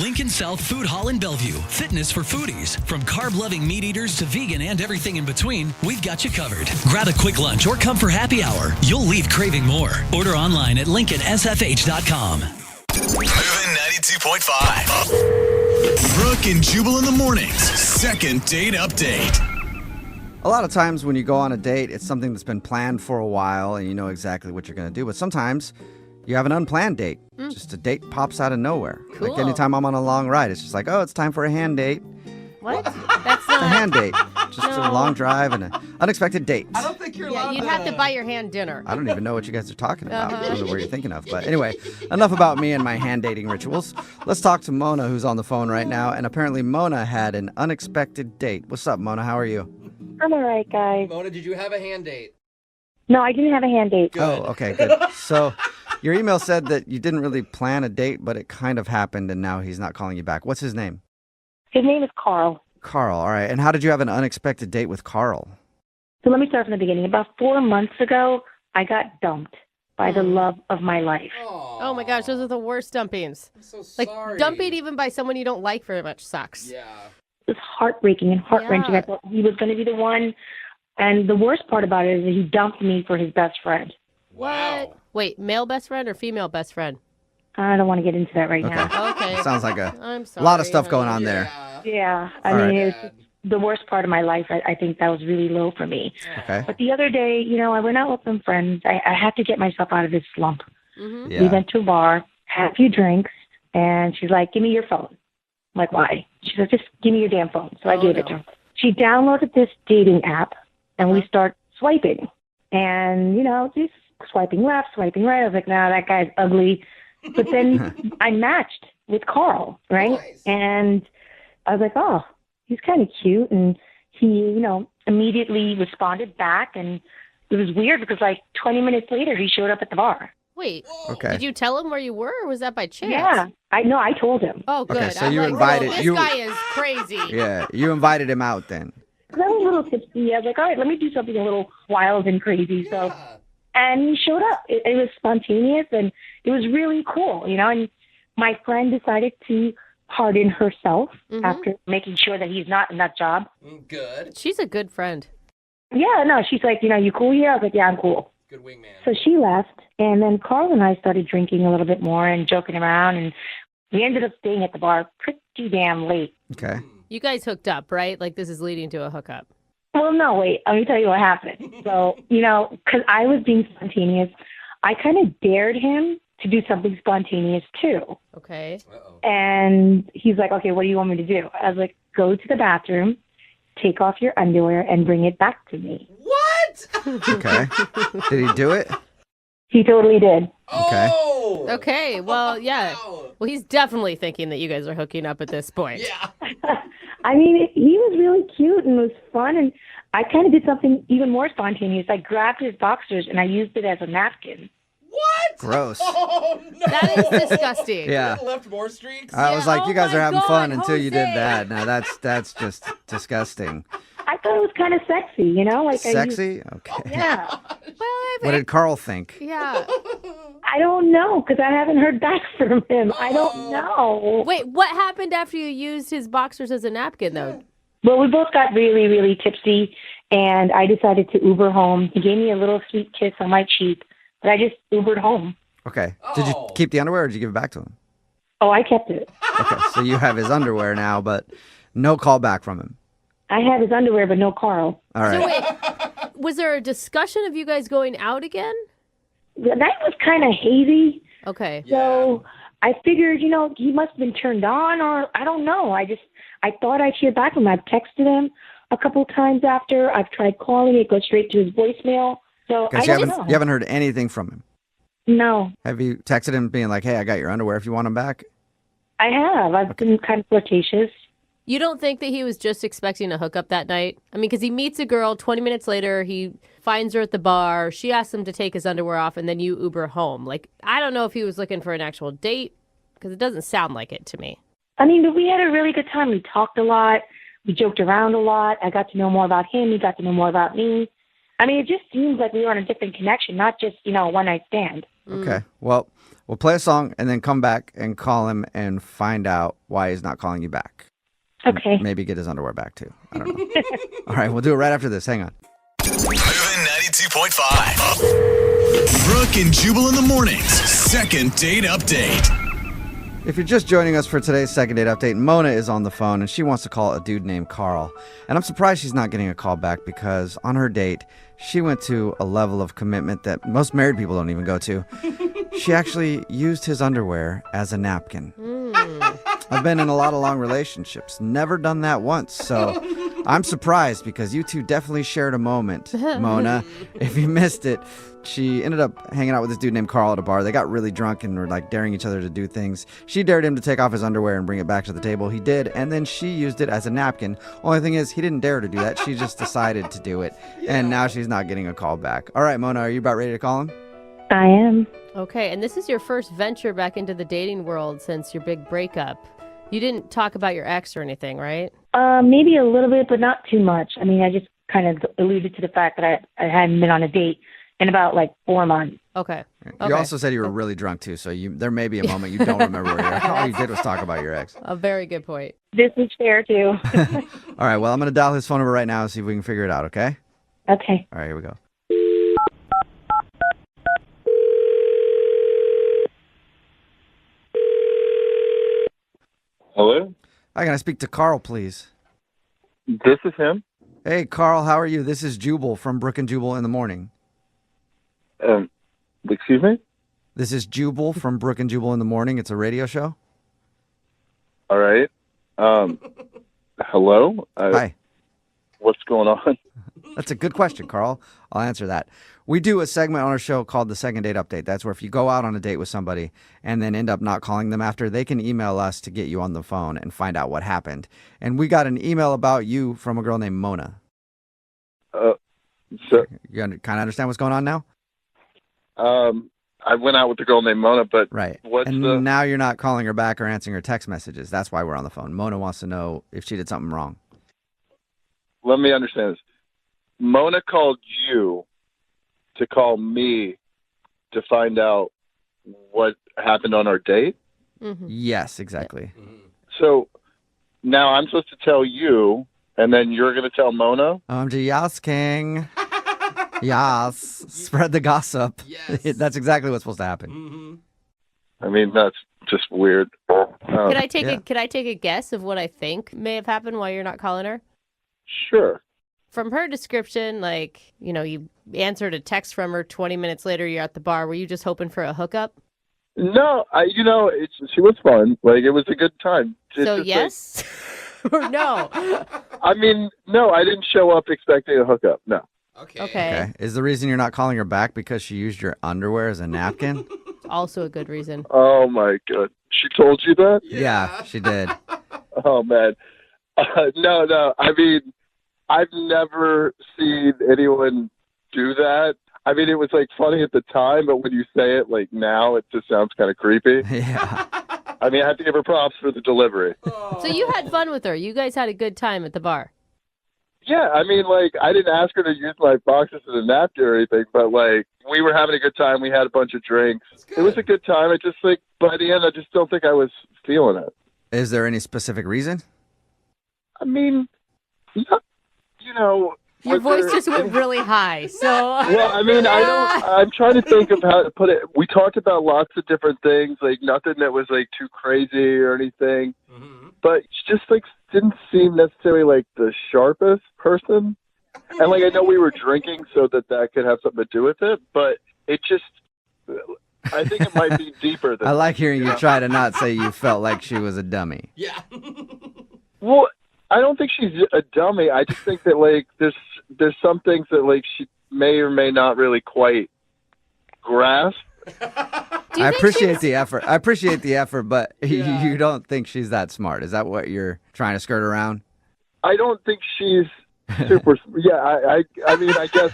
Lincoln South Food Hall in Bellevue. Fitness for foodies. From carb-loving meat eaters to vegan and everything in between, we've got you covered. Grab a quick lunch or come for happy hour. You'll leave craving more. Order online at LincolnSFH.com. Moving 92.5. Brooke and Jubal in the mornings. Second date update. A lot of times when you go on a date, it's something that's been planned for a while and you know exactly what you're going to do. But sometimes you have an unplanned date. Just a date pops out of nowhere. Cool. Like anytime I'm on a long ride, it's just like, oh, it's time for a hand date. What? That's It's a not. hand date. Just a long drive and an unexpected date. I don't think you're allowed You'd have to buy your hand dinner. I don't even know what you guys are talking about. I don't know what you're thinking of. But anyway, enough about me and my hand dating rituals. Let's talk to Mona, who's on the phone right now. And apparently Mona had an unexpected date. What's up, Mona? How are you? I'm all right, guys. Mona, did you have a hand date? No, I didn't have a hand date. Good. Oh, okay, good. So your email said that you didn't really plan a date, but it kind of happened, and now he's not calling you back. What's his name? His name is Carl. Carl. All right. And how did you have an unexpected date with Carl? So let me start from the beginning. About 4 months ago, I got dumped by the love of my life. Oh my gosh, those are the worst dumpings. I'm so Like sorry. dumping even by someone you don't like very much sucks. Yeah. It was heartbreaking and heart-wrenching. Yeah. I thought he was going to be the one. And the worst part about it is that he dumped me for his best friend. Wow. Wait, male best friend or female best friend? I don't want to get into that right Okay. now. Okay. Sounds like a I'm sorry. lot of stuff going on there. Yeah, I All mean, right. it was the worst part of my life. I think that was really low for me. Okay. But the other day, I went out with some friends. I had to get myself out of this slump. Mm-hmm. We Yeah. went to a bar, had a few drinks, and she's like, give me your phone. I'm like, why? She said, just give me your damn phone. So I gave it to her. She downloaded this dating app, and we start swiping. And, just swiping left, swiping right. I was like, nah, that guy's ugly. But then I matched with Carl, right? Nice. And I was like, oh, he's kind of cute. And he, immediately responded back. And it was weird because 20 minutes later, he showed up at the bar. Wait, Okay. did you tell him where you were or was that by chance? Yeah. I told him. Oh, good. Okay, so I'm you like, invited- whoa, this you- guy is crazy. Yeah. You invited him out then. 'Cause I was a little tipsy. I was like, all right, let me do something a little wild and crazy. So, and he showed up. It was spontaneous, and it was really cool, And my friend decided to pardon herself after making sure that he's not in that job. Good. She's a good friend. Yeah, no, she's like, you cool here? I was like, yeah, I'm cool. Good wingman. So she left, and then Carl and I started drinking a little bit more and joking around, and we ended up staying at the bar pretty damn late. Okay. You guys hooked up, right? Like this is leading to a hookup. Well, no, wait. Let me tell you what happened. So, because I was being spontaneous, I kind of dared him to do something spontaneous too. Okay. Uh-oh. And he's like, okay, what do you want me to do? I was like, go to the bathroom, take off your underwear, and bring it back to me. What? Okay. Did he do it? He totally did. Okay. Oh. Okay. Well, yeah. Wow. Well, he's definitely thinking that you guys are hooking up at this point. Yeah. I mean, he was really cute and it was fun. And I kind of did something even more spontaneous. I grabbed his boxers and I used it as a napkin. What? Gross. Oh, no. That is disgusting. Yeah. Left more streaks? I was like, Oh you guys my are having God, fun until you did Jose. that. Now that's just disgusting. I thought it was kind of sexy, Like Sexy? Okay. Yeah. What did Carl think? Yeah. I don't know because I haven't heard back from him. I don't know. Wait, what happened after you used his boxers as a napkin, though? Well, we both got really, really tipsy, and I decided to Uber home. He gave me a little sweet kiss on my cheek, but I just Ubered home. Okay. Did you Oh. keep the underwear or did you give it back to him? Oh, I kept it. Okay. So you have his underwear now, but no call back from him. I have his underwear, but no Carl. All right. So wait, was there a discussion of you guys going out again? The night was kind of hazy, Okay. so I figured, he must have been turned on, or I don't know. I thought I'd hear back from him. I've texted him a couple times after. I've tried calling. It goes straight to his voicemail. So I Because don't know. you haven't heard anything from him. No, Have you texted him being like, hey, I got your underwear if you want them back? I have. I've been kind of flirtatious. You don't think that he was just expecting a hookup that night? I mean, because he meets a girl, 20 minutes later, he finds her at the bar, she asks him to take his underwear off, and then you Uber home. Like, I don't know if he was looking for an actual date, because it doesn't sound like it to me. I mean, we had a really good time. We talked a lot. We joked around a lot. I got to know more about him. He got to know more about me. I mean, it just seems like we were on a different connection, not just, a one-night stand. Okay. Well, We'll play a song and then come back and call him and find out why he's not calling you back. Okay. Maybe get his underwear back, too. I don't know. All right, we'll do it right after this. Hang on. Moving 92.5. Brooke and Jubal in the mornings. Second date update. If you're just joining us for today's second date update, Mona is on the phone and she wants to call a dude named Carl. And I'm surprised she's not getting a call back because on her date, she went to a level of commitment that most married people don't even go to. She actually used his underwear as a napkin. I've been in a lot of long relationships, never done that once, so I'm surprised because you two definitely shared a moment, Mona. If you missed it, she ended up hanging out with this dude named Carl at a bar. They got really drunk and were like daring each other to do things. She dared him to take off his underwear and bring it back to the table. He did, and then she used it as a napkin. Only thing is, he didn't dare to do that. She just decided to do it, and now she's not getting a call back. All right, Mona, are you about ready to call him? I am. Okay, and this is your first venture back into the dating world since your big breakup. You didn't talk about your ex or anything, right? Maybe a little bit, but not too much. I mean, I just kind of alluded to the fact that I hadn't been on a date in about 4 months. Okay. You also said you were really drunk, too, so there may be a moment you don't remember where you're at. All you did was talk about your ex. A very good point. This is fair, too. All right, well, I'm going to dial his phone number right now and see if we can figure it out, okay? Okay. All right, here we go. Hello? Hi, can I speak to Carl, please? This is him. Hey, Carl, how are you? This is Jubal from Brooke and Jubal in the morning. Excuse me? This is Jubal from Brooke and Jubal in the morning. It's a radio show. All right. Hello? Hi. What's going on? That's a good question, Carl. I'll answer that. We do a segment on our show called the Second Date Update. That's where if you go out on a date with somebody and then end up not calling them after, they can email us to get you on the phone and find out what happened. And we got an email about you from a girl named Mona. So, You kind of understand what's going on now? I went out with a girl named Mona, but Right. what's and the... now you're not calling her back or answering her text messages. That's why we're on the phone. Mona wants to know if she did something wrong. Let me understand this. Mona called you to call me to find out what happened on our date? Mm-hmm. Yes, exactly. So now I'm supposed to tell you, and then you're going to tell Mona? I'm just asking. Yes. Spread the gossip. Yes. That's exactly what's supposed to happen. Mm-hmm. I mean, that's just weird. Could I take yeah. could I take a guess of what I think may have happened while you're not calling her? Sure. From her description, you answered a text from her 20 minutes later, you're at the bar. Were you just hoping for a hookup? No, she was fun. It was a good time. So yes or no? I mean, no, I didn't show up expecting a hookup. No. Okay. Okay. Is the reason you're not calling her back because she used your underwear as a napkin? Also a good reason. Oh my God. She told you that? Yeah, she did. Oh man. No. I mean, I've never seen anyone do that. I mean, it was funny at the time, but when you say it now, it just sounds kind of creepy. Yeah. I mean, I have to give her props for the delivery. So you had fun with her. You guys had a good time at the bar. Yeah, I mean, I didn't ask her to use my boxes as a napkin or anything, but we were having a good time. We had a bunch of drinks. It was a good time. I just by the end, I just don't think I was feeling it. Is there any specific reason? I mean, Your voice just went really high. So Well, I mean, I'm trying to think of how to put it. We talked about lots of different things, nothing that was too crazy or anything. Mm-hmm. But she just didn't seem necessarily the sharpest person. And I know we were drinking, so that could have something to do with it. But it just, I think it might be deeper than. I like hearing you try to not say you felt like she was a dummy. Yeah. Well, I don't think she's a dummy. I just think that there's some things that she may or may not really quite grasp. I appreciate the effort. But you don't think she's that smart. Is that what you're trying to skirt around? I don't think she's super. Yeah, I mean, I guess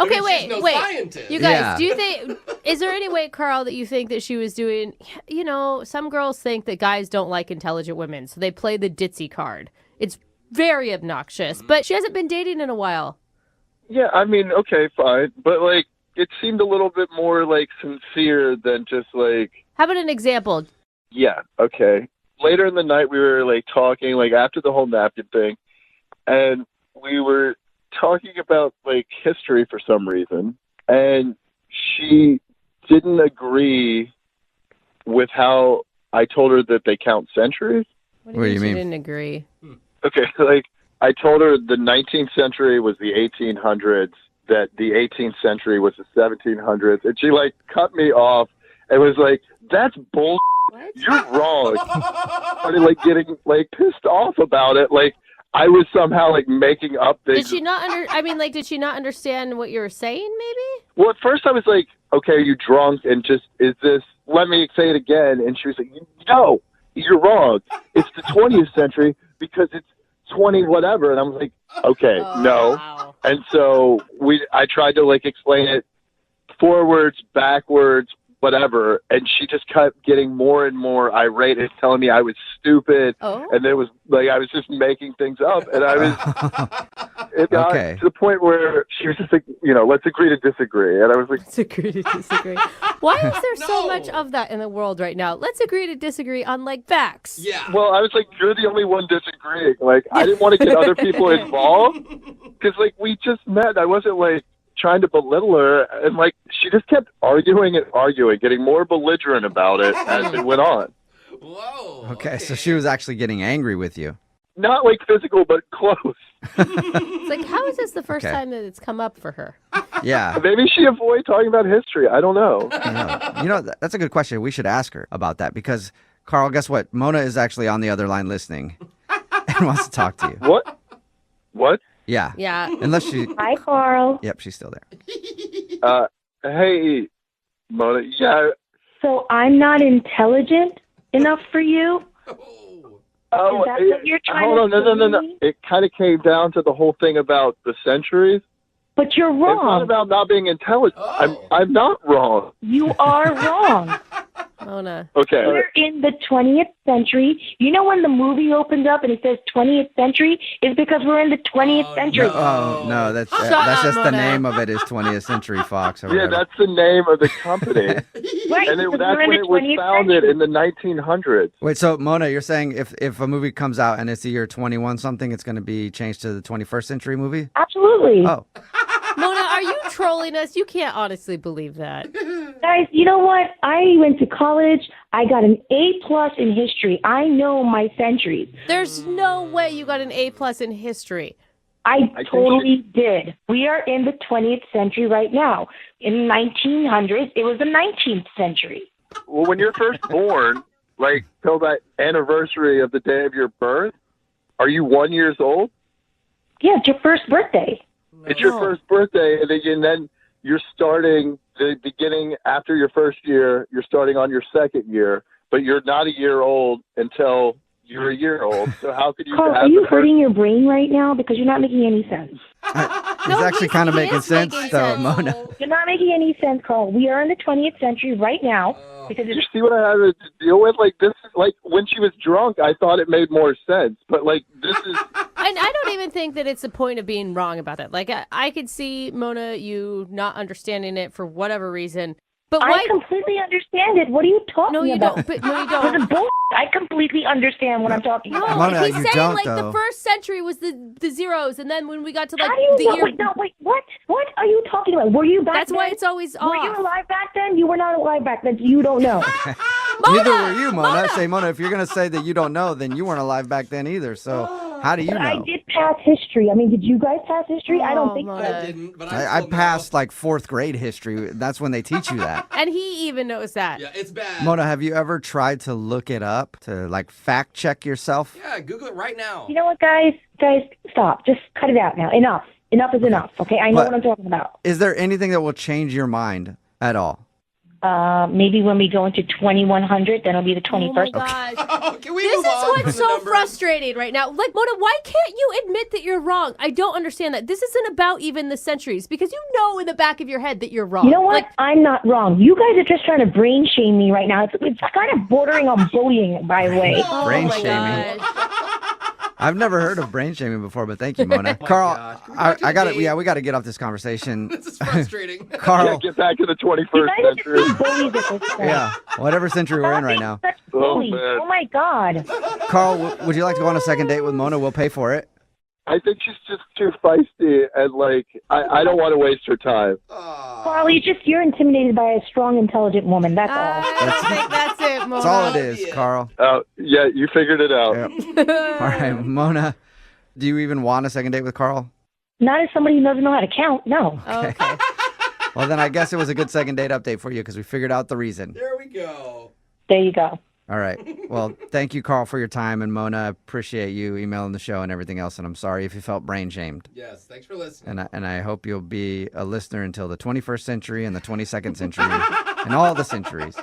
Okay, She's wait. no scientist. You guys, Yeah. do you think, is there any way, Carl, that you think that she was doing, some girls think that guys don't like intelligent women, so they play the ditzy card. It's very obnoxious, but she hasn't been dating in a while. Yeah, I mean, okay, fine, but it seemed a little bit more like sincere than just like. How about an example? Yeah. Okay. Later in the night, we were like talking, like after the whole napkin thing, and we were talking about like history for some reason, and she didn't agree with how I told her that they count centuries. What do you mean? She didn't agree. Okay, like I told her the 19th century was the 1800s, that the 18th century was the 1700s, and she like cut me off and was like, "That's bull. What? You're wrong." Started like getting like pissed off about it, like I was somehow like making up things. Did she not did she not understand what you were saying? Maybe. Well, at first I was like, "Okay, are you drunk?" And just is this? Let me say it again. And she was like, "No, you're wrong. It's the 20th century because it's 20 whatever." And I was like, "Okay, no." Wow. And so I tried to like explain it forwards, backwards, whatever, and she just kept getting more and more irate and telling me I was stupid, and it was like I was just making things up, and I was it got to the point where she was just like, let's agree to disagree, and I was like, let's agree to disagree. Why is there so much of that in the world right now? Let's agree to disagree on like facts. Yeah. Well, I was like, you're the only one disagreeing. Like, I didn't want to get other people involved because like we just met. I wasn't like trying to belittle her, and like she just kept arguing and arguing, getting more belligerent about it as it went on. Whoa. Okay, so she was actually getting angry with you. Not like physical, but close. It's like, how is this the first time that it's come up for her? Yeah. Maybe she avoided talking about history. I don't know. That's a good question. We should ask her about that because, Carl, guess what? Mona is actually on the other line listening and wants to talk to you. What? Yeah. Yeah. Unless she... Hi, Carl. Yep, she's still there. Hey, Mona. Yeah. So I'm not intelligent enough for you? Oh, is that what you're trying hold to on, no. say? It kind of came down to the whole thing about the centuries. But you're It's not wrong. about not being intelligent. I'm not wrong. You are wrong. Mona. Okay. We're in the 20th century. You know when the movie opens up and it says 20th century? It's because we're in the 20th century. No, that's Shut that's up, just the Mona. name of it is 20th Century Fox. Or Yeah, whatever. that's the name of the company. Right, And because that's we're in when the it was 20th founded century. in the 1900s. Wait, so Mona, you're saying if a movie comes out and it's the year 21 something, it's going to be changed to the 21st century movie? Absolutely. Oh, Mona, are you trolling us? You can't honestly believe that. Guys, you know what? I went to college. I got an A+ in history. I know my centuries. There's no way you got an A+ in history. I think totally did. We are in the 20th century right now. In 1900s, it was the 19th century. Well, when you're first born, like till that anniversary of the day of your birth, are you 1 year old? Yeah, it's your first birthday. It's your first birthday, and then you're starting the beginning after your first year. You're starting on your second year, but you're not a year old until you're a year old. So how could you Carl, have are you the first? hurting your brain right now? Because you're not making any sense. it's No, actually he's- kind of he making is sense, making though, sense. Mona. You're not making any sense, Carl. We are in the 20th century right now. Because You it's see what I had to deal with? Like this, like when she was drunk, I thought it made more sense. But like this is. And I don't even think that it's a point of being wrong about it. Like, I could see, Mona, you not understanding it for whatever reason. But why? I completely understand it. What are you talking No, you about? don't. But no, you This don't. is bull. I completely understand what I'm talking No, about. Mona, he's you saying don't, like though. the first century was the zeros, and then when we got to like How do you the know? year, Wait, what? What are you talking about? Were you back that's then? why it's always off. Were you alive back then? You were not alive back then. You don't know. Neither were you, Mona. Say, Mona, if you're going to say that you don't know, then you weren't alive back then either. So how do you But I know? did pass history. I mean, did you guys pass history? I don't Oh, think Mona. so. I didn't, but I still passed know. like fourth grade history. That's when they teach you that. And he even knows that. Yeah, it's bad. Mona, have you ever tried to look it up to like fact check yourself? Yeah, Google it right now. You know what, guys? Guys, stop. Just cut it out now. Enough. Enough is enough. Okay, I know But- what I'm talking about. Is there anything that will change your mind at all? Maybe when we go into 2100, then it'll be the Oh my 21st. gosh. Can we This move is on from what's the so numbers? frustrating right now. Like, Mona, why can't you admit that you're wrong? I don't understand that. This isn't about even the centuries because you know in the back of your head that you're wrong. You know what? Like, I'm not wrong. You guys are just trying to brain shame me right now. It's kind of bordering on bullying, by the way. oh Brain my shaming. gosh. I've never heard of brain shaming before, but thank you, Mona. Carl, gosh. Can we go to I got the it. date? Yeah, we got to get off this conversation. This is frustrating. Carl, Get back to the You 21st guys are century. just bullies at this point. yeah, whatever century we're in right now. Such Oh, bullies. man. Oh my God. Carl, would you like to go on a second date with Mona? We'll pay for it. I think she's just too feisty, and like I don't want to waste her time. Carl, you're intimidated by a strong, intelligent woman. That's all. I don't think that's it, Mona. That's all it is, Carl. Yeah, you figured it out. Yep. All right, Mona, do you even want a second date with Carl? Not as somebody who doesn't know how to count. No. Okay. Well, then I guess it was a good second date update for you because we figured out the reason. There we go. There you go. All right. Well, thank you, Carl, for your time. And Mona, I appreciate you emailing the show and everything else. And I'm sorry if you felt brain shamed. Yes, thanks for listening. And I hope you'll be a listener until the 21st century and the 22nd century and all the centuries.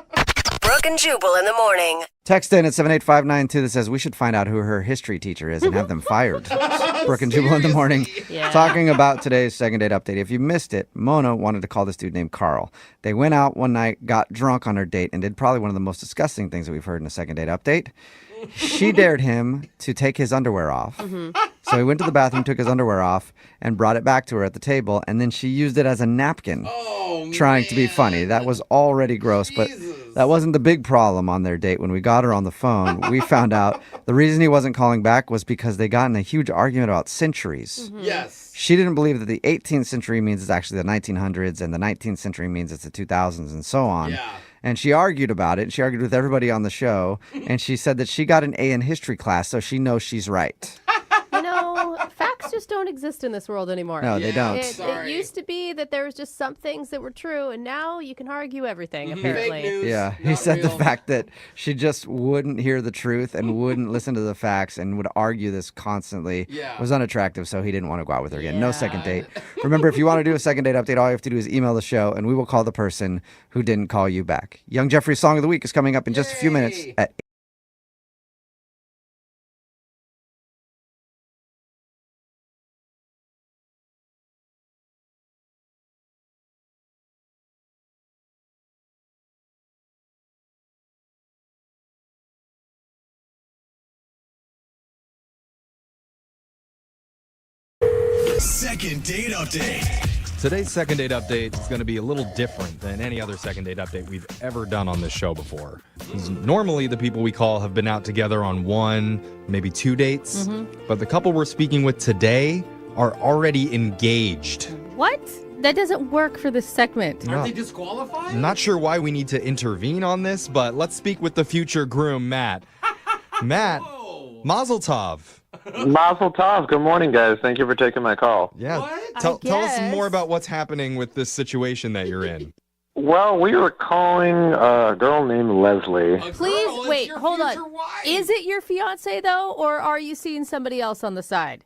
Brooke and Jubal in the morning. Text in at 78592 that says we should find out who her history teacher is and have them fired. Brooke and Jubal in the morning. Yeah. Talking about today's second date update. If you missed it, Mona wanted to call this dude named Carl. They went out one night, got drunk on her date, and did probably one of the most disgusting things that we've heard in a second date update. She dared him to take his underwear off. So he went to the bathroom, took his underwear off, and brought it back to her at the table, and then she used it as a napkin, trying to be funny. That was already gross, but that wasn't the big problem on their date. When we got her on the phone, we found out the reason he wasn't calling back was because they got in a huge argument about centuries. Yes. She didn't believe that the 18th century means it's actually the 1900s, and the 19th century means it's the 2000s, and so on. Yeah. And she argued about it, and she argued with everybody on the show, and she said that she got an A in history class, so she knows she's right. You know, facts just don't exist in this world anymore. No, they don't. It used to be that there was just some things that were true, and now you can argue everything, apparently. Fake news. Yeah, he not said the real. fact that she just wouldn't hear the truth and wouldn't listen to the facts and would argue this constantly Yeah. was unattractive, so he didn't want to go out with her again. No Yeah. second date. Remember, if you want to do a second date update, all you have to do is email the show, and we will call the person who didn't call you back. Young Jeffrey's Song of the Week is coming up in just a few minutes Yay. at Second date update. Today's second date update is going to be a little different than any other second date update we've ever done on this show before. 'Cause normally, the people we call have been out together on one, maybe two dates, but the couple we're speaking with today are already engaged. What? That doesn't work for this segment. Aren't they disqualified? I'm not sure why we need to intervene on this, but let's speak with the future groom, Matt. Matt, Whoa. Mazel Tov. Mazel tov. Good morning, guys. Thank you for taking my call. Yeah, What? tell us guess. more about what's happening with this situation that you're in. Well, we were calling a girl named Leslie. A girl, Please, it's wait, your hold on. future wife. Is it your fiance, though, or are you seeing somebody else on the side?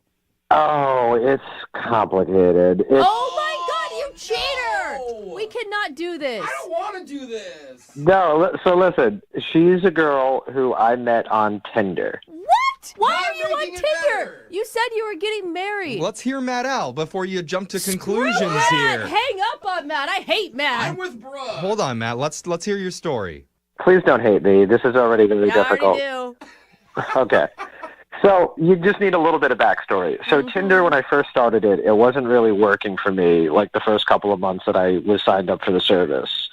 Oh, it's complicated. It's, Oh, my God, you cheater! No. We cannot do this. I don't want to do this. No, so listen, she's a girl who I met on Tinder. What? Why Not are you on making it Tinder? better. You said you were getting married. Let's hear Matt out before you jump to conclusions Screw Matt. here. Hang up on Matt. I hate Matt. I'm with Brooke. Hold on, Matt. Let's hear your story. Please don't hate me. This is already going to be I difficult. already do. Okay. So you just need a little bit of backstory. So Tinder, when I first started it, it wasn't really working for me like the first couple of months that I was signed up for the service.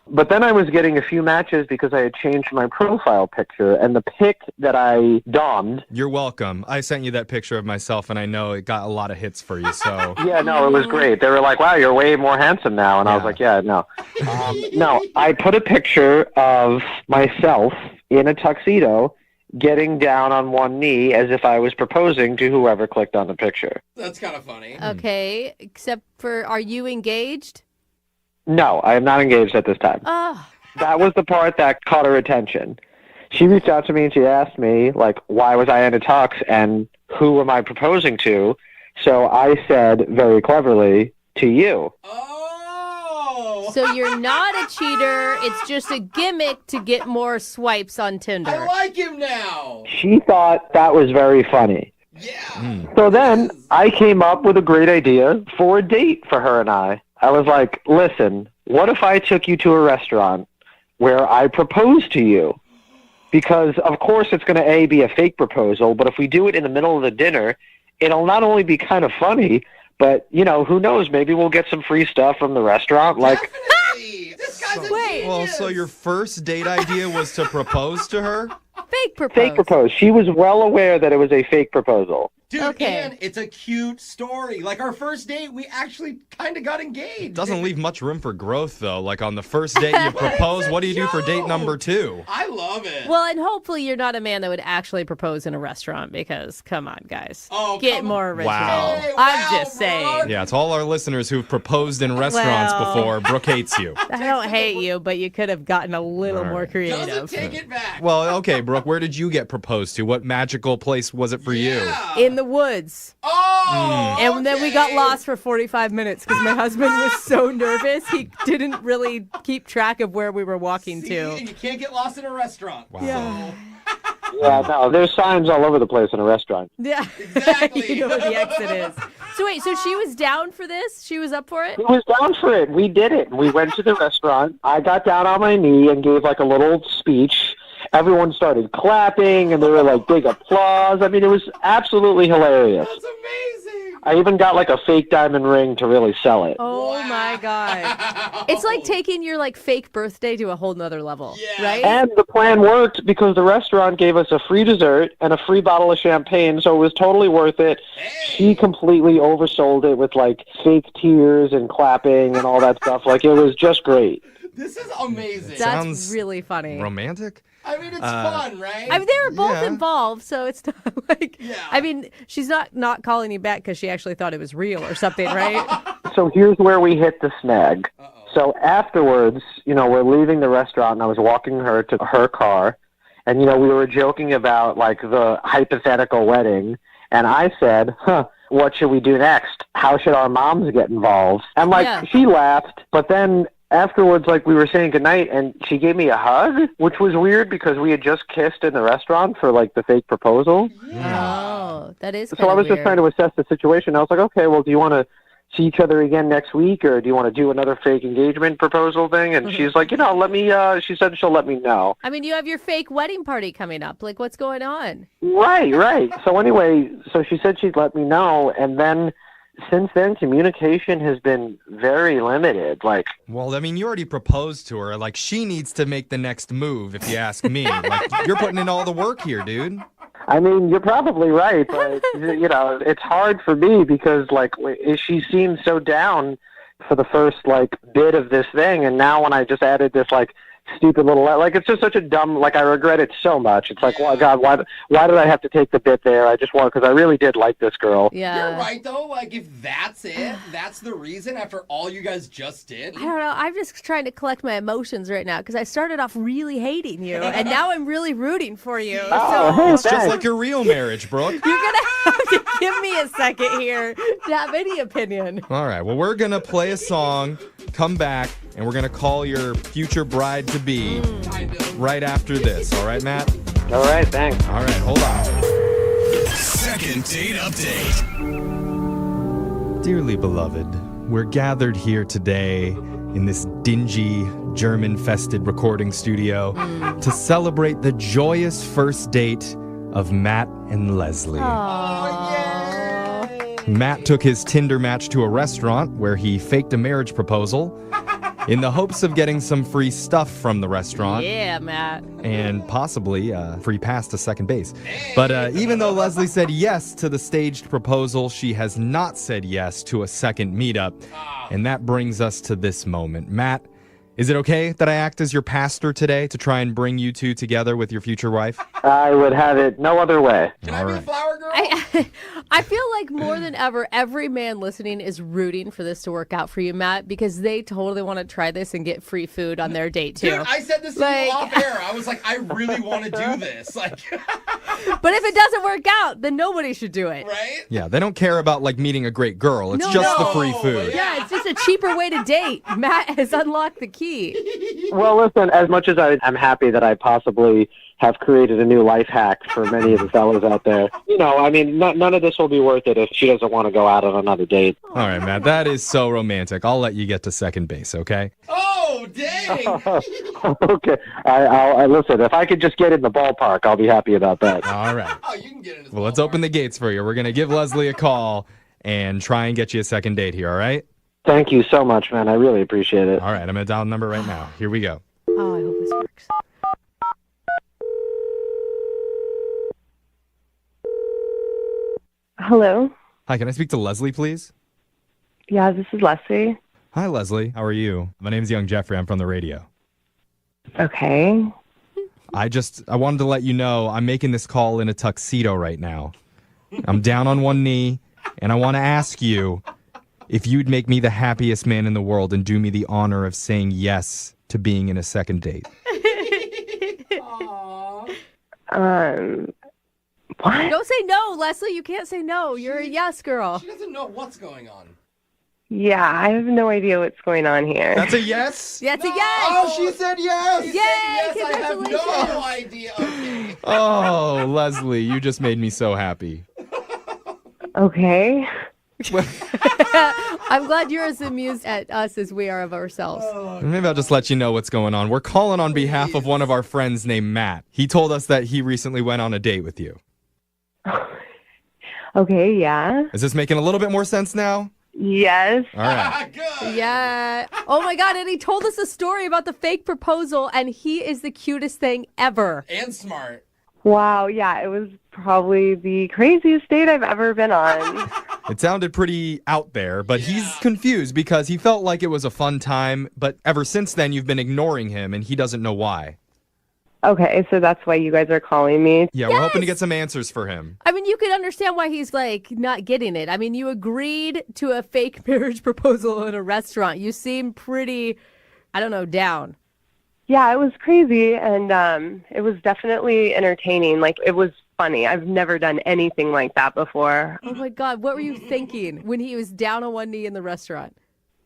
But then I was getting a few matches because I had changed my profile picture, and the pic that I donned. You're welcome. I sent you that picture of myself, and I know it got a lot of hits for you, so... Yeah, no, it was great. They were like, wow, you're way more handsome now. And I was Yeah. like, yeah, no. No, I put a picture of myself in a tuxedo getting down on one knee as if I was proposing to whoever clicked on the picture. That's kind of funny. Okay, except for, are you engaged? No, I am not engaged at this time. Oh, That was the part that caught her attention. She reached out to me and she asked me, like, why was I in a tux and who am I proposing to? So I said very cleverly, to you. Oh. so you're not a cheater. It's just a gimmick to get more swipes on Tinder. I like him now. She thought that was very funny. Yeah. So then I came up with a great idea for a date for her and I. I was like, listen, what if I took you to a restaurant where I proposed to you? because, of course, it's going to, be a fake proposal, but if we do it in the middle of the dinner, it'll not only be kind of funny, but, who knows, maybe we'll get some free stuff from the restaurant. Like, Definitely. This guy's a genius. Well, so your first date idea was to propose to her? Fake propose. fake propose. She was well aware that it was a fake proposal. Dude, Okay. and it's a cute story. Like our first date, we actually kind of got engaged. Doesn't leave much room for growth, though. Like on the first date you propose, what do you do for date number 2? I love it. Well, and hopefully you're not a man that would actually propose in a restaurant because, come on, guys. Oh, Get come more on. original. Wow. Hey, I'm wow, just saying. Brooke. Yeah, to all our listeners who've proposed in restaurants Well. before, Brooke hates you. I don't hate you, but you could have gotten a little All more right. creative. Doesn't take it back. Well, okay, Brooke, where did you get proposed to? What magical place was it for you? Yeah. In the woods. Oh, And then we got okay. lost for 45 minutes because my husband was so nervous. He didn't really keep track of where we were walking See, to. and you can't get lost in a restaurant. Wow. Yeah. Yeah, no, there's signs all over the place in a restaurant. Yeah. Exactly. You know where the exit is. So wait, so she was down for this? She was up for it? He was down for it. We did it. We went to the restaurant. I got down on my knee and gave like a little speech. Everyone started clapping, and there were like big applause. I mean, it was absolutely hilarious. That's amazing. I even got like a fake diamond ring to really sell it. Oh my God. It's like taking your like fake birthday to a whole nother level, Yeah. right? And the plan worked because the restaurant gave us a free dessert and a free bottle of champagne, so it was totally worth it. She completely oversold it with like fake tears and clapping and all that stuff. Like, it was just great. This is amazing. That's Sounds really funny. Romantic? I mean, it's fun, right? I mean, they were both Yeah. involved, so it's not like. Yeah. I mean, she's not calling you back because she actually thought it was real or something, right? So here's where we hit the snag. So afterwards, we're leaving the restaurant, and I was walking her to her car, and, we were joking about, like, the hypothetical wedding, and I said, what should we do next? How should our moms get involved? And, like, Yeah. she laughed, but then afterwards, like, we were saying goodnight, and she gave me a hug, which was weird because we had just kissed in the restaurant for, like, the fake proposal. Oh, that is. So I was just trying to assess the situation. I was like, okay, well, do you want to see each other again next week, or do you want to do another fake engagement proposal thing? And she's like, let me, she said she'll let me know. I mean, you have your fake wedding party coming up. Like, what's going on? Right. So anyway, so she said she'd let me know, and then since then, communication has been very limited. Like, Well, I mean, you already proposed to her. Like, she needs to make the next move, if you ask me. Like, you're putting in all the work here, dude. I mean, you're probably right, but, it's hard for me because, like, she seemed so down for the first, like, bit of this thing, and now when I just added this, like, stupid little, like, it's just such a dumb, like, I regret it so much. It's like, well, God, why did I have to take the bit there? I just want, because I really did like this girl. Yeah. You're right, though. Like, if that's it, that's the reason after all you guys just did. I don't know. I'm just trying to collect my emotions right now because I started off really hating you, and now I'm really rooting for you. Oh, So hey, It's just thanks. like your real marriage, Brooke. you're gonna have to give me a second here to have any opinion. All right, well, we're going to play a song, come back, and we're going to call your future bride-to-be right after this. All right, Matt? All right, thanks. All right, hold on. Second date update. Dearly beloved, we're gathered here today in this dingy, German-fested recording studio to celebrate the joyous first date of Matt and Leslie. Matt took his Tinder match to a restaurant where he faked a marriage proposal in the hopes of getting some free stuff from the restaurant. Yeah, Matt. And possibly free pass to second base. But even though Leslie said yes to the staged proposal, she has not said yes to a second meetup. And that brings us to this moment. Matt, is it okay that I act as your pastor today to try and bring you two together with your future wife? I would have it no other way. Can I be a flower girl? I feel like more than ever, every man listening is rooting for this to work out for you, Matt, because they totally want to try this and get free food on their date too. Dude, I said this to you off air. I was like, I really want to do this. Like, But if it doesn't work out, then nobody should do it. right? Yeah, they don't care about like meeting a great girl. It's No, just the no. free food. Yeah, it's just a cheaper way to date. Matt has unlocked the key. Well, listen, as much as I'm happy that I possibly have created a new life hack for many of the fellas out there. You know, I mean, none of this will be worth it if she doesn't want to go out on another date. All right, Matt, that is so romantic. I'll let you get to second base, okay? Oh, dang! Okay. I listen, if I could just get in the ballpark, I'll be happy about that. All right. Oh, you can get in his Well, let's ballpark. open the gates for you. We're going to give Leslie a call and try and get you a second date here, all right? Thank you so much, man. I really appreciate it. All right, I'm going to dial the number right now. Here we go. Oh, I hope this works. Hello. Hi, can I speak to Leslie, please? Yeah, this is Leslie. Hi, Leslie. How are you? My name's Young Jeffrey. I'm from the radio. Okay. I wanted to let you know I'm making this call in a tuxedo right now. I'm down on one knee, and I want to ask you if you'd make me the happiest man in the world and do me the honor of saying yes to being in a second date. What? Don't say no, Leslie. You can't say no. You're a yes girl. She doesn't know what's going on. Yeah, I have no idea what's going on here. That's a yes? That's a yes. Oh, she said yes! Yay, Yes, I have no congratulations. idea. Okay. Oh, Leslie, you just made me so happy. Okay. I'm glad you're as amused at us as we are of ourselves. Maybe I'll just let you know what's going on. We're calling on behalf of one of our friends named Matt. He told us that he recently went on a date with you. Okay, yeah. Is this making a little bit more sense now? Yes. All right. Good. Yeah. Oh my God. And he told us a story about the fake proposal, and he is the cutest thing ever. And smart. Wow, yeah, it was probably the craziest date I've ever been on. It sounded pretty out there, but he's confused because he felt like it was a fun time, but ever since then you've been ignoring him and he doesn't know why. Okay, so that's why you guys are calling me. Yeah, we're hoping to get some answers for him. I mean, you could understand why he's like not getting it. I mean, you agreed to a fake marriage proposal in a restaurant. You seem pretty, I don't know, down. Yeah, it was crazy, and it was definitely entertaining. Like, it was funny. I've never done anything like that before. Oh my God, what were you thinking when he was down on one knee in the restaurant?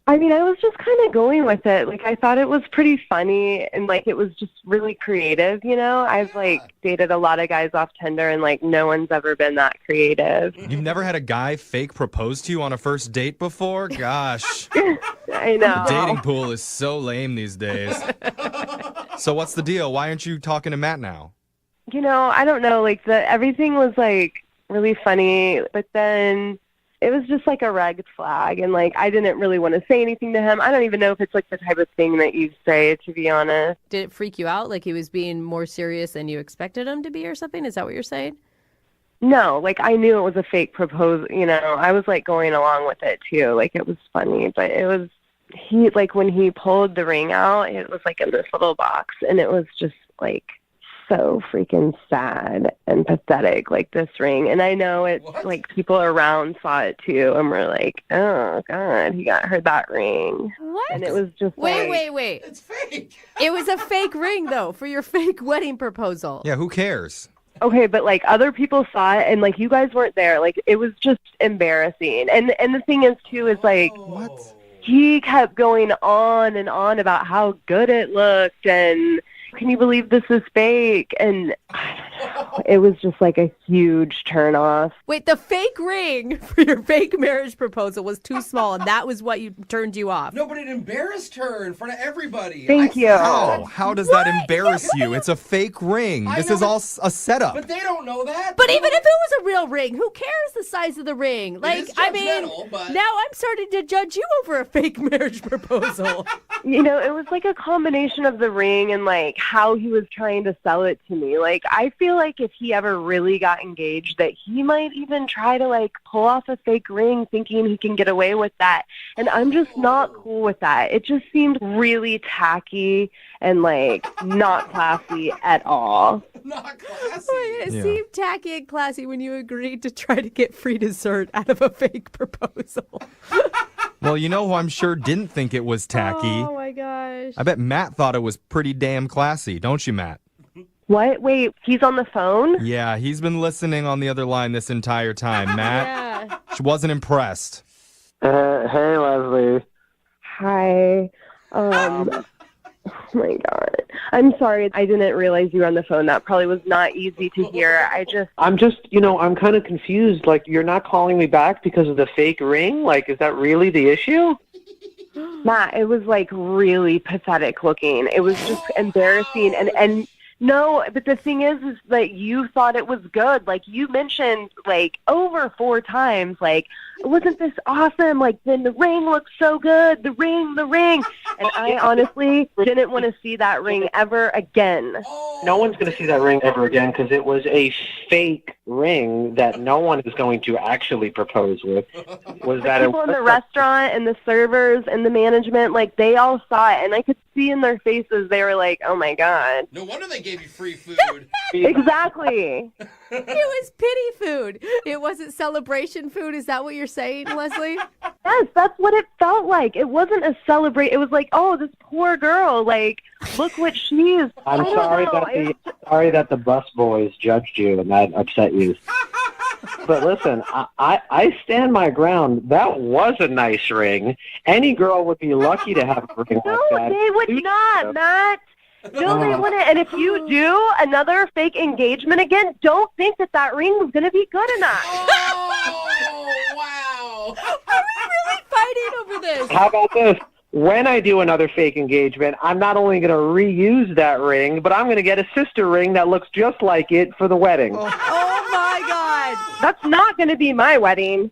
I mean, I was just kind of going with it. Like, I thought it was pretty funny, and, like, it was just really creative, you know? I've, like, dated a lot of guys off Tinder, and, like, no one's ever been that creative. You've never had a guy fake propose to you on a first date before? Gosh. I know. The dating pool is so lame these days. So what's the deal? Why aren't you talking to Matt now? You know, I don't know. Like, everything was, like, really funny, but then it was just like a red flag, and like I didn't really want to say anything to him. I don't even know if it's like the type of thing that you say, to be honest. Did it freak you out? Like he was being more serious than you expected him to be or something? Is that what you're saying? No, like I knew it was a fake proposal. You know, I was like going along with it too. Like it was funny, but it was when he pulled the ring out, it was like in this little box, and it was just like so freaking sad and pathetic, like this ring. And I know it, like people around saw it too, and were like, "Oh God, he got her that ring." What? And it was just wait. It's fake. It was a fake ring though for your fake wedding proposal. Yeah, who cares? Okay, but like other people saw it, and like you guys weren't there. Like it was just embarrassing. And the thing is too is like What? he kept going on and on about how good it looked, and can you believe this is fake? And I don't know. It was just like a huge turnoff. Wait, the fake ring for your fake marriage proposal was too small, and that was what turned you off. No, but it embarrassed her in front of everybody. Thank you. How does that embarrass you? It's a fake ring. I This know, is all a setup. But they don't know that. But even if it was a real ring, who cares the size of the ring? Like, is I mean, judgmental, but- now I'm starting to judge you over a fake marriage proposal. You know, it was like a combination of the ring and like how he was trying to sell it to me. Like, I feel like if he ever really got engaged, that he might even try to like pull off a fake ring thinking he can get away with that. And I'm just not cool with that. It just seemed really tacky and like not classy at all. Not classy. It Yeah. seemed tacky and classy when you agreed to try to get free dessert out of a fake proposal. Well, you know who I'm sure didn't think it was tacky? Oh my gosh. I bet Matt thought it was pretty damn classy, don't you, Matt? What? Wait, he's on the phone? Yeah, he's been listening on the other line this entire time. Matt, Yeah. she wasn't impressed. Hey, Leslie. Hi. Oh my God. I'm sorry. I didn't realize you were on the phone. That probably was not easy to hear. I'm kind of confused. Like, you're not calling me back because of the fake ring? Like, is that really the issue? Matt, it was like really pathetic looking. It was just embarrassing. And no, but the thing is that you thought it was good. Like, you mentioned like over 4 times, like, wasn't this awesome? Like, then the ring looks so good. The ring. And I honestly didn't want to see that ring ever again. No one's going to see that ring ever again because it was a fake ring that no one is going to actually propose with. Was that people in the restaurant and the servers and the management, like, they all saw it, and I could see in their faces they were like, "Oh my god!" No wonder they gave you free food. Exactly. It was pity food. It wasn't celebration food. Is that what you're saying, Leslie? Yes, that's what it felt like. It wasn't a celebrate. It was like, oh, this poor girl. Like, look what she is. I'm sorry that the bus boys judged you and that upset you. But listen, I stand my ground. That was a nice ring. Any girl would be lucky to have a ring like that. No, they would not, Matt. No, they wouldn't. And if you do another fake engagement again, don't think that ring was going to be good enough. Oh, wow. Are we really fighting over this? How about this? When I do another fake engagement, I'm not only going to reuse that ring, but I'm going to get a sister ring that looks just like it for the wedding. Oh my God. That's not going to be my wedding.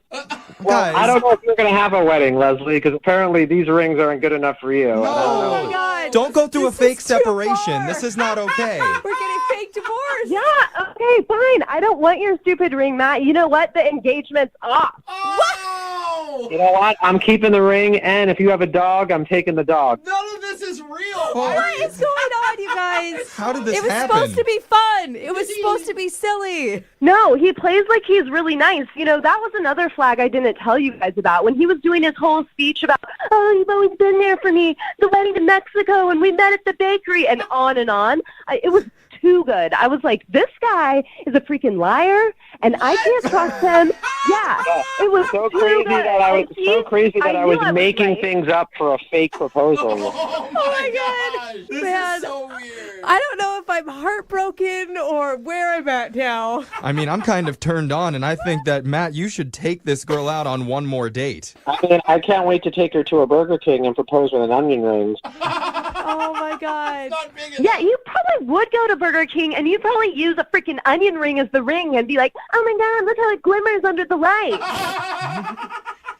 Well, I don't know if you're going to have a wedding, Leslie, because apparently these rings aren't good enough for you. Oh my God. Don't go through a fake separation. This is not okay. We're getting fake divorce. Yeah, okay, fine. I don't want your stupid ring, Matt. You know what? The engagement's off. Oh! You know what? I'm keeping the ring, and if you have a dog, I'm taking the dog. None of this is real. What is going on, you guys? How did this It was happen? supposed to be fun. It was supposed to be silly. No, he plays like he's really nice. You know, that was another flag I didn't tell you guys about. When he was doing his whole speech about, oh, you've always been there for me, the wedding to Mexico, and we met at the bakery, and on. It was too good. I was like, this guy is a freaking liar, and I can't trust him. Yeah, it was so too crazy good. that I was knew making right. things up for a fake proposal. Oh my God. This Man. is so weird. I don't know if I'm heartbroken or where I'm at now. I mean, I'm kind of turned on, and I think that, Matt, you should take this girl out on one more date. I mean, I can't wait to take her to a Burger King and propose with an onion ring. Oh my God. Not big enough. Yeah, you probably would go to Burger King, and you'd probably use a freaking onion ring as the ring and be like, oh my God, look how it glimmers under the light.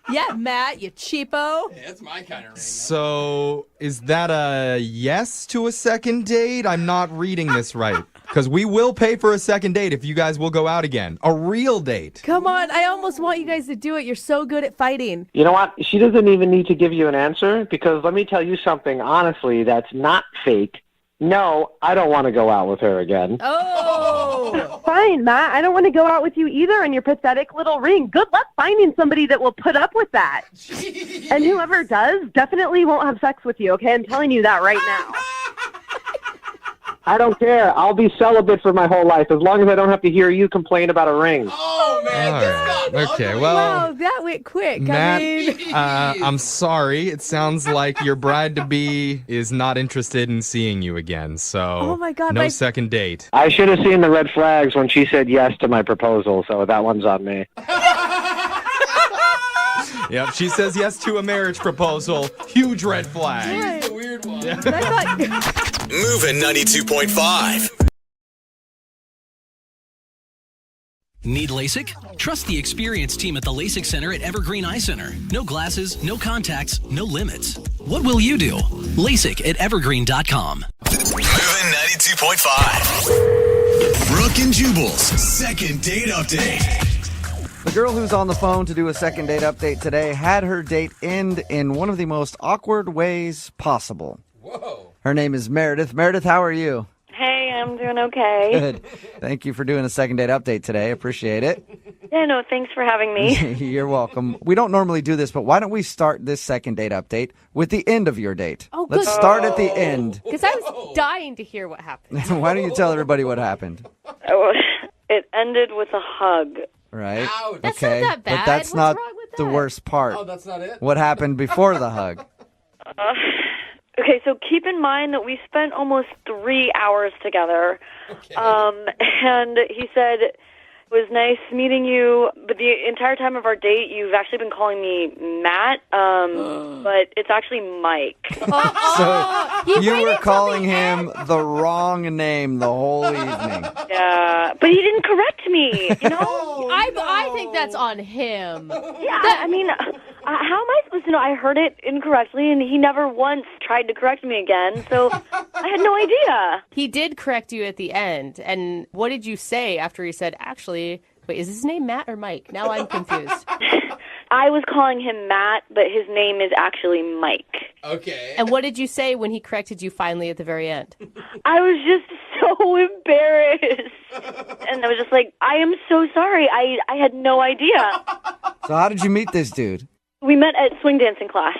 Yeah, Matt, you cheapo. Hey, that's my kind of ring. So, is that a yes to a second date? I'm not reading this right. Because we will pay for a second date if you guys will go out again. A real date. Come on, I almost want you guys to do it. You're so good at fighting. You know what? She doesn't even need to give you an answer because let me tell you something, honestly, that's not fake. No, I don't want to go out with her again. Oh. Fine, Matt. I don't want to go out with you either and your pathetic little ring. Good luck finding somebody that will put up with that. Jeez. And whoever does definitely won't have sex with you, okay? I'm telling you that right now. I don't care. I'll be celibate for my whole life as long as I don't have to hear you complain about a ring. Oh, man. All This right. got Okay, ugly. well, Wow, that went quick. Matt, I mean, I'm sorry. It sounds like your bride-to-be is not interested in seeing you again, so Oh my God, no my- second date. I should have seen the red flags when she said yes to my proposal, so that one's on me. Yep, she says yes to a marriage proposal. Huge red flag. It's a weird one. I thought, Moving 92.5. Need LASIK? Trust the experienced team at the LASIK Center at Evergreen Eye Center. No glasses, no contacts, no limits. What will you do? LASIK at evergreen.com. Moving 92.5. Brooke and Jubal's second date update. The girl who's on the phone to do a second date update today had her date end in one of the most awkward ways possible. Whoa. Her name is Meredith. Meredith, how are you? Hey, I'm doing okay. Good. Thank you for doing a second date update today. Appreciate it. Yeah, no, thanks for having me. You're welcome. We don't normally do this, but why don't we start this second date update with the end of your date? Oh, Let's good. start at the end. because I was dying to hear what happened. Why don't you tell everybody what happened? Oh, it ended with a hug. Right? Ouch. That's not Okay. that bad. But that's What's not wrong with the that? worst part. Oh, that's not it? What happened before the hug? Okay, so keep in mind that we spent almost 3 hours together. Okay. And he said, it was nice meeting you, but the entire time of our date, you've actually been calling me Matt, but it's actually Mike. So you were calling him the wrong name the whole evening. Yeah, but he didn't correct me, you know? I think that's on him. Yeah, I mean, how am I supposed to know? I heard it incorrectly, and he never once tried to correct me again, so I had no idea. He did correct you at the end. And what did you say after he said, actually, wait, is his name Matt or Mike? Now I'm confused. I was calling him Matt, but his name is actually Mike. Okay. And what did you say when he corrected you finally at the very end? I was just so embarrassed. And I was just like, I am so sorry. I had no idea. So how did you meet this dude? We met at swing dancing class.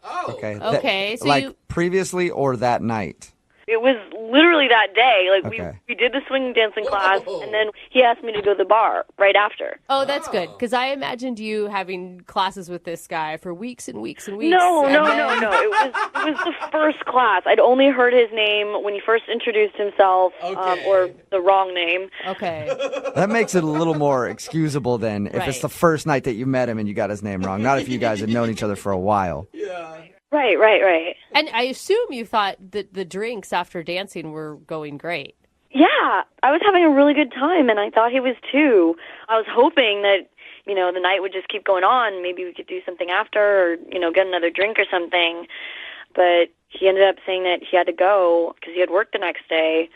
Oh. Okay. Okay, so like you... previously or that night? It was literally that day. Like Okay. we did the swing dancing class, and then he asked me to go to the bar right after. Oh, that's good. Because I imagined you having classes with this guy for weeks and weeks and weeks. No. and then- It was the first class. I'd only heard his name when he first introduced himself, Okay. or the wrong name. Okay. That makes it a little more excusable then if it's Right. the first night that you met him and you got his name wrong. Not if you guys had known each other for a while. Yeah. Right. And I assume you thought that the drinks after dancing were going great. Yeah, I was having a really good time, and I thought he was too. I was hoping that, the night would just keep going on. Maybe we could do something after, or, get another drink or something. But he ended up saying that he had to go because he had work the next day.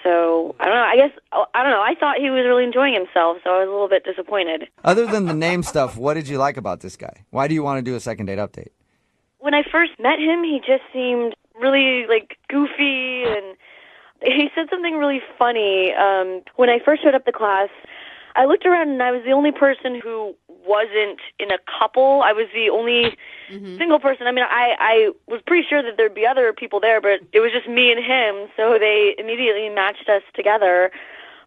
So, I don't know. I thought he was really enjoying himself, so I was a little bit disappointed. Other than the name stuff, what did you like about this guy? Why do you want to do a second date update? When I first met him, he just seemed really, goofy, and he said something really funny. When I first showed up to class, I looked around, and I was the only person who wasn't in a couple. I was the only single person. I mean, I was pretty sure that there'd be other people there, but it was just me and him, so they immediately matched us together.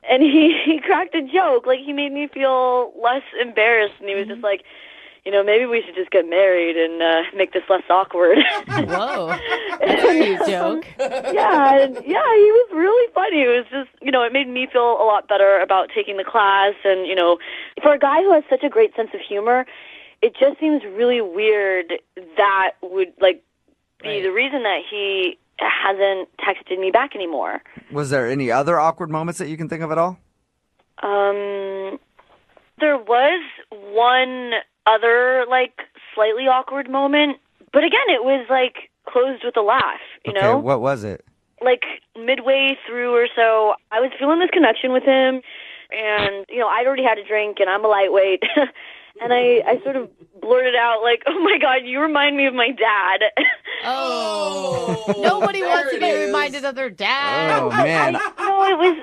And he cracked a joke. He made me feel less embarrassed, and he was just like, maybe we should just get married and make this less awkward. Whoa. That's a cute joke. Yeah, he was really funny. It was just, it made me feel a lot better about taking the class. And, for a guy who has such a great sense of humor, it just seems really weird that would, be the reason that he hasn't texted me back anymore. Was there any other awkward moments that you can think of at all? There was one other, slightly awkward moment. But again, it was, closed with a laugh, you know? Okay, what was it? Midway through or so, I was feeling this connection with him. And, I'd already had a drink, and I'm a lightweight. And I sort of blurted out, oh, my God, you remind me of my dad. Oh. Nobody wants to get reminded of their dad. Oh, man. It was...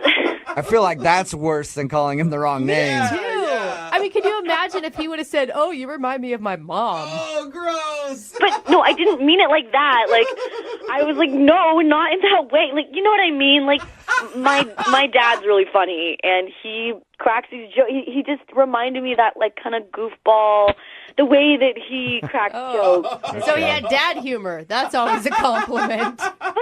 I feel like that's worse than calling him the wrong name. Yeah. I mean, can you imagine if he would have said, oh, you remind me of my mom? Oh, gross. But, no, I didn't mean it like that. I was like, no, not in that way. You know what I mean? My dad's really funny, and he cracks these jokes. He just reminded me of that, kind of goofball, the way that he cracked jokes. So he had dad humor. That's always a compliment. But,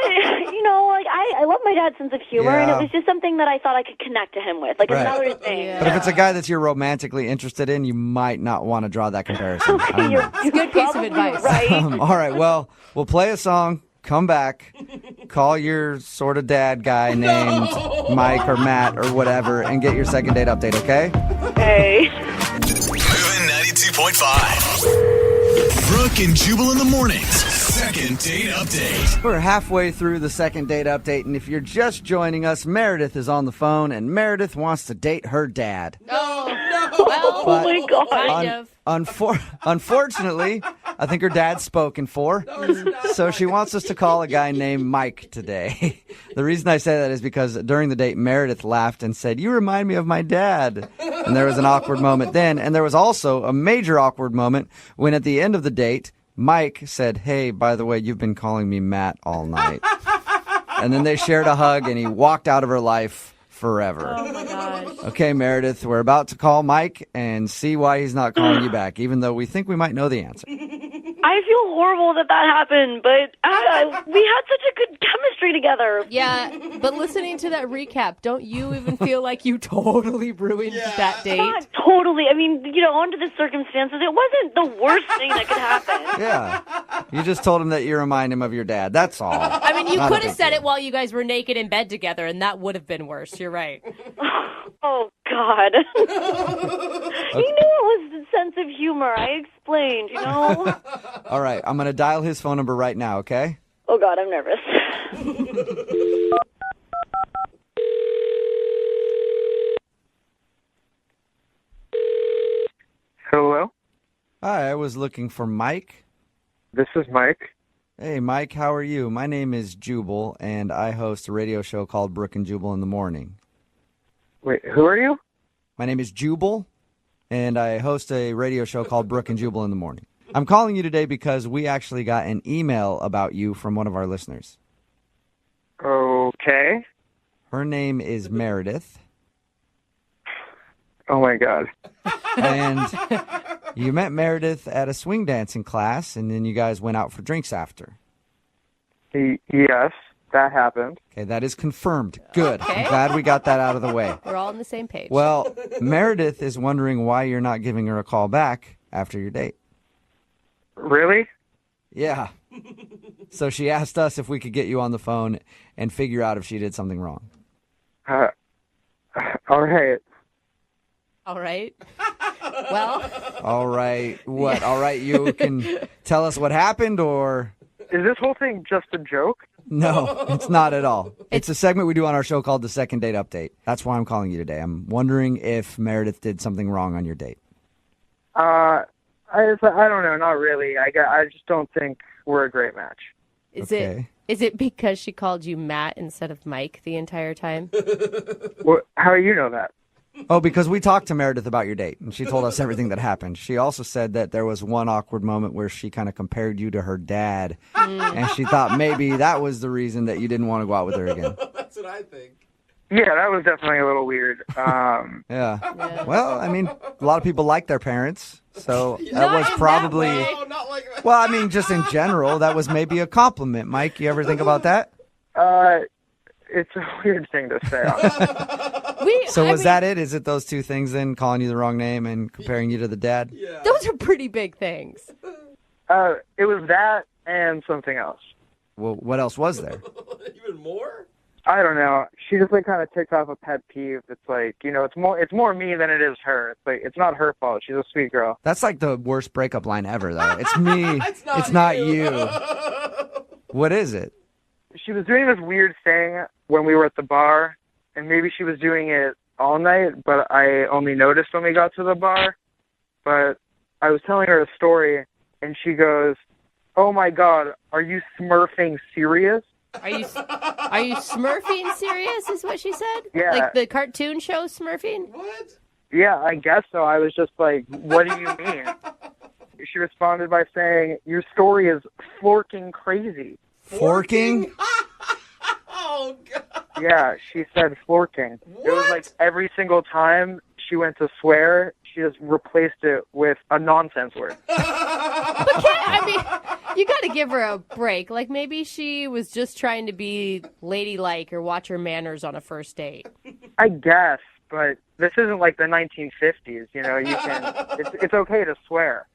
I love my dad's sense of humor, and it was just something that I thought I could connect to him with, another thing. Yeah. But if it's a guy that you're romantically interested in, you might not want to draw that comparison. You're Good piece of advice. right. All right, well, we'll play a song, come back, call your sort of dad guy named Mike or Matt or whatever, and get your second date update, okay? Hey. Moving 92.5. Brooke and Jubal in the mornings. Second date update. We're halfway through the second date update, and if you're just joining us, Meredith is on the phone, and Meredith wants to date her dad. No. Oh, But my God. Kind of. Unfortunately, I think her dad's spoken for, so she wants us to call a guy named Mike today. The reason I say that is because during the date, Meredith laughed and said, "You remind me of my dad." And there was an awkward moment then, and there was also a major awkward moment when at the end of the date, Mike said, "Hey, by the way, you've been calling me Matt all night." And then they shared a hug, and he walked out of her life forever. Oh, my gosh. Okay, Meredith, we're about to call Mike and see why he's not calling you back, even though we think we might know the answer. I feel horrible that happened, but we had such a good chemistry together. Yeah, but listening to that recap, don't you even feel like you totally ruined that date? God, totally. I mean, under the circumstances, it wasn't the worst thing that could happen. Yeah. You just told him that you remind him of your dad. That's all. I mean, you Not a could have big said deal. it while you guys were naked in bed together, and that would have been worse. You're right. Oh, God. He knew it was the sense of humor. I explained, All right. I'm going to dial his phone number right now, okay? Oh, God, I'm nervous. Hello? Hi, I was looking for Mike. This is Mike. Hey, Mike, how are you? My name is Jubal, and I host a radio show called Brooke and Jubal in the Morning. Wait, who are you? My name is Jubal, and I host a radio show called Brooke and Jubal in the Morning. I'm calling you today because we actually got an email about you from one of our listeners. Okay. Her name is Meredith. Oh, my God. And you met Meredith at a swing dancing class, and then you guys went out for drinks after. Yes, that happened. Okay, that is confirmed. Good. Okay. I'm glad we got that out of the way. We're all on the same page. Well, Meredith is wondering why you're not giving her a call back after your date. Really? Yeah. So she asked us if we could get you on the phone and figure out if she did something wrong. All right. All right. Well. All right. What? All right, you can tell us what happened, or? Is this whole thing just a joke? No, it's not at all. It's a segment we do on our show called the Second Date Update. That's why I'm calling you today. I'm wondering if Meredith did something wrong on your date. I don't know. Not really. I just don't think we're a great match. Is it because she called you Matt instead of Mike the entire time? How do you know that? Oh, because we talked to Meredith about your date, and she told us everything that happened. She also said that there was one awkward moment where she kind of compared you to her dad, and she thought maybe that was the reason that you didn't want to go out with her again. That's what I think. Yeah, that was definitely a little weird. Yeah. Well, I mean, a lot of people like their parents, so that was probably... not like that. Well, I mean, just in general, that was maybe a compliment. Mike, you ever think about that? It's a weird thing to say. So was that it? Is it those two things then, calling you the wrong name and comparing you to the dad? Yeah. Those are pretty big things. It was that and something else. Well, what else was there? Even more? I don't know. She just kind of ticked off a pet peeve. It's it's more me than it is her. It's not her fault. She's a sweet girl. That's like the worst breakup line ever, though. It's me. it's not you. What is it? She was doing this weird thing when we were at the bar, and maybe she was doing it all night, but I only noticed when we got to the bar. But I was telling her a story, and she goes, "Oh my God, are you smurfing serious?" Are you Smurfing serious is what she said? Yeah. Like the cartoon show Smurfing? What? Yeah, I guess so. I was just like, what do you mean? She responded by saying, "Your story is forking crazy." Forking? Oh, God. Yeah, she said forking. What? It was like every single time she went to swear, she just replaced it with a nonsense word. You got to give her a break. Like maybe she was just trying to be ladylike or watch her manners on a first date. I guess, but this isn't like the 1950s. You can. It's okay to swear.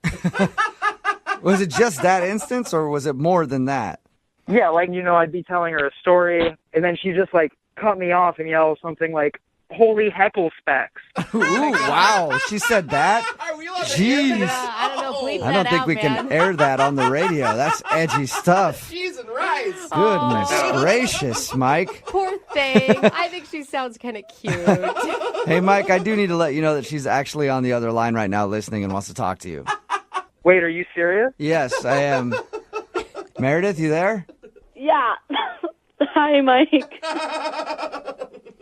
Was it just that instance, or was it more than that? Yeah, I'd be telling her a story, and then she just cut me off and yell something like, "Holy heckle specs." Ooh, wow. She said that? Are we allowed to hear Jeez. that? I don't know. Bleep I don't that think out, we man. can air that on the radio. That's edgy stuff. Cheese and rice. Goodness gracious, Mike. Poor thing. I think she sounds kind of cute. Hey, Mike, I do need to let you know that she's actually on the other line right now listening and wants to talk to you. Wait, are you serious? Yes, I am. Meredith, you there? Yeah. Hi, Mike.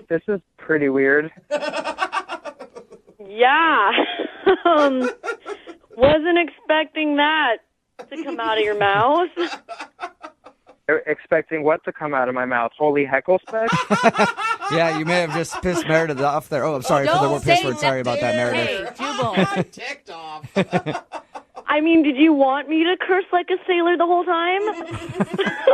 This is pretty weird. Yeah. Wasn't expecting that to come out of your mouth. Expecting what to come out of my mouth? Holy heckle specs? Yeah, you may have just pissed Meredith off there. Oh, I'm sorry for the Don't word piss say word. Sorry about that, Meredith. Hey, Jubal. I'm ticked off. I mean, did you want me to curse like a sailor the whole time?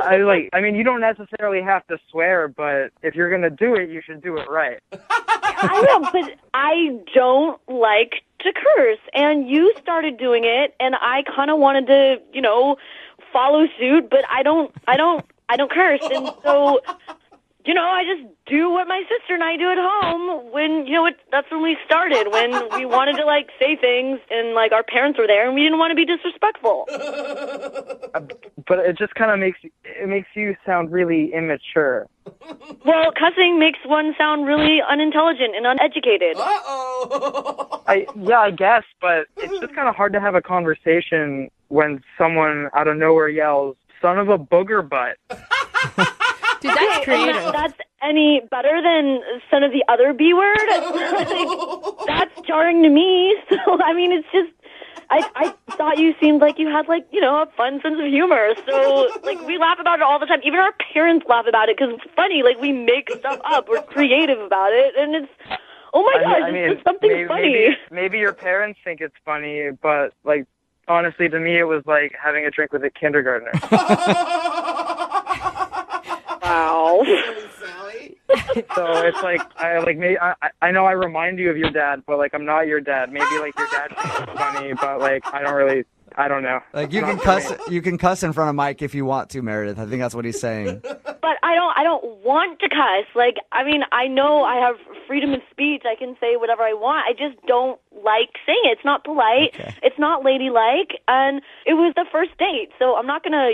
I mean, you don't necessarily have to swear, but if you're gonna do it, you should do it right. I know, but I don't like to curse, and you started doing it, and I kind of wanted to, follow suit, but I don't curse, and so, I just do what my sister and I do at home when, that's when we started, when we wanted to, say things, and, our parents were there, and we didn't want to be disrespectful. But it just kind of makes you sound really immature. Well, cussing makes one sound really unintelligent and uneducated. I guess, but it's just kind of hard to have a conversation when someone out of nowhere yells, "Son of a booger butt." Dude, that's creative. That's any better than son of the other B word? That's jarring to me. So, I mean, it's just, I thought you seemed like you had, a fun sense of humor. So, we laugh about it all the time. Even our parents laugh about it because it's funny. We make stuff up. We're creative about it. And it's, oh my gosh, it's something funny. Maybe your parents think it's funny, but, honestly, to me, it was like having a drink with a kindergartner. Wow. So it's I know I remind you of your dad, but I'm not your dad. Maybe your dad thinks it's funny, but I don't know. You can cuss in front of Mike if you want to, Meredith. I think that's what he's saying. But I don't want to cuss. I know I have freedom of speech. I can say whatever I want. I just don't like saying it. It's not polite. Okay. It's not ladylike. And it was the first date, so I'm not gonna,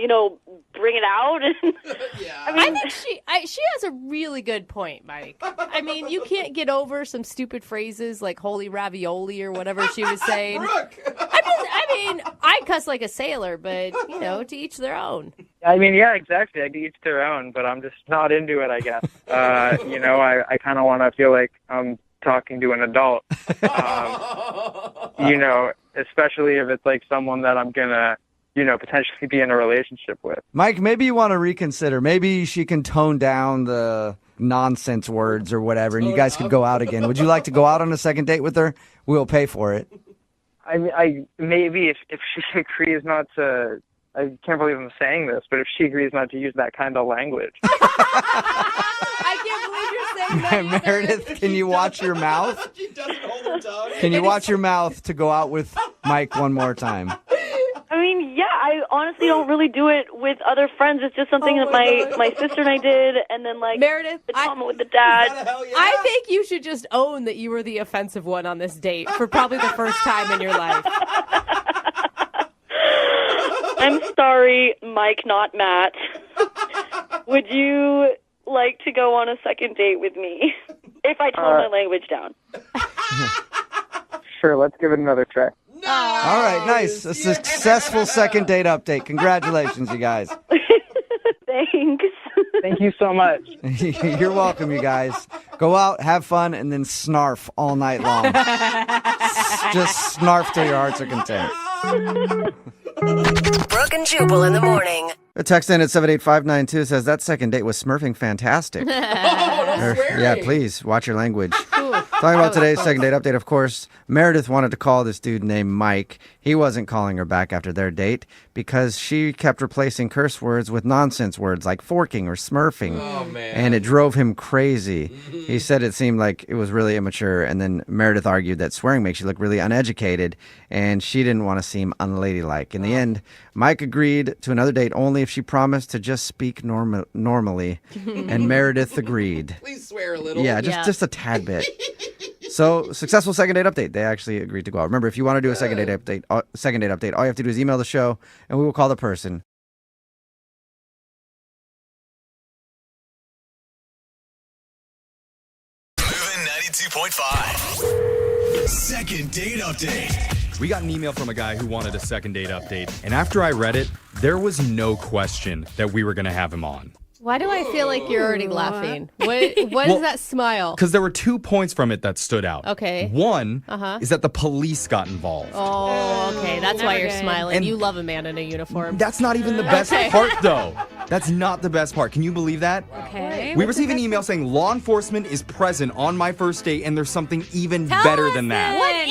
bring it out. Yeah. I think she has a really good point, Mike. I mean, you can't get over some stupid phrases like "holy ravioli" or whatever she was saying. Brooke. I cuss like a sailor, but to each their own. I mean, yeah, exactly. To each their own, but I'm just not into it, I guess. I kind of want to feel like I'm talking to an adult. Especially if it's someone that I'm gonna, potentially be in a relationship with. Mike, maybe you want to reconsider. Maybe she can tone down the nonsense words or whatever, and you guys could go out again. Would you like to go out on a second date with her? We'll pay for it. I maybe if she agrees not to. I can't believe I'm saying this, but if she agrees not to use that kind of language. I can't believe you're saying that. Meredith, can you watch your mouth? She doesn't hold her tongue. Can you watch your mouth to go out with Mike one more time? I mean, yeah, I honestly don't really do it with other friends. It's just something that my sister and I did, and then Meredith, the comment with the dad. Yeah. I think you should just own that you were the offensive one on this date for probably the first time in your life. I'm sorry, Mike, not Matt. Would you like to go on a second date with me if I tone my language down? Sure, let's give it another try. No! All right, nice. A successful second date update. Congratulations, you guys. Thanks. Thank you so much. You're welcome, you guys. Go out, have fun, and then snarf all night long. Just snarf till your hearts are content. Brooke and Jubal in the morning. A text in at 78592 says that second date was smurfing fantastic. Yeah, please watch your language. Talking about today's second date update, of course, Meredith wanted to call this dude named Mike. He wasn't calling her back after their date because she kept replacing curse words with nonsense words like forking or smurfing. Oh, man. And it drove him crazy. He said it seemed like it was really immature. And then Meredith argued that swearing makes you look really uneducated. And she didn't want to seem unladylike. In the end, Mike agreed to another date only if she promised to just speak normally. And Meredith agreed. Please swear a little. Yeah, just a tad bit. So, successful second date update. They actually agreed to go out. Remember, if you want to do a second date update, all you have to do is email the show, and we will call the person. Moving 92.5. Second date update. We got an email from a guy who wanted a second date update, and after I read it, there was no question that we were going to have him on. Why do I feel like you're already laughing? What is that smile? Because there were 2 points from it that stood out. Okay. One is that the police got involved. Oh, okay. That's why you're smiling. And you love a man in a uniform. That's not even the best part, though. That's not the best part. Can you believe that? Okay. We received an email saying law enforcement is present on my first date, and there's something even better than that. What is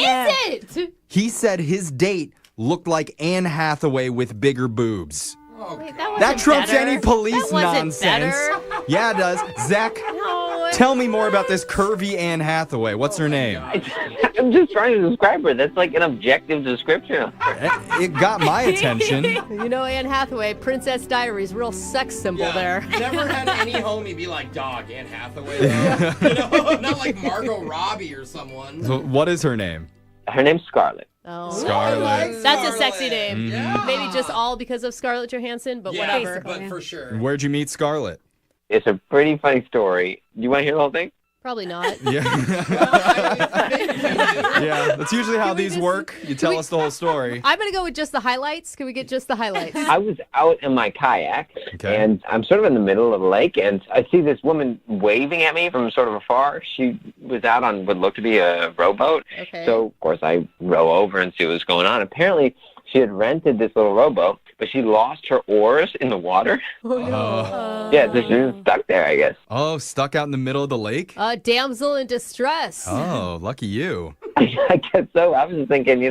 it? He said his date looked like Anne Hathaway with bigger boobs. Wait, That trumps better. any police That wasn't nonsense. better. Yeah, it does. Zach, tell me more about this curvy Anne Hathaway. What's her name? I'm just trying to describe her. That's like an objective description. It got my attention. You know, Anne Hathaway, Princess Diaries, real sex symbol there. Never had any homie be like, dog, Anne Hathaway. You know, not like Margot Robbie or someone. So what is her name? Her name's Scarlett. Oh. Scarlett. That's a sexy name. Yeah. Maybe just all because of Scarlett Johansson, but whatever. But for sure. Where'd you meet Scarlett? It's a pretty funny story. Do you want to hear the whole thing? Probably not. Yeah. Yeah, that's usually how these work. You tell us the whole story. I'm going to go with just the highlights. Can we get just the highlights? I was out in my kayak, and I'm sort of in the middle of the lake, and I see this woman waving at me from sort of afar. She was out on what looked to be a rowboat. Okay. So, of course, I row over and see what's going on. Apparently, she had rented this little rowboat, but she lost her oars in the water. Oh, no. Yeah, so she was stuck there, I guess. Oh, stuck out in the middle of the lake? Damsel in distress. Oh, lucky you. I guess so. I was just thinking,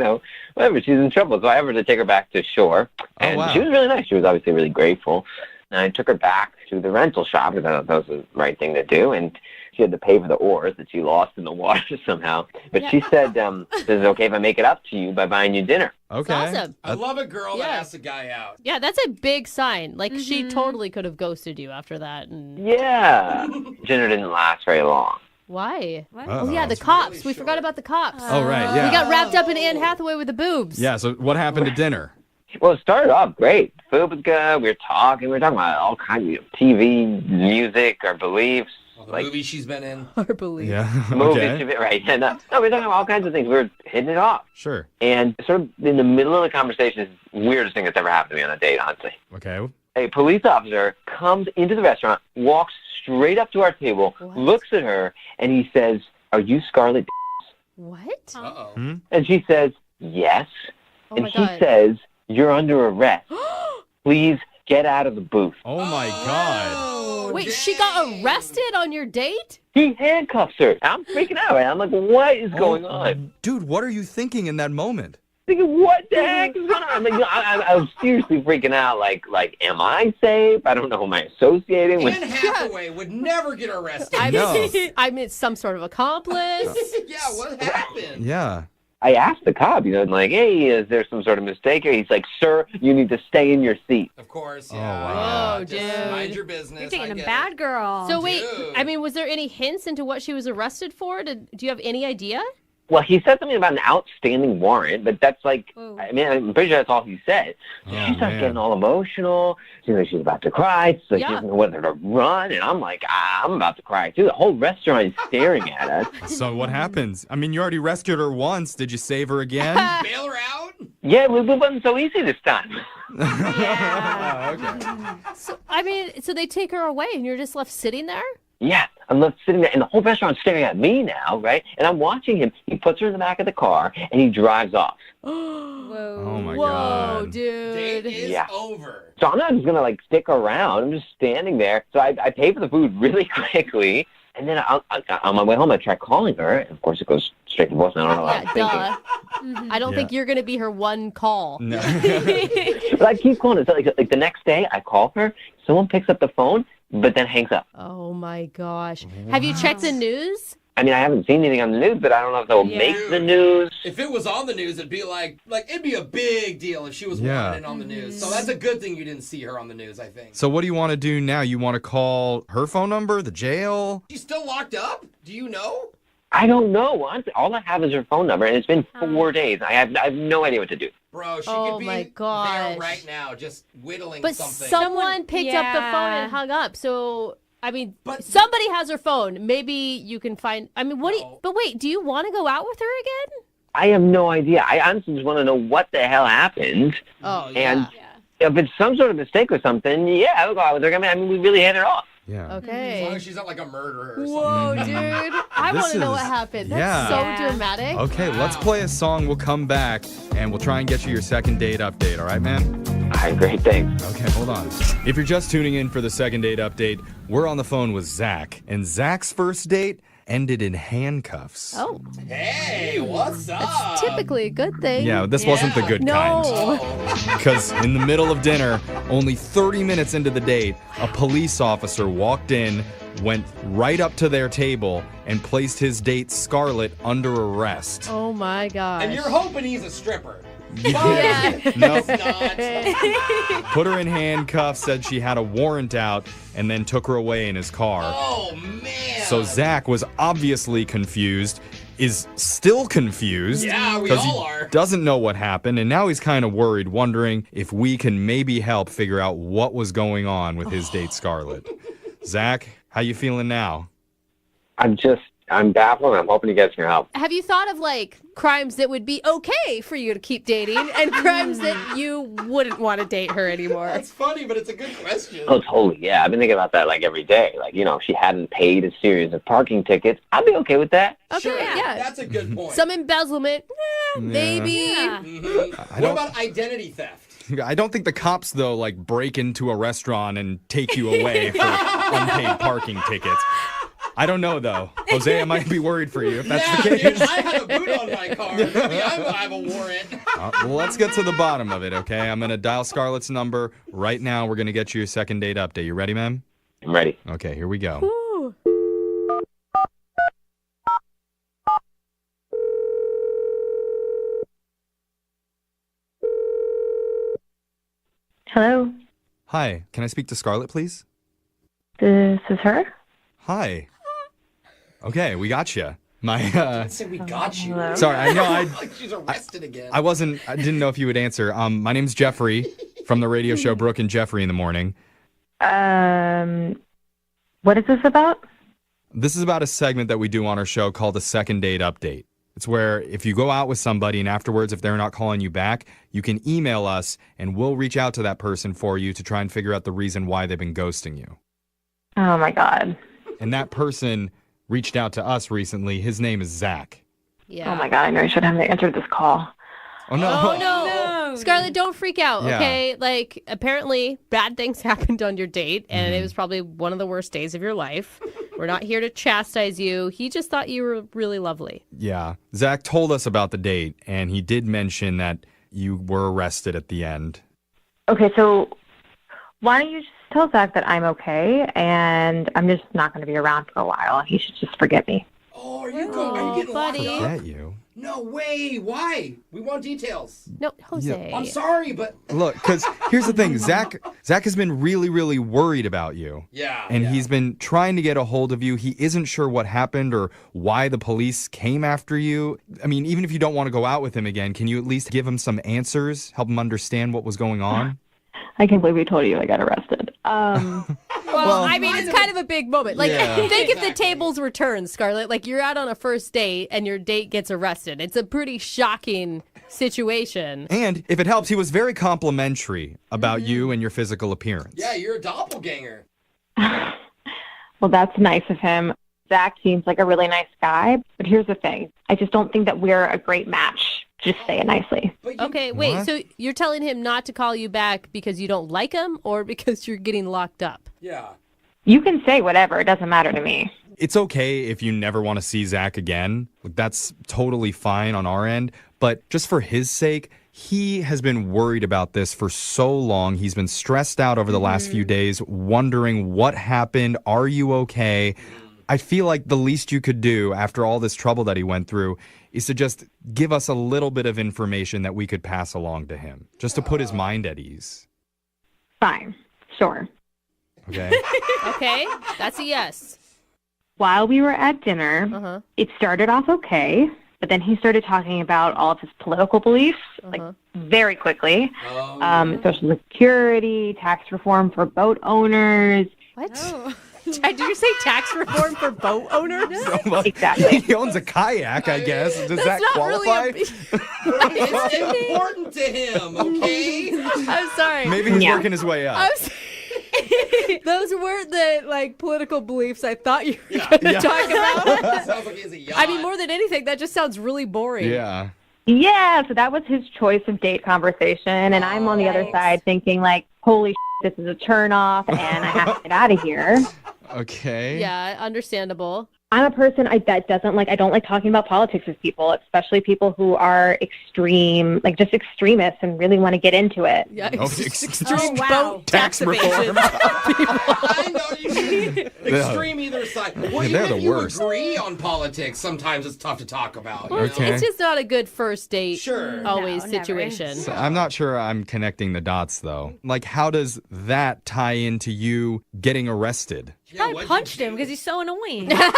whatever, she's in trouble. So I offered to take her back to shore. And wow. she was really nice. She was obviously really grateful. And I took her back to the rental shop because I thought that was the right thing to do. And she had to pay for the oars that she lost in the water somehow. But she said, is it okay if I make it up to you by buying you dinner? Okay. That's awesome. I love a girl that asks a guy out. Yeah, that's a big sign. Like, she totally could have ghosted you after that. And... Yeah. Dinner didn't last very long. Why? Uh-oh. Oh, yeah, the cops. We forgot about the cops. Oh, right, yeah. We got wrapped up in Anne Hathaway with the boobs. Yeah, so what happened to dinner? Well, it started off great. Food was good. We were talking about all kinds of TV, music, our beliefs. The movie she's been in. Our beliefs. Yeah, Movies, okay. right. And, no, we were talking about all kinds of things. We were hitting it off. Sure. And sort of in the middle of the conversation is the weirdest thing that's ever happened to me on a date, honestly. Okay. A police officer comes into the restaurant, walks straight up to our table, looks at her, and he says, "Are you Scarlett?" What? Uh-oh. And she says, "Yes." Oh and my he God. says, "You're under arrest. Please get out of the booth." Oh, my God. Wait, she got arrested on your date? He handcuffs her. I'm freaking out. Right? I'm like, what is going on? Dude, what are you thinking in that moment? Thinking, what the heck is going on? I'm like, I was seriously freaking out. Like, am I safe? I don't know who am I associating with. Anne Hathaway would never get arrested. I mean, some sort of accomplice. Yeah, what happened? Yeah. I asked the cop, like, hey, is there some sort of mistake here? He's like, sir, you need to stay in your seat. Of course, yeah. yeah. Whoa, Just dude. mind your business. You're taking I a get bad it. girl. So wait, Dude. I mean, was there any hints into what she was arrested for? Do you have any idea? Well, he said something about an outstanding warrant, but that's like, I mean, I'm pretty sure that's all he said. So she starts getting all emotional. She's like, she's about to cry. She's like, she doesn't know whether to run. And I'm like, I'm about to cry, too. The whole restaurant is staring at us. So what happens? I mean, you already rescued her once. Did you save her again? Bail her out? Yeah, it wasn't so easy this time. Okay. So, I mean, so they take her away and you're just left sitting there? Yeah, I'm left sitting there, and the whole restaurant's staring at me now, right? And I'm watching him. He puts her in the back of the car, and he drives off. Oh, my Whoa, God. dude. Date is Yeah. over. So I'm not just going to, stick around. I'm just standing there. So I pay for the food really quickly, and then on my way home, I try calling her. And of course, it goes straight to voicemail. I don't know what I was thinking. I don't think you're going to be her one call. No. But I keep calling. So like the next day, I call her. Someone picks up the phone, but then hangs up. Oh, my gosh. Have you checked the news? I mean, I haven't seen anything on the news, but I don't know if they'll make the news. If it was on the news, it'd be like it'd be a big deal if she was wanted on the news. So that's a good thing you didn't see her on the news, I think. So what do you want to do now? You want to call her phone number, the jail? She's still locked up? Do you know? I don't know. Honestly, all I have is her phone number, and it's been 4 days. I have no idea what to do. Bro, she Oh could be my there gosh. right now, just whittling But something. someone picked up the phone and hung up. So, I mean, somebody has her phone. Maybe you can find. I mean, what do you. But wait, do you want to go out with her again? I have no idea. I honestly just want to know what the hell happened. Oh, And if it's some sort of mistake or something, yeah, I would go out with her. I mean, we really hit it off. Yeah. Okay. As long as she's not like a murderer or Whoa, something. dude. I This want to know is- what happened. That's yeah. so dramatic. Okay, let's play a song. We'll come back, and we'll try and get you your second date update. All right, man? All right, great. Thanks. Okay, hold on. If you're just tuning in for the second date update, we're on the phone with Zach. And Zach's first date ended in handcuffs. Oh. Hey, what's up? That's typically a good thing. Yeah, this wasn't the good kind. Because in the middle of dinner, only 30 minutes into the date, a police officer walked in, went right up to their table, and placed his date, Scarlett, under arrest. Oh my gosh. And you're hoping he's a stripper. Yeah. No. Put her in handcuffs, said she had a warrant out, and then took her away in his car. Oh, man. So Zach was obviously confused, is still confused. Yeah, we because all he are. doesn't know what happened, and now he's kind of worried, wondering if we can maybe help figure out what was going on with his date, Scarlett. Zach, how you feeling now? I'm baffled, and I'm hoping you guys can help. Have you thought of like crimes that would be okay for you to keep dating and crimes that you wouldn't want to date her anymore? That's funny, but it's a good question. Oh, totally, yeah. I've been thinking about that like every day. Like, if she hadn't paid a series of parking tickets, I'd be okay with that. Okay, Sure, yeah. That's a good point. Some embezzlement, maybe. What about identity theft? I don't think the cops, though, like break into a restaurant and take you away for unpaid parking tickets. I don't know, though. Jose, I might be worried for you if that's the case. Dude, I have a boot on my car. Maybe I have a warrant. Well, let's get to the bottom of it, okay? I'm going to dial Scarlett's number right now. We're going to get you your second date update. You ready, ma'am? I'm ready. Okay, here we go. Ooh. Hello, Hi, can I speak to Scarlett, please? this is her. Hi. Okay, we got you. Let's say we got you. Sorry, I know Like she's arrested again. I didn't know if you would answer. My name's Jeffrey from the radio show Brooke and Jeffrey in the Morning. What is this about? This is about a segment that we do on our show called a second date update. It's where if you go out with somebody and afterwards, if they're not calling you back, you can email us and we'll reach out to that person for you to try and figure out the reason why they've been ghosting you. Oh my God. And that person reached out to us recently. His name is Zach. Yeah. Oh my God, I know I should have answered this call. Oh, no. Oh, no. Scarlett, don't freak out, Yeah. okay? Like, apparently, bad things happened on your date, and it was probably one of the worst days of your life. We're not here to chastise you. He just thought you were really lovely. Yeah. Zach told us about the date, and he did mention that you were arrested at the end. Okay, so why don't you just tell Zach that I'm okay, and I'm just not going to be around for a while, and he should just forget me. Oh, are you getting buddy. locked up? Forget you? No way. Why? We want details. No, Jose. I'm sorry, but Look, because here's the thing. Zach has been really, really worried about you. yeah. And yeah. he's been trying to get a hold of you. He isn't sure what happened or why the police came after you. I mean, even if you don't want to go out with him again, can you at least give him some answers, help him understand what was going on? I can't believe we told you I got arrested. Well, I mean, it's kind of a big moment. Like, Yeah. think if the tables were turned, Scarlett. Like, you're out on a first date and your date gets arrested. It's a pretty shocking situation. And if it helps, he was very complimentary about you and your physical appearance. Yeah, you're a doppelganger. Well, that's nice of him. Zach seems like a really nice guy, but here's the thing. I just don't think that we're a great match. Just say it nicely. Okay, wait, What? so you're telling him not to call you back because you don't like him or because you're getting locked up? Yeah. You can say whatever. It doesn't matter to me. It's okay if you never want to see Zach again. That's totally fine on our end. But just for his sake, he has been worried about this for so long. He's been stressed out over the last few days, wondering what happened. Are you okay? I feel like the least you could do after all this trouble that he went through is to just give us a little bit of information that we could pass along to him, just to put his mind at ease. Fine. Sure. Okay? Okay, that's a yes. While we were at dinner, it started off okay, but then he started talking about all of his political beliefs, like very quickly. Social Security, tax reform for boat owners. What? Did you say tax reform for boat owners? Exactly. He owns a kayak, I guess. Does That's that not qualify? really It's important to him, okay? I'm sorry. Maybe he's working his way up. Those weren't the political beliefs I thought you were going to talk about. Sounds like he has a yacht. I mean, more than anything, that just sounds really boring. Yeah. Yeah, so that was his choice of date conversation, and I'm on the other side thinking like, holy this is a turn off, and I have to get out of here. Okay. Yeah, understandable. I'm a person I don't like talking about politics with people, especially people who are extreme, like just extremists and really want to get into it. Yeah, extreme boat tax reform. I know you should. Extreme either side. Well, They're even the if you worst. agree on politics, sometimes it's tough to talk about. Well, Okay. It's just not a good first date always No, never. situation. So I'm not sure I'm connecting the dots, though. Like, how does that tie into you getting arrested? I punched him because he's so annoying. No,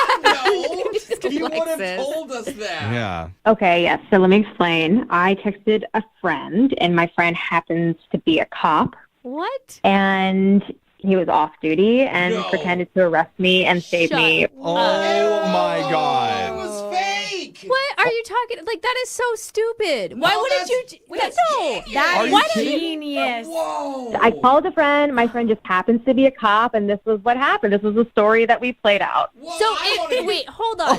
you would have told us that. Yeah. Okay, yes. So let me explain. I texted a friend, and my friend happens to be a cop. What? And he was off duty and No. pretended to arrest me and save me. Oh my It God. was fake. What are you talking? Like, that is so stupid. Why wouldn't you? That's No. That is Why did genius. Whoa. I called a friend. My friend just happens to be a cop, and this was what happened. This was the story that we played out. Whoa, So, I wanna- wait, hold on.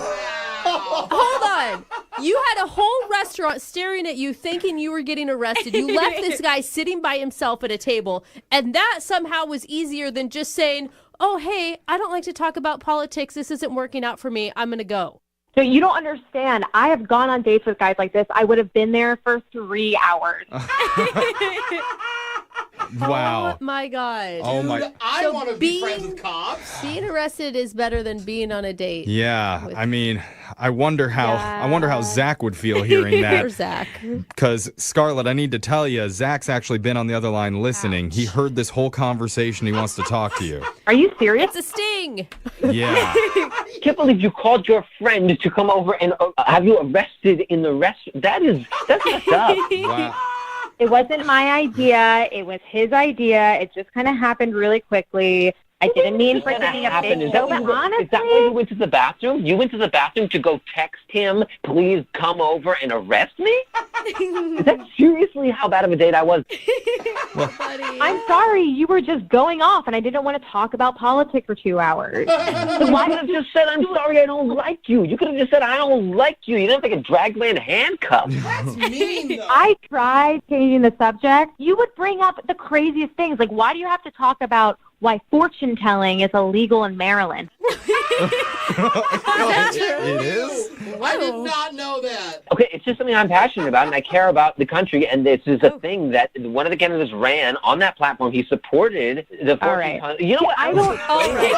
Hold on. You had a whole restaurant staring at you thinking you were getting arrested. You left this guy sitting by himself at a table, and that somehow was easier than just saying, oh, hey, I don't like to talk about politics. This isn't working out for me. I'm going to go. So you don't understand. I have gone on dates with guys like this. I would have been there for 3 hours. Wow. Oh, my God. Oh, my. Dude, I So want to be friends with cops. Being arrested is better than being on a date. Yeah. I mean, I wonder how Zach would feel hearing Poor that. Zach. Because, Scarlett, I need to tell you, Zach's actually been on the other line listening. He heard this whole conversation. He wants to talk to you. Are you serious? It's a sting. Yeah. I can't believe you called your friend to come over and have you arrested in the restaurant. That's messed up. Wow. It wasn't my idea. It was his idea. It just kind of happened really quickly. I didn't mean for it to be a big Is deal, that but why honestly, you went to the bathroom? You went to the bathroom to go text him, please come over and arrest me? Is that seriously how bad of a date I was? I'm sorry. You were just going off, and I didn't want to talk about politics for 2 hours. Then why could have just said, I'm sorry, I don't like you? You could have just said, I don't like you. You didn't have to get dragged by a handcuff. That's mean, though. I tried changing the subject. You would bring up the craziest things. Like, why do you have to talk about why fortune telling is illegal in Maryland? It is? I did not know that. Okay, it's just something I'm passionate about, and I care about the country, and this is a thing that one of the candidates ran on that platform. He supported the All fortune right. telling. You know what? I don't. All right.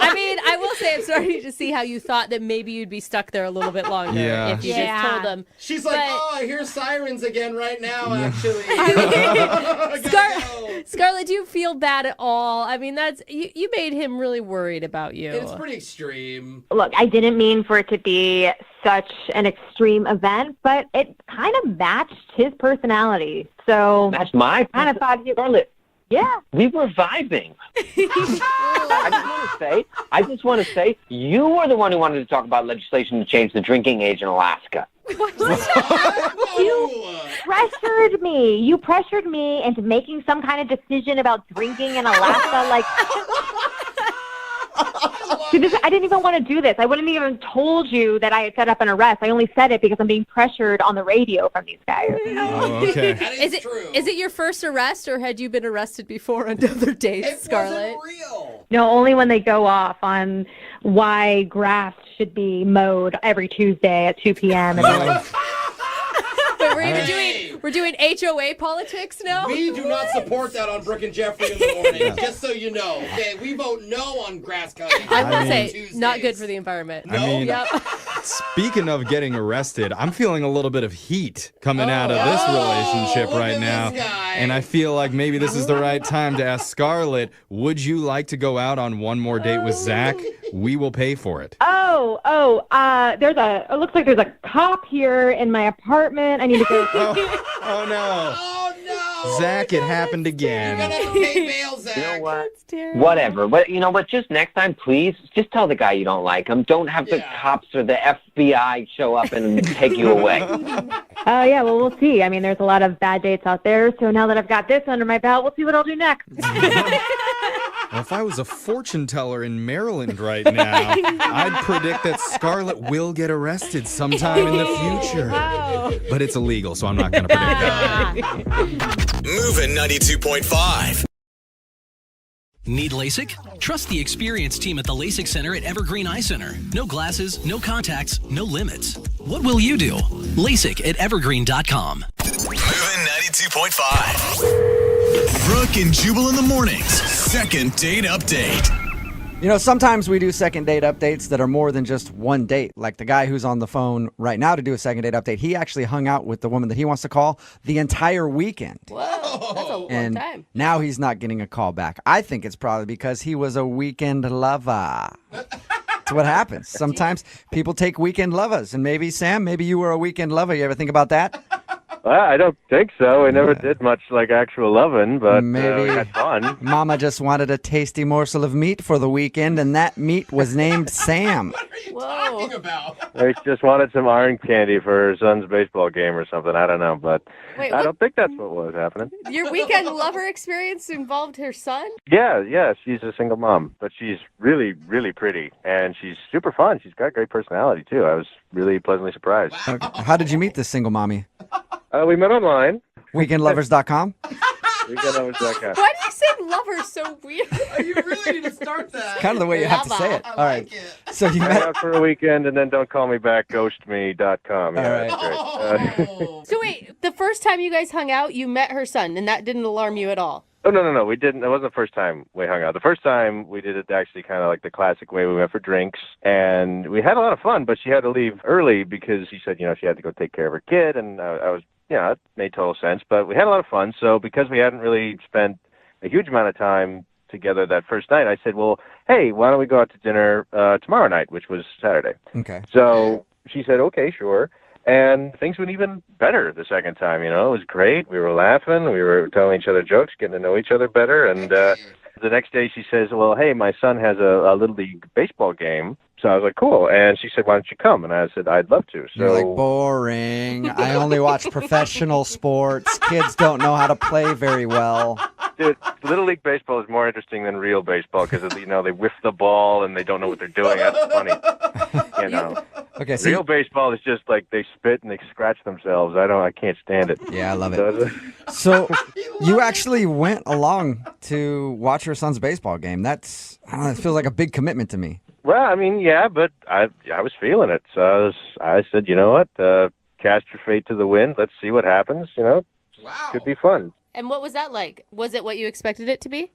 I mean, I will say I'm starting to see how you thought that maybe you'd be stuck there a little bit longer Yeah. if you Yeah. just told them. She's like, But- oh, I hear sirens again right now, actually. Scarlett, do you feel bad at all? I mean, that's you made him really worried about you. It's pretty extreme. Look, I didn't mean for it to be such an extreme event, but it kind of matched his personality. So That's my I kind of thought he. Scarlett. Yeah. We were vibing. I just want to say, you were the one who wanted to talk about legislation to change the drinking age in Alaska. You pressured me. You pressured me into making some kind of decision about drinking in Alaska. Like, I didn't even want to do this. I wouldn't even told you that I had set up an arrest. I only said it because I'm being pressured on the radio from these guys. Oh, okay. That Is is it true. is it your first arrest, or had you been arrested before on other dates, It Scarlett? wasn't real. No, only when they go off on why grass should be mowed every Tuesday at 2 p.m. And they're like, But we're even Hey. we're doing HOA politics now. We do not support that on Brooke and Jeffrey in the morning, just so you know. Okay, we vote no on grass cutting. I will I say, Tuesdays. not good for the environment. I mean, Yep. speaking of getting arrested, I'm feeling a little bit of heat coming out of this relationship look right at now. this guy. And I feel like maybe this is the right time to ask Scarlett, would you like to go out on one more date with Zach? We will pay for it. it looks like there's a cop here in my apartment. I need to go. Oh, no. Oh, no. Zach, it happened You're again. going to have to pay bail, Zach. You know what? terrible. Whatever. But you know what? Just next time, please, just tell the guy you don't like him. Don't have the cops or the FBI show up and take you away. Yeah, well, we'll see. I mean, there's a lot of bad dates out there. So now that I've got this under my belt, we'll see what I'll do next. Well, if I was a fortune teller in Maryland right now, I'd predict that Scarlett will get arrested sometime in the future. Wow. But it's illegal, so I'm not going to predict that. Moving 92.5. Need LASIK? Trust the experienced team at the LASIK Center at Evergreen Eye Center. No glasses, no contacts, no limits. What will you do? LASIK at evergreen.com. Moving 92.5. Brooke and Jubal in the mornings. Second date update. You know, sometimes we do second date updates that are more than just one date. Like the guy who's on the phone right now to do a second date update, he actually hung out with the woman that he wants to call the entire weekend. Whoa, that's a long time. Now he's not getting a call back. I think it's probably because he was a weekend lover. That's what happens. Sometimes people take weekend lovers. And maybe, Sam, maybe you were a weekend lover. You ever think about that? Well, I don't think so. We never did much like actual loving, but Maybe we had fun. Mama just wanted a tasty morsel of meat for the weekend, and that meat was named Sam. Talking about? We just wanted some orange candy for her son's baseball game or something. I don't know, but Wait, I don't think that's what was happening. Your weekend lover experience involved her son? Yeah, she's a single mom, but she's really, really pretty, and she's super fun. She's got great personality, too. I was really pleasantly surprised. How did you meet this single mommy? We met online. Weekendlovers.com? Weekendlovers.com. Why do you say lover so weird? You really need to start that. Kind of the way you have to say it. All right. So you Hang met. out for a weekend and then don't call me back, ghostme.com. Yeah, All right. that's great. So wait, the first time you guys hung out, you met her son, and that didn't alarm you at all? Oh, no. We didn't. It wasn't the first time we hung out. The first time we did it actually kind of like the classic way. We went for drinks, and we had a lot of fun, but she had to leave early because she said, she had to go take care of her kid, and I was, it made total sense. But we had a lot of fun, so because we hadn't really spent a huge amount of time together that first night, I said, well, hey, why don't we go out to dinner tomorrow night, which was Saturday. Okay. So she said, okay, sure. And things went even better the second time, It was great. We were laughing. We were telling each other jokes, getting to know each other better. And the next day she says, well, hey, my son has a Little League baseball game. So I was like, cool. And she said, why don't you come? And I said, I'd love to. So You're like, boring. I only watch professional sports. Kids don't know how to play very well. Dude, Little League baseball is more interesting than real baseball because, they whiff the ball and they don't know what they're doing. That's funny. Okay, so real baseball is just like they spit and they scratch themselves. I can't stand it. Yeah, I love it. So you actually went along to watch your son's baseball game. That's, I don't know, it feels like a big commitment to me. Well, yeah, but I was feeling it. So I said, you know what? Cast your fate to the wind. Let's see what happens. Wow. Could be fun. And what was that like? Was it what you expected it to be?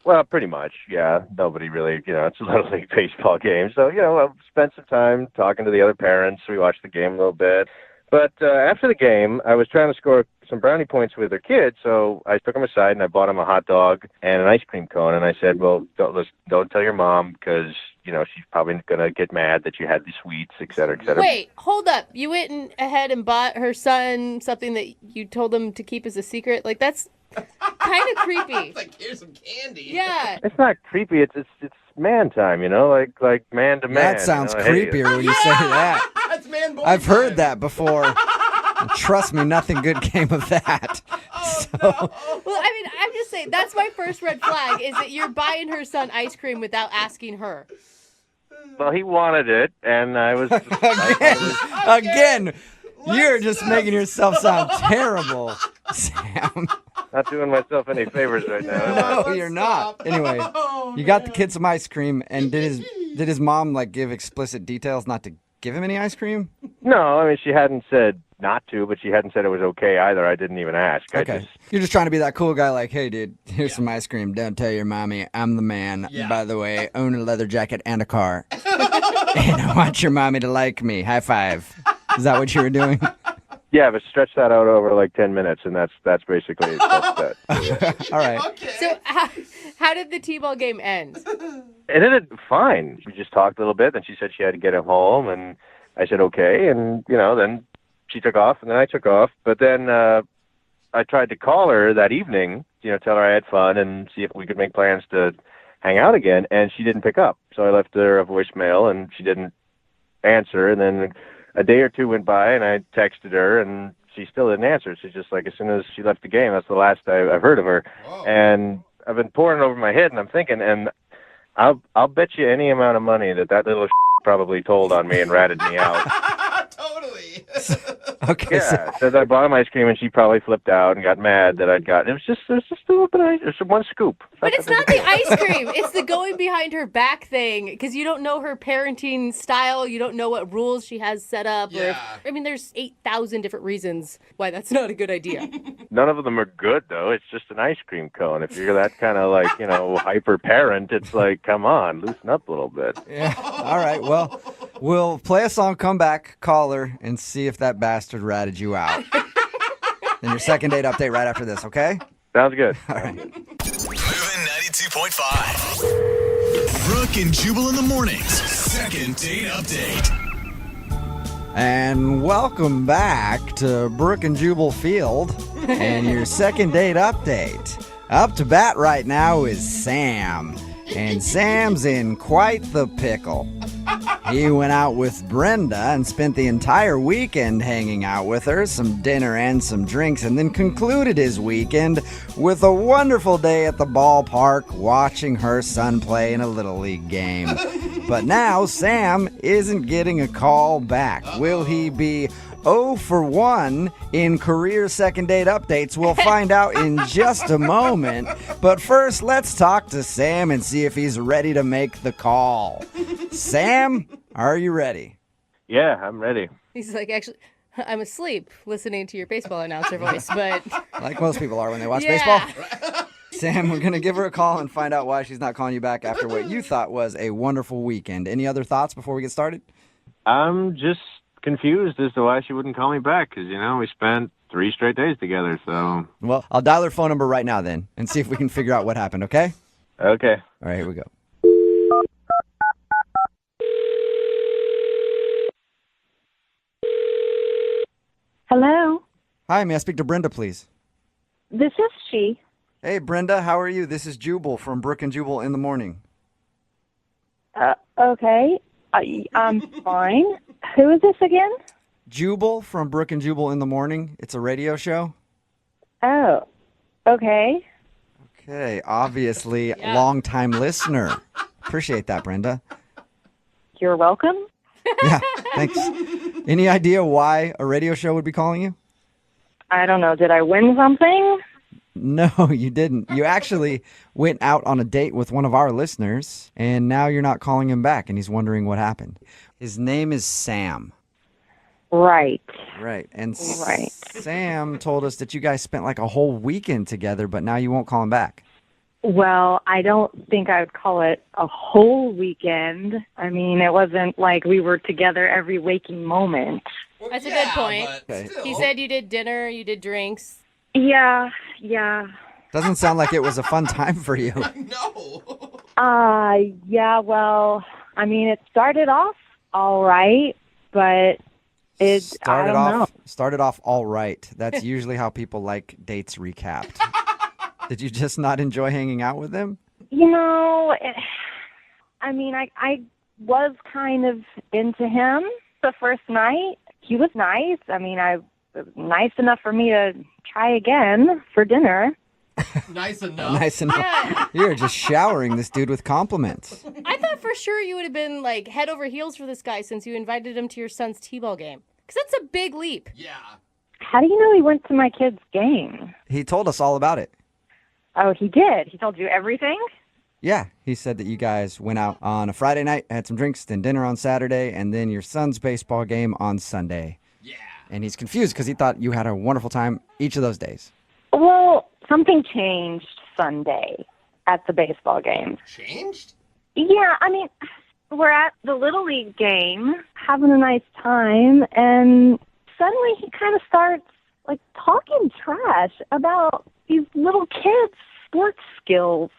Well, pretty much, yeah. Nobody really, it's a Little League baseball game. So, I spent some time talking to the other parents. We watched the game a little bit. But after the game, I was trying to score some brownie points with her kids, so I took him aside and I bought him a hot dog and an ice cream cone. And I said, well, don't tell your mom because, she's probably going to get mad that you had the sweets, et cetera, et cetera. Wait, hold up. You went ahead and bought her son something that you told him to keep as a secret? Like, that's kind of creepy. It's like, here's some candy. Yeah. It's not creepy. It's man time, like man to man. That sounds creepier when you say that. It's man boy I've time. heard that before. And trust me, nothing good came of that. So, Well, I'm just saying, that's my first red flag, is that you're buying her son ice cream without asking her. Well, he wanted it, and I was... again, you're just making yourself sound terrible, Sam. Not doing myself any favors right now. No, you're not. Anyway, you got the kid some ice cream, and did his mom give explicit details not to give him any ice cream? No, she hadn't said not to, but she hadn't said it was okay either. I didn't even ask. Okay. You're just trying to be that cool guy like, hey, dude, here's some ice cream. Don't tell your mommy I'm the man. Yeah. By the way, own a leather jacket and a car. And I want your mommy to like me. High five. Is that what you were doing? Yeah, but stretch that out over like 10 minutes, and that's basically that. Yeah. All right. Okay. So how did the T-ball game end? It ended fine. We just talked a little bit, and she said she had to get him home, and I said okay, and then she took off, and then I took off. But then I tried to call her that evening, tell her I had fun and see if we could make plans to hang out again, and she didn't pick up. So I left her a voicemail, and she didn't answer, and then a day or two went by, and I texted her, and she still didn't answer. She's just like, as soon as she left the game, that's the last I've heard of her. Whoa. And I've been pouring it over my head, and I'm thinking, and I'll bet you any amount of money that little probably told on me and ratted me out. Totally. Okay. Yeah, said I bought him ice cream, and she probably flipped out and got mad that I'd gotten. It was just a little bit. It's one scoop. But it's not the ice cream. It's the going behind her back thing because you don't know her parenting style. You don't know what rules she has set up. Yeah. There's 8,000 different reasons why that's not a good idea. None of them are good, though. It's just an ice cream cone. If you're that kind of like, hyper parent, it's like, come on, loosen up a little bit. Yeah. All right. Well, we'll play a song, come back, call her, and see if that bastard ratted you out. And your second date update right after this, okay? Sounds good. All right. Moving 92.5. Brooke and Jubal in the mornings. Second date update. And welcome back to Brooke and Jubal Field and your second date update. Up to bat right now is Sam. And Sam's in quite the pickle. He went out with Brenda and spent the entire weekend hanging out with her, some dinner and some drinks, and then concluded his weekend with a wonderful day at the ballpark watching her son play in a Little League game. But now Sam isn't getting a call back. Will he be 0 for 1 in career second date updates? We'll find out in just a moment. But first, let's talk to Sam and see if he's ready to make the call. Sam, are you ready? Yeah, I'm ready. He's like, actually, I'm asleep listening to your baseball announcer voice, but... Like most people are when they watch Yeah. baseball. Sam, we're going to give her a call and find out why she's not calling you back after what you thought was a wonderful weekend. Any other thoughts before we get started? I'm just confused as to why she wouldn't call me back because, we spent 3 straight days together, so... Well, I'll dial her phone number right now then and see if we can figure out what happened, okay? Okay. All right, here we go. Hello, Hi, may I speak to Brenda, please? this is she. Hey, Brenda, how are you? This is Jubal from Brooke and Jubal in the morning. Okay, I'm fine. Who is this again? Jubal from Brooke and Jubal in the morning. It's a radio show. Oh, okay. Okay, obviously, long-time listener. Appreciate that, Brenda. You're welcome. Yeah, thanks. Any idea why a radio show would be calling you? I don't know. Did I win something? No, you didn't. You actually went out on a date with one of our listeners, and now you're not calling him back, and he's wondering what happened. His name is Sam. Right. Right. And Right. Sam told us that you guys spent like a whole weekend together, but now you won't call him back. Well, I don't think I would call it a whole weekend. I mean, it wasn't like we were together every waking moment. That's a good point. Okay. He said you did dinner, you did drinks. Yeah. Doesn't sound like it was a fun time for you. Yeah, well, I mean, it started off all right, but I don't know. Started off all right. That's usually how people like dates recapped. Did you just not enjoy hanging out with him? I mean, I was kind of into him the first night. He was nice. I mean, nice enough for me to try again for dinner. Nice enough. Nice enough. Yeah. You're just showering this dude with compliments. I thought for sure you would have been like head over heels for this guy since you invited him to your son's t-ball game. Because that's a big leap. Yeah. How do you know he went to my kid's game? He told us all about it. Oh, he did? He told you everything? Yeah, he said that you guys went out on a Friday night, had some drinks, then dinner on Saturday, and then your son's baseball game on Sunday. Yeah. And he's confused because he thought you had a wonderful time each of those days. Well, something changed Sunday at the baseball game. Changed? Yeah, I mean, we're at the Little League game, having a nice time, and suddenly he kind of starts, like, talking trash about these little kids' sports skills.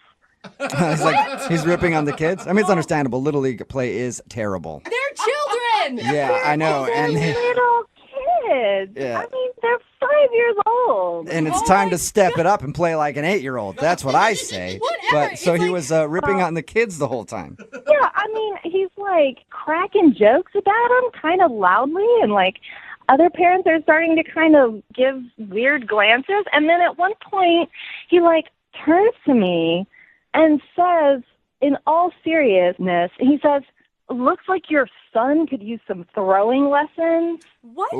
He's ripping on the kids. I mean, it's understandable. Little League play is terrible. They're children! Yeah, I know. They're little kids. Yeah. I mean, they're 5 years old. And it's time to step it up and play like an 8-year-old. That's what I say. Whatever. But so he was ripping on the kids the whole time. Yeah, I mean, he's, like, cracking jokes about them kind of loudly, and, like, other parents are starting to kind of give weird glances. And then at one point, he, like, turns to me and says, in all seriousness, he says, looks like your son could use some throwing lessons. What?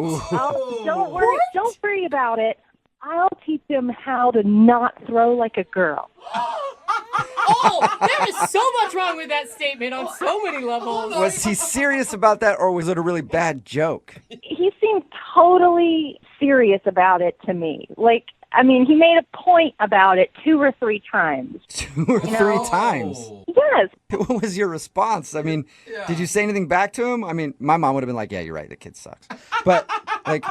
Don't worry about it. I'll teach him how to not throw like a girl. Oh, there is so much wrong with that statement on so many levels. Was he serious about that, or was it a really bad joke? He seemed totally serious about it to me. Like, I mean, he made a point about it 2 or 3 times. 2 or 3 times? Yes. What was your response? I mean, did you say anything back to him? I mean, my mom would have been like, yeah, you're right, the kid sucks. But, like,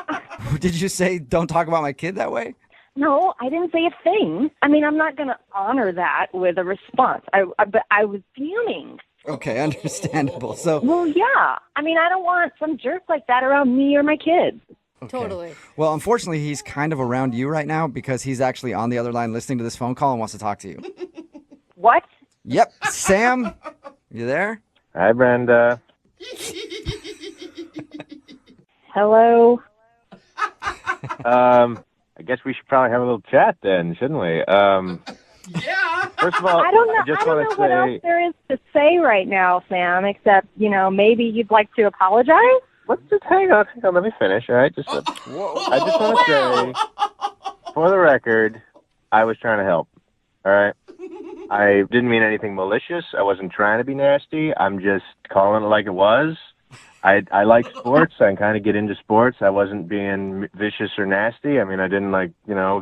did you say, don't talk about my kid that way? No, I didn't say a thing. I mean, I'm not going to honor that with a response. But I was fuming. Okay, understandable. So, well, yeah. I mean, I don't want some jerk like that around me or my kids. okay. Totally. Well, unfortunately, he's kind of around you right now because he's actually on the other line listening to this phone call and wants to talk to you. What? Yep. Sam, you there? Hi, Brenda. Hello? I guess we should probably have a little chat then, shouldn't we? Yeah. First of all, I don't know want what else there is to say right now, Sam, except, maybe you'd like to apologize? Let's just hang on. Let me finish, all right? I just want to say, for the record, I was trying to help, all right? I didn't mean anything malicious. I wasn't trying to be nasty. I'm just calling it like it was. I like sports. I kind of get into sports. I wasn't being vicious or nasty. I mean, I didn't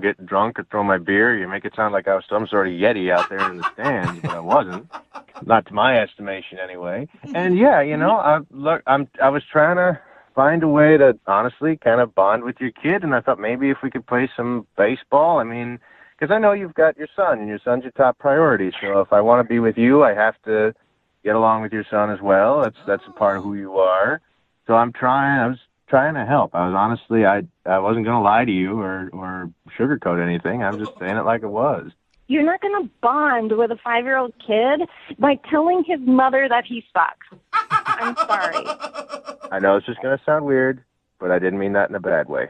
get drunk or throw my beer. You make it sound like I was some sort of Yeti out there in the stands, but I wasn't. Not to my estimation, anyway. And yeah, I was trying to find a way to honestly kind of bond with your kid, and I thought maybe if we could play some baseball. I mean, because I know you've got your son, and your son's your top priority. So if I want to be with you, I have to get along with your son as well. That's a part of who you are. So I was trying to help. I was honestly, I wasn't going to lie to you or sugarcoat anything. I'm just saying it like it was. You're not going to bond with a 5-year-old kid by telling his mother that he sucks. I'm sorry. I know it's just going to sound weird, but I didn't mean that in a bad way.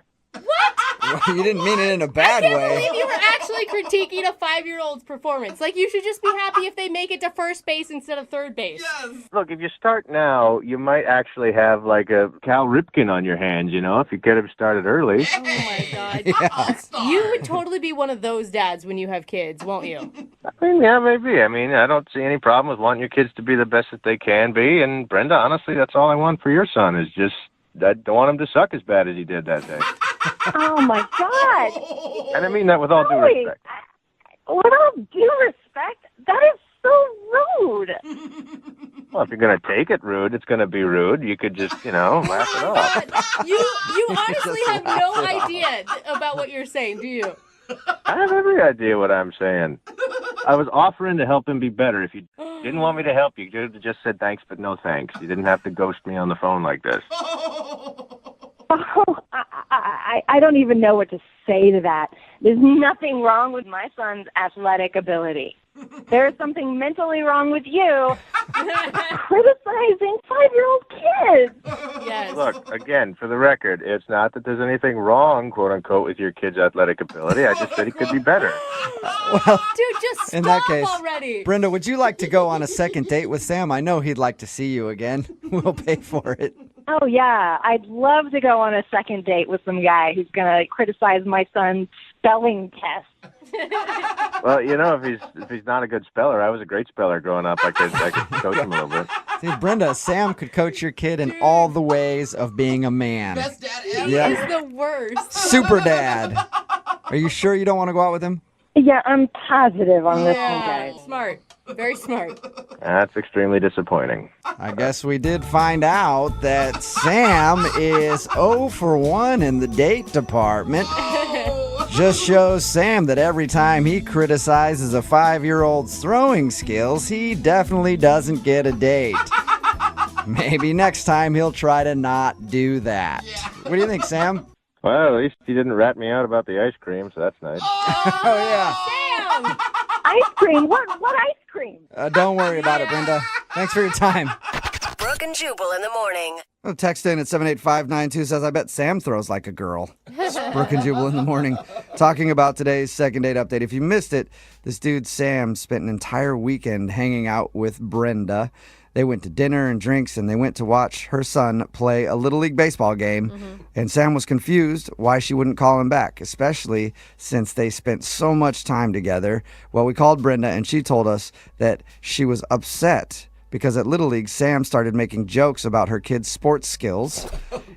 You didn't mean it in a bad I can't way. believe you were actually critiquing a 5-year-old's performance. Like, you should just be happy if they make it to first base instead of third base. Yes. Look, if you start now, you might actually have like a Cal Ripken on your hands, if you could have started early. Oh, my God. You would totally be one of those dads when you have kids, won't you? I mean, yeah, maybe. I mean, I don't see any problem with wanting your kids to be the best that they can be. And Brenda, honestly, that's all I want for your son is just, I don't want him to suck as bad as he did that day. Oh, my God. And I mean that with all due respect. With all due respect, that is so rude. Well, if you're going to take it rude, it's going to be rude. You could just, laugh it off. You honestly have no idea about what you're saying, do you? I have every idea what I'm saying. I was offering to help him be better. If you didn't want me to help you, could have just said thanks, but no thanks. You didn't have to ghost me on the phone like this. Oh, I don't even know what to say to that. There's nothing wrong with my son's athletic ability. There's something mentally wrong with you criticizing 5-year-old kids. Yes. Look, again, for the record, it's not that there's anything wrong, quote unquote, with your kid's athletic ability. I just said he could be better. Well, dude, just stop in that case, already. Brenda, would you like to go on a second date with Sam? I know he'd like to see you again. We'll pay for it. Oh, yeah. I'd love to go on a second date with some guy who's going to criticize my son's spelling test. Well, if he's not a good speller, I was a great speller growing up. I could coach him a little bit. See, Brenda, Sam could coach your kid in all the ways of being a man. Best dad ever. He is the worst. Super dad. Are you sure you don't want to go out with him? Yeah, I'm positive on this one, guys. Smart. Very smart. That's extremely disappointing. I guess we did find out that Sam is 0 for 1 in the date department. Just shows Sam that every time he criticizes a 5-year-old's throwing skills, he definitely doesn't get a date. Maybe next time he'll try to not do that. What do you think, Sam? Well, at least he didn't rat me out about the ice cream, so that's nice. Oh, yeah. Sam! Ice cream? What ice cream? Don't worry about it, Brenda. Thanks for your time. Brooke and Jubal in the morning. A text in at 78592 says, I bet Sam throws like a girl. Brooke and Jubal in the morning. Talking about today's second date update. If you missed it, this dude Sam spent an entire weekend hanging out with Brenda. They went to dinner and drinks, and they went to watch her son play a Little League baseball game. And Sam was confused why she wouldn't call him back, especially since they spent so much time together. Well, we called Brenda, and she told us that she was upset because at Little League, Sam started making jokes about her kid's sports skills.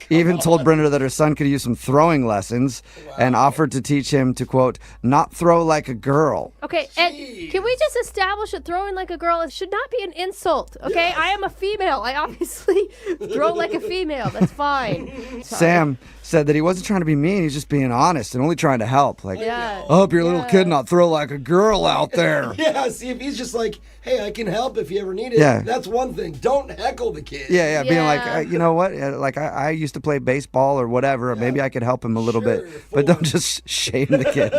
Even told Brenda that her son could use some throwing lessons and offered to teach him to, quote, not throw like a girl. Okay, and can we just establish that throwing like a girl should not be an insult, okay? I am a female. I obviously throw like a female. That's fine. Sorry. Sam said that he wasn't trying to be mean. He's just being honest and only trying to help. Like, I hope your little kid not throw like a girl out there. Yeah, see, if he's just like, hey, I can help if you ever need it, that's one thing. Don't heckle the kid. Yeah, being like, you know what? Like, I used to play baseball or whatever. Maybe I could help him a little bit. But don't just shame the kid.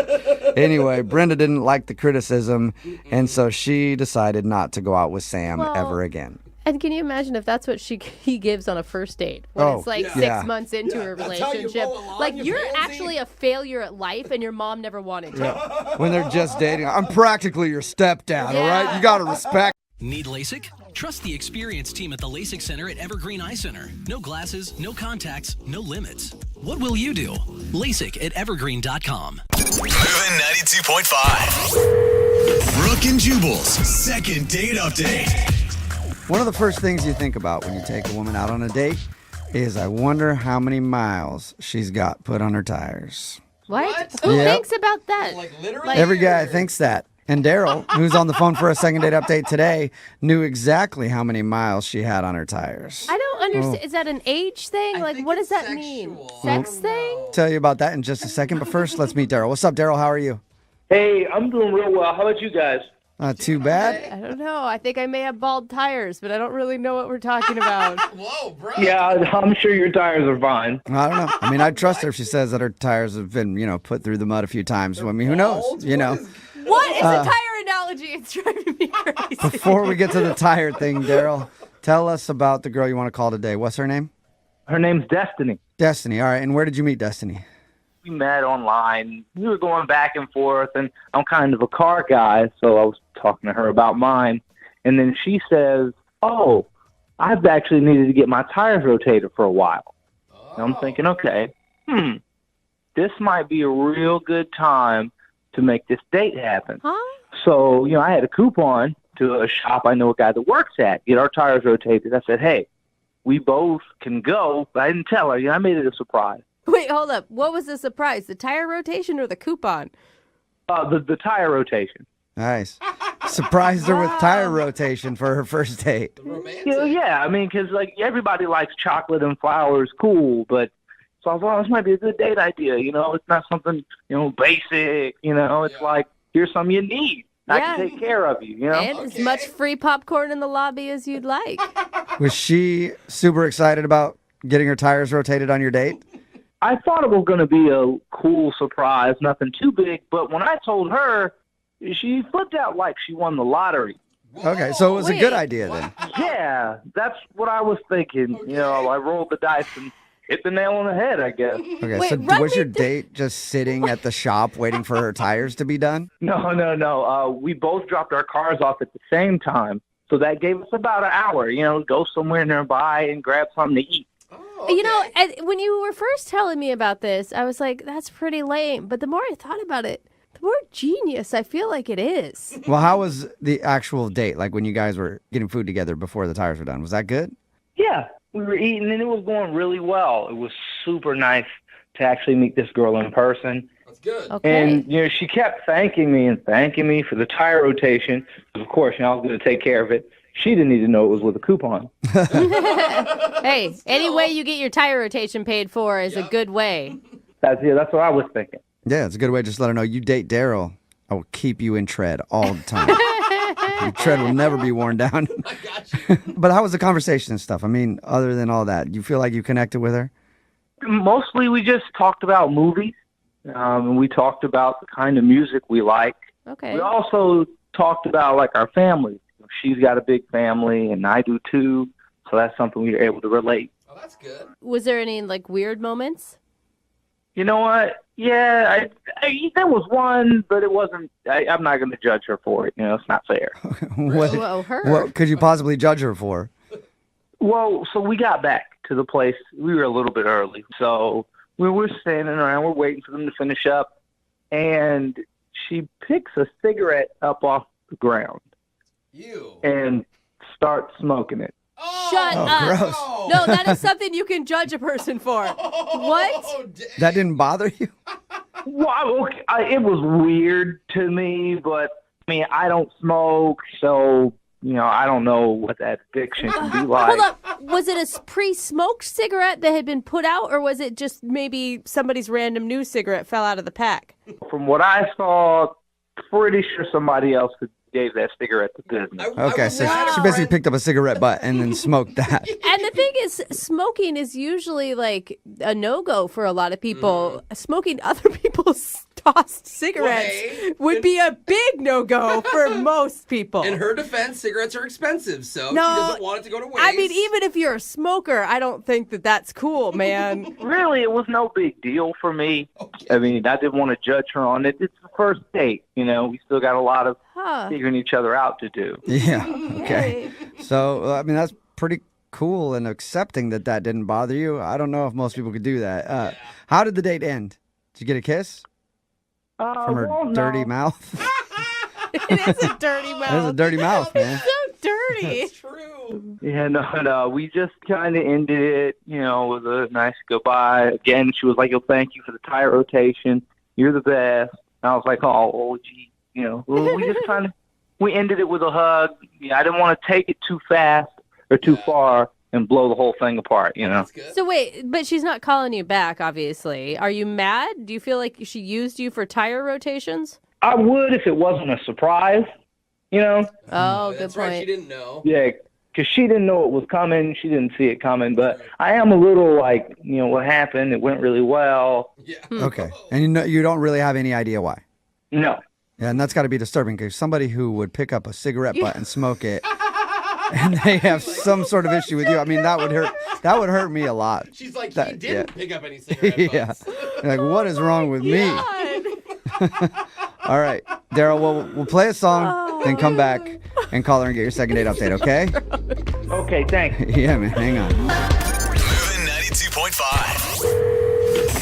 Anyway, Brenda didn't like the criticism, and so she decided not to go out with Sam ever again. And can you imagine if that's what he gives on a first date? When it's like 6 months into a relationship. Like, you're actually a failure at life, and your mom never wanted you. When they're just dating. I'm practically your stepdad, all right? You got to respect. Need LASIK? Trust the experienced team at the LASIK Center at Evergreen Eye Center. No glasses, no contacts, no limits. What will you do? LASIK at evergreen.com. Moving 92.5. Brooke and Jubal's second date update. One of the first things you think about when you take a woman out on a date is, I wonder how many miles she's got put on her tires. What? Who thinks about that? Like literally? Every guy thinks that. And Daryl, who's on the phone for a second date update today, knew exactly how many miles she had on her tires. I don't understand. Is that an age thing? Like, what does that mean? Sex thing? Tell you about that in just a second, but first, let's meet Daryl. What's up, Daryl? How are you? Hey, I'm doing real well. How about you guys? Not too bad. I don't know. I think I may have bald tires, but I don't really know what we're talking about. Whoa, bro. Yeah, I'm sure your tires are fine. I don't know. I mean, I'd trust her if she says that her tires have been, put through the mud a few times. I mean, who knows? What is a tire analogy? It's driving me crazy. Before we get to the tire thing, Daryl, tell us about the girl you want to call today. What's her name? Her name's Destiny. Destiny. All right. And where did you meet Destiny? We met online. We were going back and forth, and I'm kind of a car guy, so I was talking to her about mine. And then she says, oh, I've actually needed to get my tires rotated for a while. And I'm thinking, okay, this might be a real good time to make this date happen. So, I had a coupon to a shop I know a guy that works at, get our tires rotated. I said, hey, we both can go, but I didn't tell her. I made it a surprise. Wait, hold up. What was the surprise? The tire rotation or the coupon? The tire rotation. Nice. Surprised her with tire rotation for her first date. Yeah, I mean, because everybody likes chocolate and flowers, cool, but so I was like, this might be a good date idea. It's not something basic. It's like, here's something you need. I can take care of you. And as much free popcorn in the lobby as you'd like. Was she super excited about getting her tires rotated on your date? I thought it was going to be a cool surprise, nothing too big, but when I told her, she flipped out like she won the lottery. Okay, so it was a good idea then. Yeah, that's what I was thinking. I rolled the dice and hit the nail on the head, I guess. Okay, so was your date just sitting at the shop waiting for her tires to be done? No. We both dropped our cars off at the same time, so that gave us about an hour, go somewhere nearby and grab something to eat. When you were first telling me about this, I was like, that's pretty lame. But the more I thought about it, the more genius I feel like it is. Well, how was the actual date? Like when you guys were getting food together before the tires were done? Was that good? Yeah, we were eating and it was going really well. It was super nice to actually meet this girl in person. That's good. Okay. And, she kept thanking me for the tire rotation. Of course, I was going to take care of it. She didn't need to know it was with a coupon. Hey, any way you get your tire rotation paid for is a good way. That's what I was thinking. Yeah, it's a good way to just let her know you date Daryl. I will keep you in tread all the time. Your tread will never be worn down. I got you. But how was the conversation and stuff? I mean, other than all that, you feel like you connected with her? Mostly we just talked about movies. And we talked about the kind of music we like. Okay. We also talked about our families. She's got a big family, and I do too. So that's something we were able to relate. Oh, that's good. Was there any weird moments? You know what? Yeah, there was one, but it wasn't. I'm not going to judge her for it. It's not fair. What could you possibly judge her for? Well, so we got back to the place. We were a little bit early. So we were standing around. We're waiting for them to finish up. And she picks a cigarette up off the ground. And starts smoking it. Shut up. Gross. No, that is something you can judge a person for. What? That didn't bother you? Well, okay, it was weird to me, but I mean, I don't smoke, so I don't know what that addiction can be like. Hold up. Was it a pre-smoked cigarette that had been put out, or was it just maybe somebody's random new cigarette fell out of the pack? From what I saw, pretty sure somebody else gave that cigarette to business. Okay, so she basically picked up a cigarette butt and then smoked that. And the thing is, smoking is usually like a no-go for a lot of people. Smoking other people's tossed cigarettes would be a big no-go for most people. In her defense, cigarettes are expensive, so No, she doesn't want it to go to waste. I mean, even if you're a smoker, I don't think that that's cool, man. Really, it was no big deal for me. I mean, I didn't want to judge her on it. It's the first date, we still got a lot of figuring each other out to do. Yeah, okay. So, I mean, that's pretty cool and accepting that didn't bother you. I don't know if most people could do that. How did the date end? Did you get a kiss? From her dirty mouth? It is a dirty mouth. It is a dirty mouth, man. So dirty. It's true. Yeah, no. We just kind of ended it, with a nice goodbye. Again, she was like, thank you for the tire rotation. You're the best. And I was like, oh, gee. We just we ended it with a hug. I didn't want to take it too fast or too far and blow the whole thing apart, So wait, but she's not calling you back, obviously. Are you mad? Do you feel like she used you for tire rotations? I would if it wasn't a surprise, Oh, good That's point. right. She didn't know. Yeah, because she didn't know it was coming. She didn't see it coming. But I am a little like, what happened? It went really well. Yeah. Okay. And you don't really have any idea why? No. Yeah, and that's got to be disturbing because somebody who would pick up a cigarette butt and smoke it and they have some sort of issue with you, I mean, that would hurt me a lot. She's like, he didn't pick up any cigarette Yeah. butts. Like, what is wrong with me? All right, Daryl, we'll play a song, then come back and call her and get your second date update, okay? Okay, thanks. Yeah, man, hang on. Moving 92.5.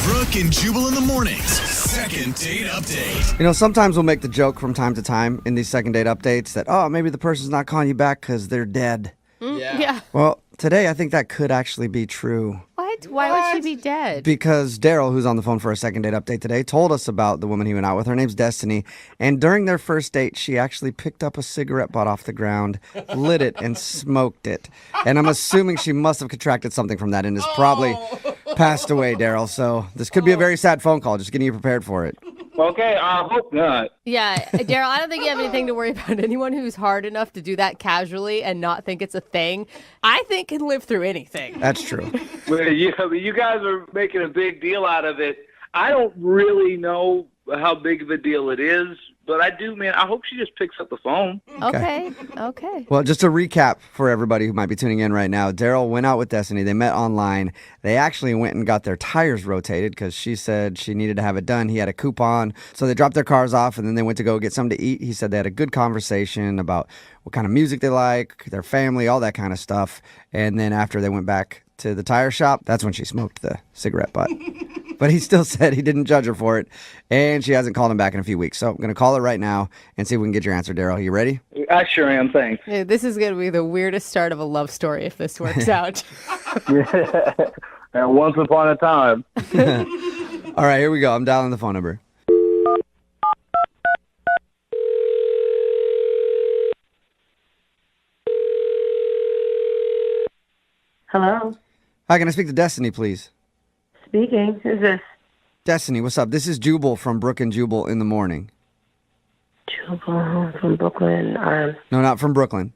Brooke and Jubal in the mornings. Second date update. Sometimes we'll make the joke from time to time in these second date updates that, maybe the person's not calling you back because they're dead. Yeah. Well, today I think that could actually be true. What? Why would she be dead? Because Daryl, who's on the phone for a second date update today, told us about the woman he went out with. Her name's Destiny. And during their first date, she actually picked up a cigarette butt off the ground, lit it, and smoked it. And I'm assuming she must have contracted something from that and is probably passed away, Daryl. So this could be a very sad phone call, just getting you prepared for it. Okay, I hope not. Yeah, Daryl, I don't think you have anything to worry about. Anyone who's hard enough to do that casually and not think it's a thing, I think can live through anything. That's true. Well, you guys are making a big deal out of it. I don't really know how big of a deal it is, but I do, man. I hope she just picks up the phone. Okay. Well, just to recap for everybody who might be tuning in right now, Daryl went out with Destiny. They met online. They actually went and got their tires rotated because she said she needed to have it done. He had a coupon. So they dropped their cars off, and then they went to go get something to eat. He said they had a good conversation about what kind of music they like, their family, all that kind of stuff. And then after they went back to the tire shop, that's when she smoked the cigarette butt. But he still said he didn't judge her for it, and she hasn't called him back in a few weeks. So I'm going to call her right now and see if we can get your answer, Daryl. You ready? I sure am, thanks. Yeah, this is going to be the weirdest start of a love story if this works out. Yeah. And once upon a time. All right, here we go. I'm dialing the phone number. Hello. Hi, can I speak to Destiny, please? Speaking. Who's this? Destiny, what's up? This is Jubal from Brooke and Jubal in the morning. Jubal from Brooklyn. No, not from Brooklyn.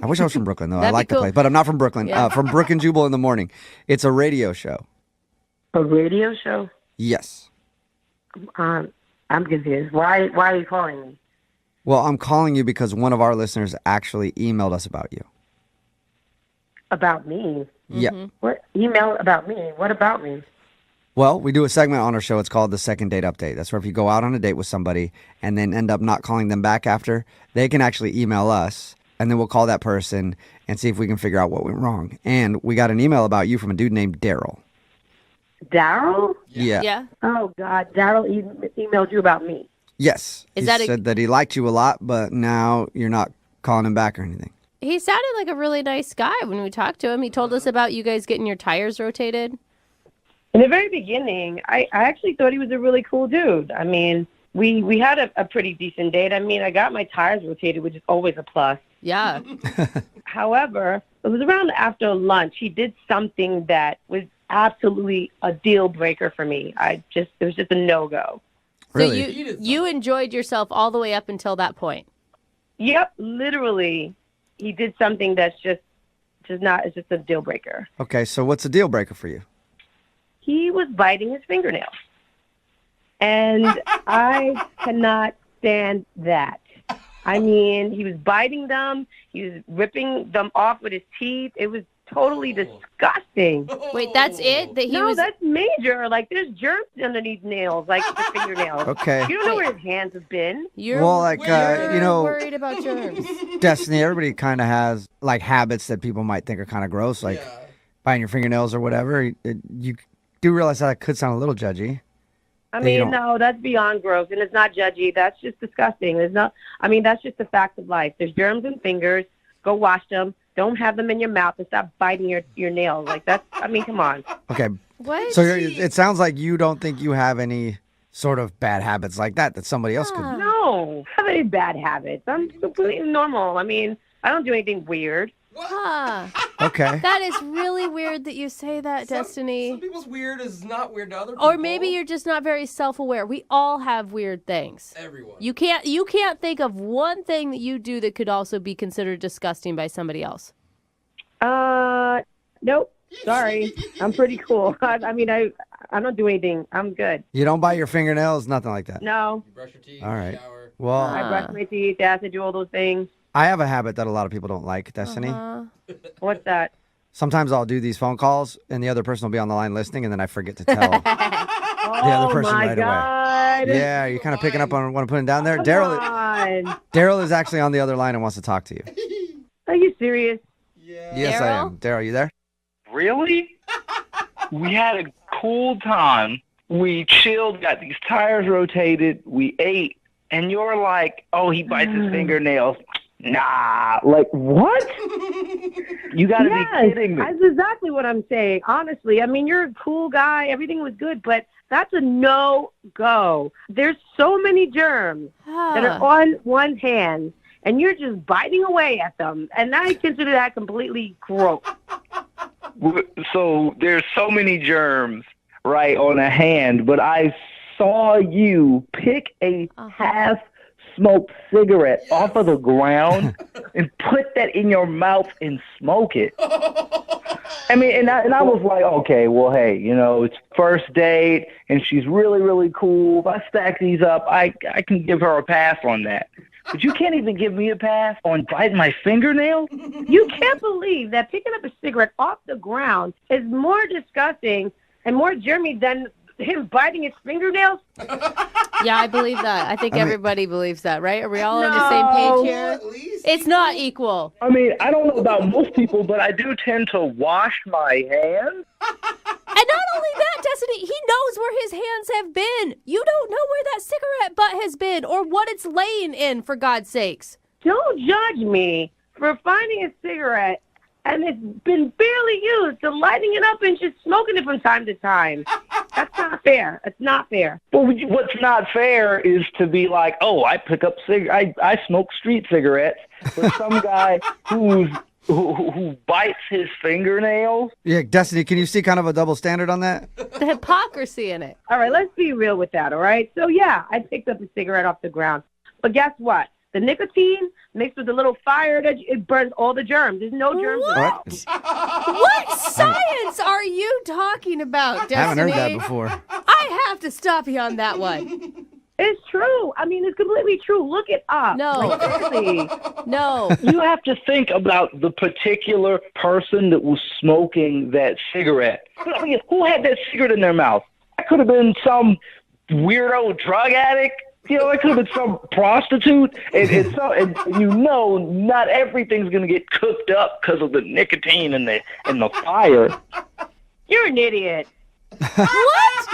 I wish I was from Brooklyn, though. I That'd like be the cool. place. But I'm not from Brooklyn. Yeah. From Brooke and Jubal in the morning. It's a radio show. A radio show? Yes. I'm confused. Why are you calling me? Well, I'm calling you because one of our listeners actually emailed us about you. About me? Yeah. What email about me? What about me? Well, we do a segment on our show. It's called the Second Date Update. That's where if you go out on a date with somebody and then end up not calling them back after, they can actually email us, and then we'll call that person and see if we can figure out what went wrong. And we got an email about you from a dude named Daryl. Daryl? Yeah. Oh, God. Daryl emailed you about me. Yes. He said that he liked you a lot, but now you're not calling him back or anything. He sounded like a really nice guy when we talked to him. He told us about you guys getting your tires rotated. In the very beginning, I actually thought he was a really cool dude. I mean, we had a pretty decent date. I mean, I got my tires rotated, which is always a plus. Yeah. However, it was around after lunch. He did something that was absolutely a deal breaker for me. It was just a no-go. Really? So you enjoyed yourself all the way up until that point? Yep, literally. He did something that's just not, it's just a deal breaker. Okay, so what's a deal breaker for you? He was biting his fingernails. And I cannot stand that. I mean, he was biting them. He was ripping them off with his teeth. It was totally disgusting. Wait, that's it? That's major. Like, there's germs underneath nails, like the fingernails. Okay. You don't know where his hands have been. You're worried about germs. Destiny, everybody kind of has, like, habits that people might think are kind of gross, like biting your fingernails or whatever. You do realize that could sound a little judgy. I mean, no, that's beyond gross, and it's not judgy. That's just disgusting. That's just the fact of life. There's germs in fingers. Go wash them. Don't have them in your mouth and stop biting your nails. Like, come on. Okay. What? So it sounds like you don't think you have any sort of bad habits like that somebody else could. No, I have any bad habits. I'm completely normal. I mean, I don't do anything weird. Huh. Okay. That is really weird that you say that, Destiny. Some people's weird is not weird to other people. Or maybe you're just not very self-aware. We all have weird things. Everyone. You can't think of one thing that you do that could also be considered disgusting by somebody else. Nope. Sorry. I'm pretty cool. I don't do anything. I'm good. You don't bite your fingernails, nothing like that. No. You brush your teeth. All right. Shower. Well, I brush my teeth. I do all those things. I have a habit that a lot of people don't like, Destiny. What's that? Sometimes I'll do these phone calls, and the other person will be on the line listening, and then I forget to tell the other person right God. away. Yeah, you're kind of picking up on what I'm putting down there. Daryl is actually on the other line and wants to talk to you. Are you serious? Yes, I am. Daryl, you there? Really? We had a cool time. We chilled, got these tires rotated, we ate, and you're like, oh, he bites his fingernails. Nah, like, what? You gotta be kidding me. That's exactly what I'm saying. Honestly, I mean, you're a cool guy. Everything was good, but that's a no-go. There's so many germs that are on one's hands, and you're just biting away at them. And I consider that completely gross. So there's so many germs, right, on a hand, but I saw you pick a half-smoked cigarette off of the ground and put that in your mouth and smoke it. I mean, and I was like, okay, well, hey, it's first date, and she's really, really cool. If I stack these up, I can give her a pass on that. But you can't even give me a pass on biting my fingernail? You can't believe that picking up a cigarette off the ground is more disgusting and more germy than him biting his fingernails? Yeah, I believe that. I think everybody believes that, right? Are we all on the same page here? It's not equal. I mean, I don't know about most people, but I do tend to wash my hands. And not only that, Destiny, he knows where his hands have been. You don't know where that cigarette butt has been or what it's laying in, for God's sakes. Don't judge me for finding a cigarette and it's been barely used to lighting it up and just smoking it from time to time. That's not fair. It's not fair. Well, what's not fair is to be like, oh, I pick up I smoke street cigarettes, but some guy who bites his fingernails. Yeah, Destiny, can you see kind of a double standard on that? The hypocrisy in it. All right, let's be real with that, all right? So, yeah, I picked up a cigarette off the ground. But guess what? The nicotine mixed with the little fire, it burns all the germs. There's no germs at all. What science are you talking about, Destiny? I haven't heard that before. I have to stop you on that one. It's true. I mean, it's completely true. Look it up. No. Like, seriously. No. You have to think about the particular person that was smoking that cigarette. I mean, who had that cigarette in their mouth? That could have been some weirdo drug addict. You know, it could have been some prostitute. And not everything's going to get cooked up because of the nicotine and the fire. You're an idiot. What?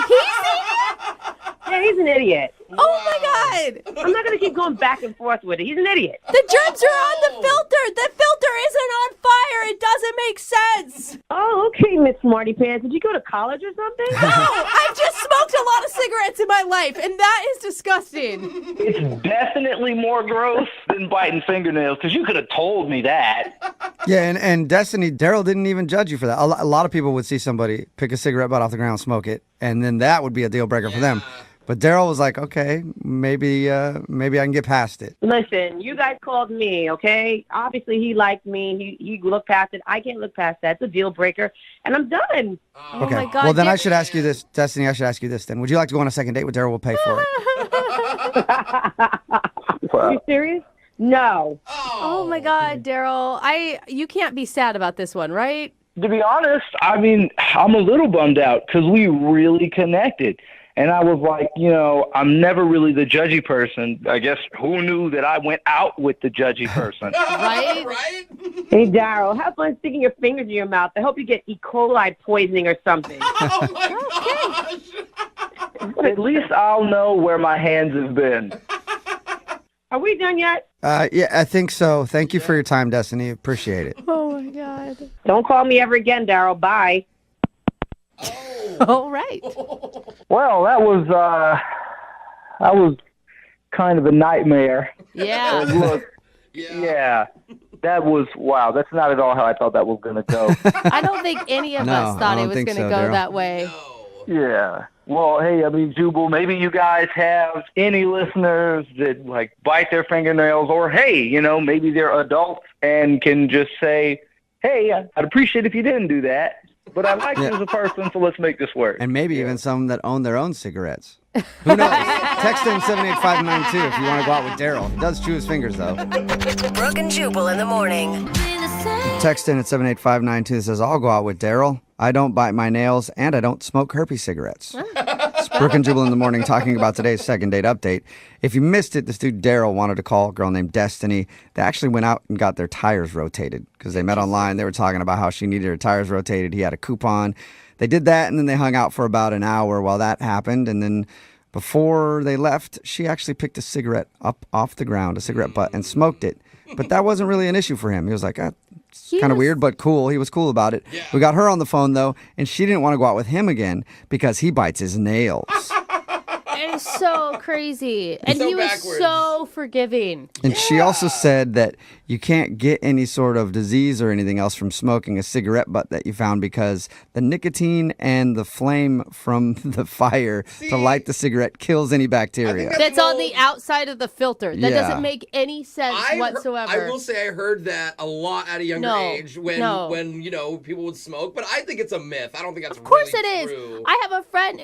Yeah, he's an idiot. Oh my God! I'm not going to keep going back and forth with it. He's an idiot. The germs are on the filter. The filter isn't on fire. It doesn't make sense. Oh, okay, Miss Smarty Pants. Did you go to college or something? No, I've just smoked a lot of cigarettes in my life, and that is disgusting. It's definitely more gross than biting fingernails, because you could have told me that. Yeah, and Destiny, Daryl didn't even judge you for that. A lot of people would see somebody pick a cigarette butt off the ground, smoke it, and then that would be a deal breaker for them. But Daryl was like, okay, maybe I can get past it. Listen, you guys called me, okay? Obviously, he liked me. He looked past it. I can't look past that. It's a deal breaker, and I'm done. Okay. my God, well, then I should ask you this, Destiny. I should ask you this then. Would you like to go on a second date with Daryl? We'll pay for it. Are you serious? No. Oh my God, Daryl. You can't be sad about this one, right? To be honest, I mean, I'm a little bummed out because we really connected. And I was like, I'm never really the judgy person. I guess who knew that I went out with the judgy person? Right? Hey, Daryl, have fun sticking your fingers in your mouth. I hope you get E. coli poisoning or something. Oh, my gosh. At least I'll know where my hands have been. Are we done yet? Yeah, I think so. Thank you for your time, Destiny. Appreciate it. Oh, my God. Don't call me ever again, Daryl. Bye. All right. Well, that was kind of a nightmare. Yeah. Look, yeah. That was, wow, that's not at all how I thought that was going to go. I don't think any of us thought it was going to go Daryl. that way. Yeah. Well, hey, I mean, Jubal, maybe you guys have any listeners that, like, bite their fingernails, or, hey, maybe they're adults and can just say, hey, I'd appreciate if you didn't do that. But I like you as a person, so let's make this work. And maybe even some that own their own cigarettes. Who knows? Text in 78592 if you want to go out with Daryl. He does chew his fingers, though. Brooke and Jubal in the morning. Text in at 78592 that says, I'll go out with Daryl. I don't bite my nails, and I don't smoke herpes cigarettes. It's Brooke and Jubal in the morning talking about today's second date update. If you missed it, this dude Daryl wanted to call a girl named Destiny. They actually went out and got their tires rotated because they met online. They were talking about how she needed her tires rotated. He had a coupon. They did that, and then they hung out for about an hour while that happened. And then before they left, she actually picked a cigarette up off the ground, a cigarette butt, and smoked it. But that wasn't really an issue for him. He was like, it's kind of weird, but cool. He was cool about it. Yeah. We got her on the phone, though, and she didn't want to go out with him again because he bites his nails. It is so crazy. And he was so forgiving. And she also said that you can't get any sort of disease or anything else from smoking a cigarette butt that you found because the nicotine and the flame from the fire to light the cigarette kills any bacteria. That's on the outside of the filter. That doesn't make any sense whatsoever. I will say I heard that a lot at a younger age when people would smoke, but I think it's a myth. I don't think that's Of course really it true. is. I have a friend,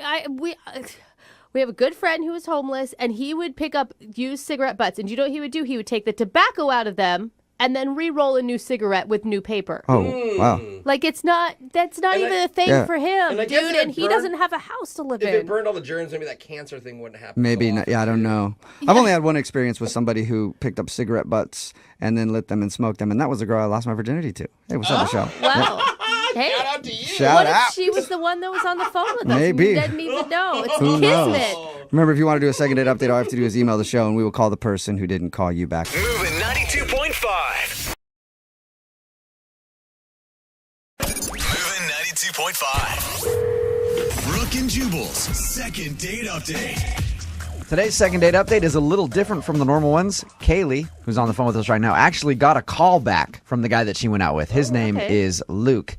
we have a good friend who was homeless, and he would pick up used cigarette butts. And you know what he would do? He would take the tobacco out of them and then re-roll a new cigarette with new paper. Oh, wow. Like, that's not even a thing for him, and dude. And he doesn't have a house to live If in. it burned all the germs, maybe that cancer thing wouldn't happen. Maybe not. Yeah, I don't know. I've only had one experience with somebody who picked up cigarette butts and then lit them and smoked them, and that was the girl I lost my virginity to. Hey, what's up, Michelle? Wow. Hey, shout out to you. Shout out. If she was the one that was on the phone with us? Maybe. We didn't even know. It's Who knows? kismet. Remember, if you want to do a second date update, all you have to do is email the show, and we will call the person who didn't call you back. Moving 92.5. Moving 92.5. Brooke and Jubal's second date update. Today's second date update is a little different from the normal ones. Kaylee, who's on the phone with us right now, actually got a call back from the guy that she went out with. His name is Luke.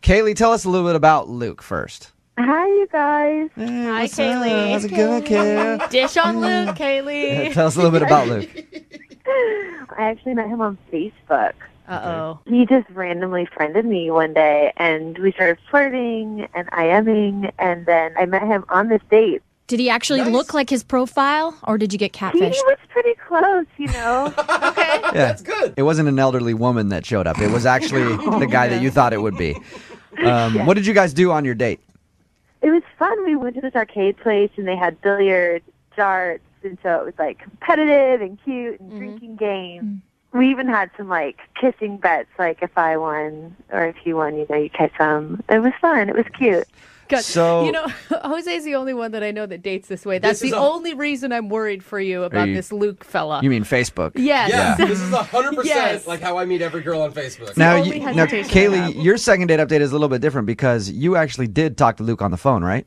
Kaylee, tell us a little bit about Luke first. Hi, you guys. Hi, Kaylee. How's it going, Kaylee? Dish on Luke, Kaylee. Tell us a little bit about Luke. I actually met him on Facebook. Uh-oh. He just randomly friended me one day, and we started flirting and IMing, and then I met him on this date. Did he actually look like his profile, or did you get catfished? He was pretty close, Okay. Yeah, that's good. It wasn't an elderly woman that showed up. It was actually the guy that you thought it would be. What did you guys do on your date? It was fun. We went to this arcade place, and they had billiards, darts, and so it was, like, competitive and cute and drinking games. We even had some, like, kissing bets, like, if I won or if you won, you kiss them. It was fun. It was cute. God, So- Jose's the only one that I know that dates this way. That's the only reason I'm worried for you about this Luke fella. You mean Facebook? Yes. Yeah, this is 100% Yes. like how I meet every girl on Facebook. Now, only hesitation I Kaylee, have. your second date update is a little bit different because you actually did talk to Luke on the phone, right?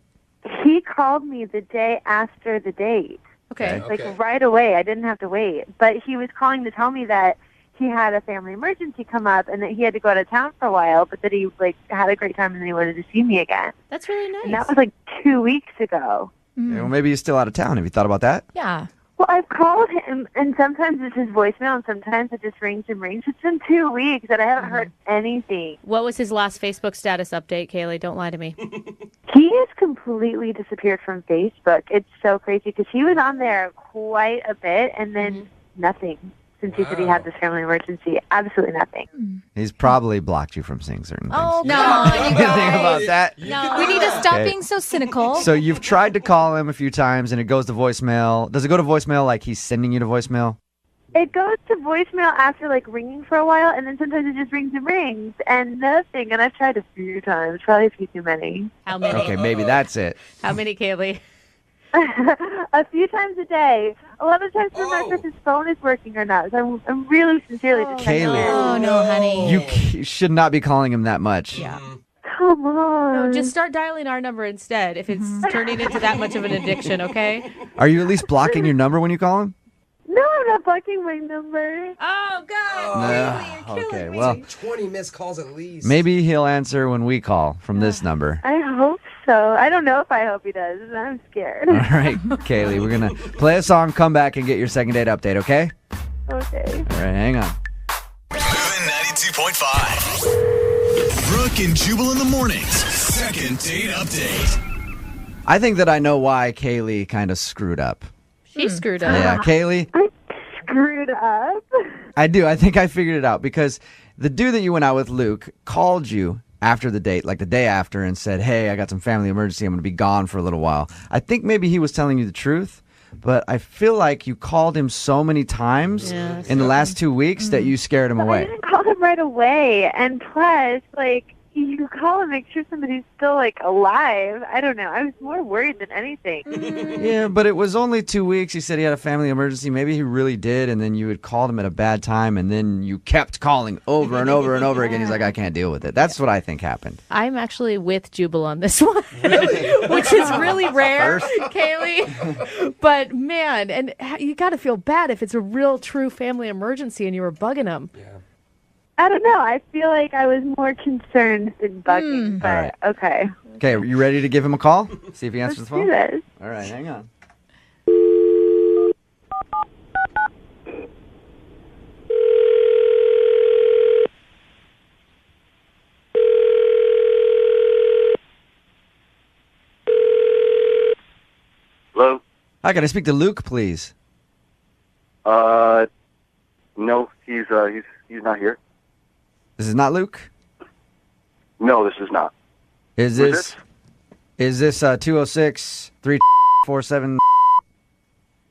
He called me the day after the date. Okay. Like, right away. I didn't have to wait. But he was calling to tell me that he had a family emergency come up and that he had to go out of town for a while, but that he, like, had a great time and then he wanted to see me again. That's really nice. And that was, like, 2 weeks ago. Yeah, well, maybe he's still out of town. Have you thought about that? Yeah. Well, I've called him, and sometimes it's his voicemail, and sometimes it just rings and rings. It's been 2 weeks, and I haven't heard anything. What was his last Facebook status update, Kaylee? Don't lie to me. He has completely disappeared from Facebook. It's so crazy, because he was on there quite a bit, and then nothing. Since he said he had this family emergency, absolutely nothing. He's probably blocked you from seeing certain things. Oh, No, God, you Think guys. about that. No, we need to stop Okay. being so cynical. So you've tried to call him a few times and it goes to voicemail. Does it go to voicemail like he's sending you to voicemail? It goes to voicemail after, like, ringing for a while, and then sometimes it just rings and nothing. And I've tried a few times, probably a few too many. How many? Okay, maybe that's it. How many, Kaylee? A few times a day. A lot of times I'm not sure if his phone is working or not. So I'm really sincerely just checking Kaylee. in. Oh, no, honey. You should not be calling him that much. Yeah. Come on. No, just start dialing our number instead if it's turning into that much of an addiction, okay? Are you at least blocking your number when you call him? No, I'm not blocking my number. Oh, God. No. Okay, well, 20 missed calls at least. maybe he'll answer when we call from this number. I hope so. I don't know if I hope he does. I'm scared. All right, Kaylee, we're going to play a song, come back, and get your second date update, okay? Okay. All right, hang on. Moving 92.5. Brooke and Jubal in the mornings. Second date update. I think that I know why Kaylee kind of screwed up. She screwed up. Yeah, Kaylee, Screwed up. I do. I think I figured it out because the dude that you went out with, Luke, called you after the date, like the day after, and said, hey, I got some family emergency. I'm going to be gone for a little while. I think maybe he was telling you the truth, but I feel like you called him so many times in the last 2 weeks that you scared him I away. didn't call him right away. And plus, like, you call and make sure somebody's still, like, alive. I don't know. I was more worried than anything. Yeah, but it was only 2 weeks. He said he had a family emergency. Maybe he really did, and then you had called him at a bad time, and then you kept calling over and over and over again. He's like, I can't deal with it. That's what I think happened. I'm actually with Jubal on this one, which is really rare, Kaylee. But, man, and you got to feel bad if it's a real, true family emergency and you were bugging him. Yeah. I don't know. I feel like I was more concerned than bugging, but All right. okay. Okay, are you ready to give him a call? See if he answers the phone? Do this. All right, hang on. Hello? Hi, can I speak to Luke, please? No, he's not here. This is not Luke? No, this is not. Is Who's this 206-347?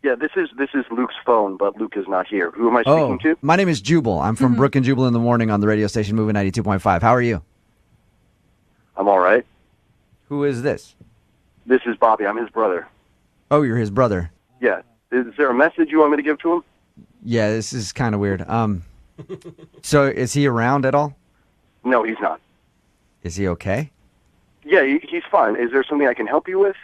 Yeah, this is Luke's phone, but Luke is not here. Who am I speaking to? My name is Jubal. I'm from Brooke and Jubal in the morning on the radio station Moving 92.5. How are you? I'm all right. Who is this? This is Bobby. I'm his brother. Oh, you're his brother. Yeah. Is there a message you want me to give to him? Yeah, this is kind of weird. So is he around at all? No, he's not. Is he okay? Yeah, he's fine. Is there something I can help you with?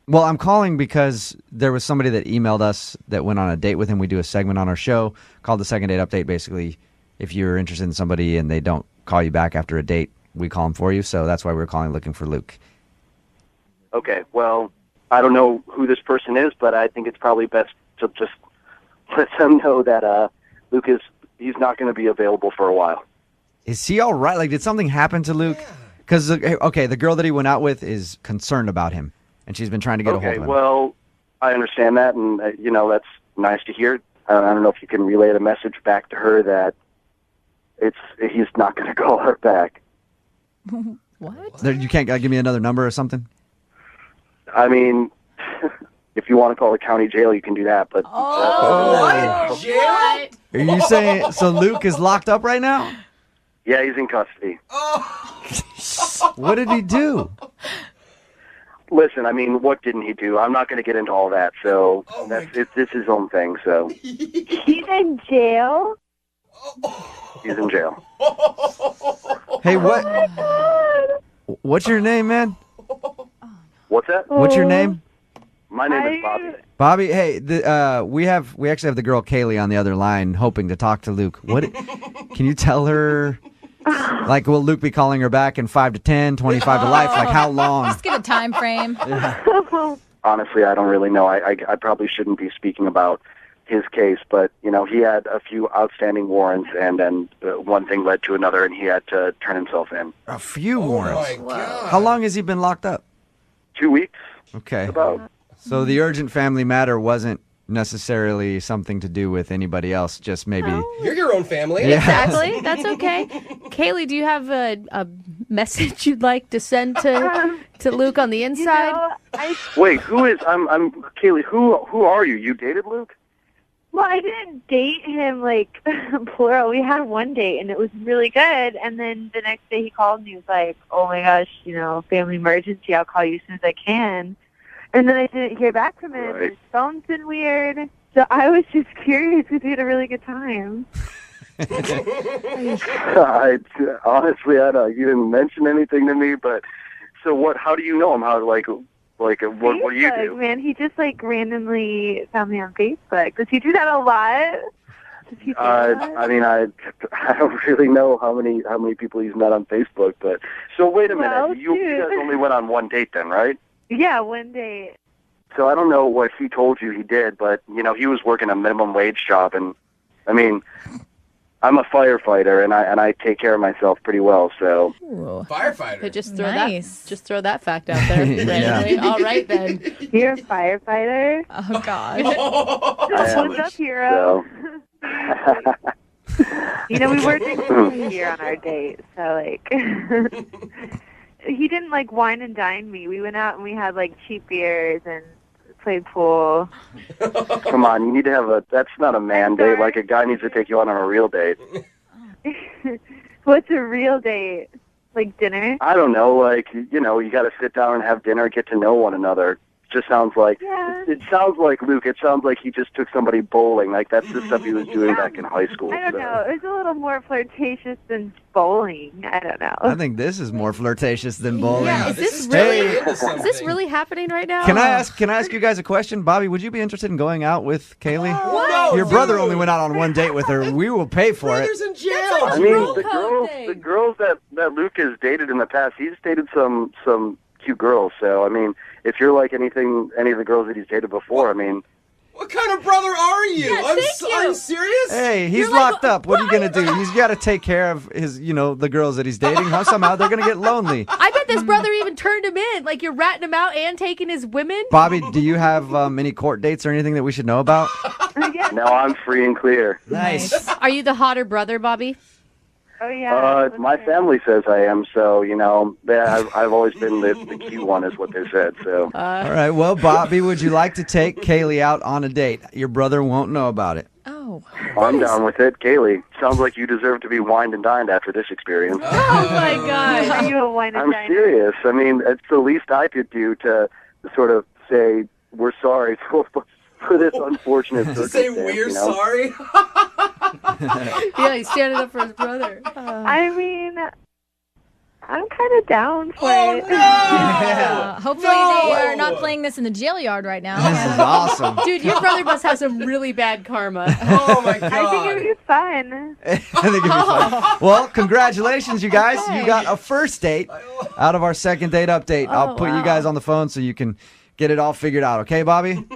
Well, I'm calling because there was somebody that emailed us that went on a date with him. We do a segment on our show called the Second Date Update. Basically, if you're interested in somebody and they don't call you back after a date, we call them for you. So that's why we're calling looking for Luke. Okay, well, I don't know who this person is, but I think it's probably best to just let them know that Luke he's not going to be available for a while. Is he all right? Like, did something happen to Luke? Because, okay, the girl that he went out with is concerned about him, and she's been trying to get a hold of him. Okay, well, I understand that, and, that's nice to hear. I don't know if you can relay the message back to her that he's not going to call her back. What? You can't give me another number or something? I mean, if you want to call the county jail, you can do that. But What? Jail? Are you saying so? Luke is locked up right now? Yeah, he's in custody. What did he do? Listen, I mean, what didn't he do? I'm not going to get into all that. So it's his own thing. So He's in jail? he's in jail. Hey, what's your name, man? What's that? What's your name? My name is Bobby. Bobby, hey, we actually have the girl Kaylee on the other line, hoping to talk to Luke. What? Can you tell her? Like, will Luke be calling her back in 5 to 10, 25 to life? Like, how long? Just give a time frame. Honestly, I don't really know. I probably shouldn't be speaking about his case, but he had a few outstanding warrants, and then one thing led to another, and he had to turn himself in. A few warrants. my God. How long has he been locked up? 2 weeks. Okay. About. So the urgent family matter wasn't necessarily something to do with anybody else, just maybe. You're your own family. Yeah. Exactly. That's okay. Kaylee, do you have a message you'd like to send to Luke on the inside? Wait, who is? I'm Kaylee. Who are you? You dated Luke? Well, I didn't date him, like, plural. We had one date, and it was really good. And then the next day he called, and he was like, oh, my gosh, family emergency. I'll call you as soon as I can. And then I didn't hear back from him. Right. His phone's been weird. So I was just curious because we had a really good time. Honestly, I don't. You didn't mention anything to me, but so what? How do you know him? How what do you do? Man, he just randomly found me on Facebook. Does he do that a lot? I mean, I don't really know how many people he's met on Facebook, but so wait a minute. Well, You guys only went on one date then, right? Yeah, one date. So I don't know what he told you he did, but he was working a minimum wage job, and I mean, I'm a firefighter, and I take care of myself pretty well. So firefighter. Just throw that fact out there. Yeah. All right then. You're a firefighter? Oh gosh. What's up, hero? We worked here on our date, so he didn't wine and dine me. We went out and we had cheap beers and played pool. Come on, you need to have that's not a man date. Like, a guy needs to take you on a real date. What's a real date? Like dinner? I don't know, you got to sit down and have dinner, get to know one another. Just sounds like it sounds like Luke. It sounds like he just took somebody bowling. Like, that's the stuff he was doing back in high school. I don't know. It was a little more flirtatious than bowling. I don't know. I think this is more flirtatious than bowling. Yeah, is this really happening right now? Can I ask you guys a question? Bobby, would you be interested in going out with Kaylee? What? Your brother only went out on one date with her. We will pay for it. in jail. I mean, the girls that Luke has dated in the past, he's dated some cute girls. So I mean, if you're like any of the girls that he's dated before, I mean. What kind of brother are you? Yeah, Are you serious? Hey, he's locked up. What are you going to do? He's got to take care of his, the girls that he's dating. Somehow they're going to get lonely. I bet this brother even turned him in. Like, you're ratting him out and taking his women? Bobby, do you have any court dates or anything that we should know about? No, I'm free and clear. Nice. Are you the hotter brother, Bobby? Oh, yeah. My family says I am, so, I've always been the cute one is what they said, so. All right, well, Bobby, would you like to take Kaylee out on a date? Your brother won't know about it. Oh. I'm down with it. Kaylee, sounds like you deserve to be wined and dined after this experience. Oh, my God. Are you a wine and I'm diner? serious. I mean, it's the least I could do to sort of say, we're sorry for this unfortunate circumstance. Say we're sorry? Yeah, he's standing up for his brother. I mean, I'm kind of down for it. No! Yeah. Hopefully they are not playing this in the jail yard right now. This is awesome. Dude, your brother must have some really bad karma. Oh, my God. I think it would be fun. I think it'd be fun. Well, congratulations, you guys. You got a first date out of our second date update. I'll put you guys on the phone so you can get it all figured out. Okay, Bobby?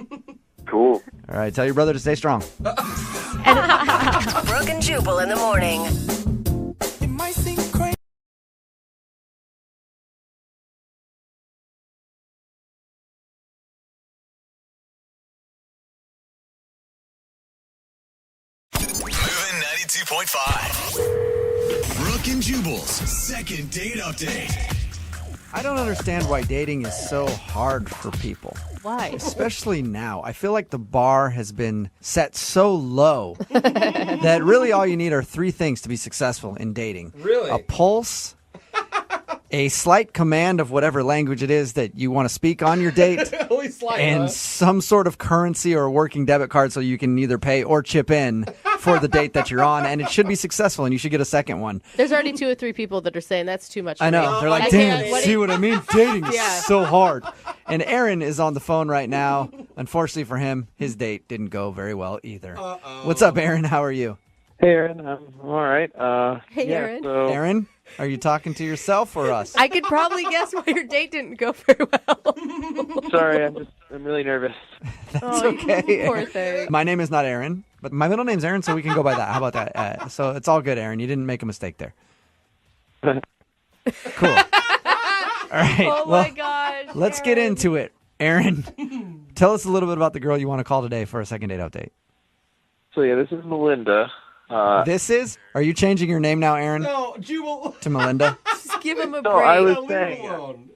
Cool. All right, tell your brother to stay strong. Brooke and Jubal in the morning. Moving 92.5. Brooke and Jubal's second date update. I don't understand why dating is so hard for people. Why? Especially now. I feel like the bar has been set so low that really all you need are 3 things to be successful in dating. Really? A pulse, a slight command of whatever language it is that you want to speak on your date, Only slight, and huh? some sort of currency or a working debit card so you can either pay or chip in for the date that you're on, and it should be successful, and you should get a second one. There's already 2 or 3 people that are saying that's too much for I know. me. They're like, I damn, can't- see what I mean? Dating is Yeah. so hard. And Aaron is on the phone right now. Unfortunately for him, his date didn't go very well either. What's up, Aaron? How are you? Hey, Aaron. I'm all right. Hey, Aaron. So, Aaron, are you talking to yourself or us? I could probably guess why your date didn't go very well. sorry, I'm really nervous. That's okay. Poor thing. My name is not Aaron, but my middle name's Aaron, so we can go by that. How about that? So it's all good, Aaron. You didn't make a mistake there. Cool. All right. Oh, my gosh. Let's get into it. Aaron, tell us a little bit about the girl you want to call today for a second date update. So yeah, this is Melinda. This is? Are you changing your name now, Aaron? No, Jubal. To Melinda? Just give him a No, break. I was Leave him saying alone.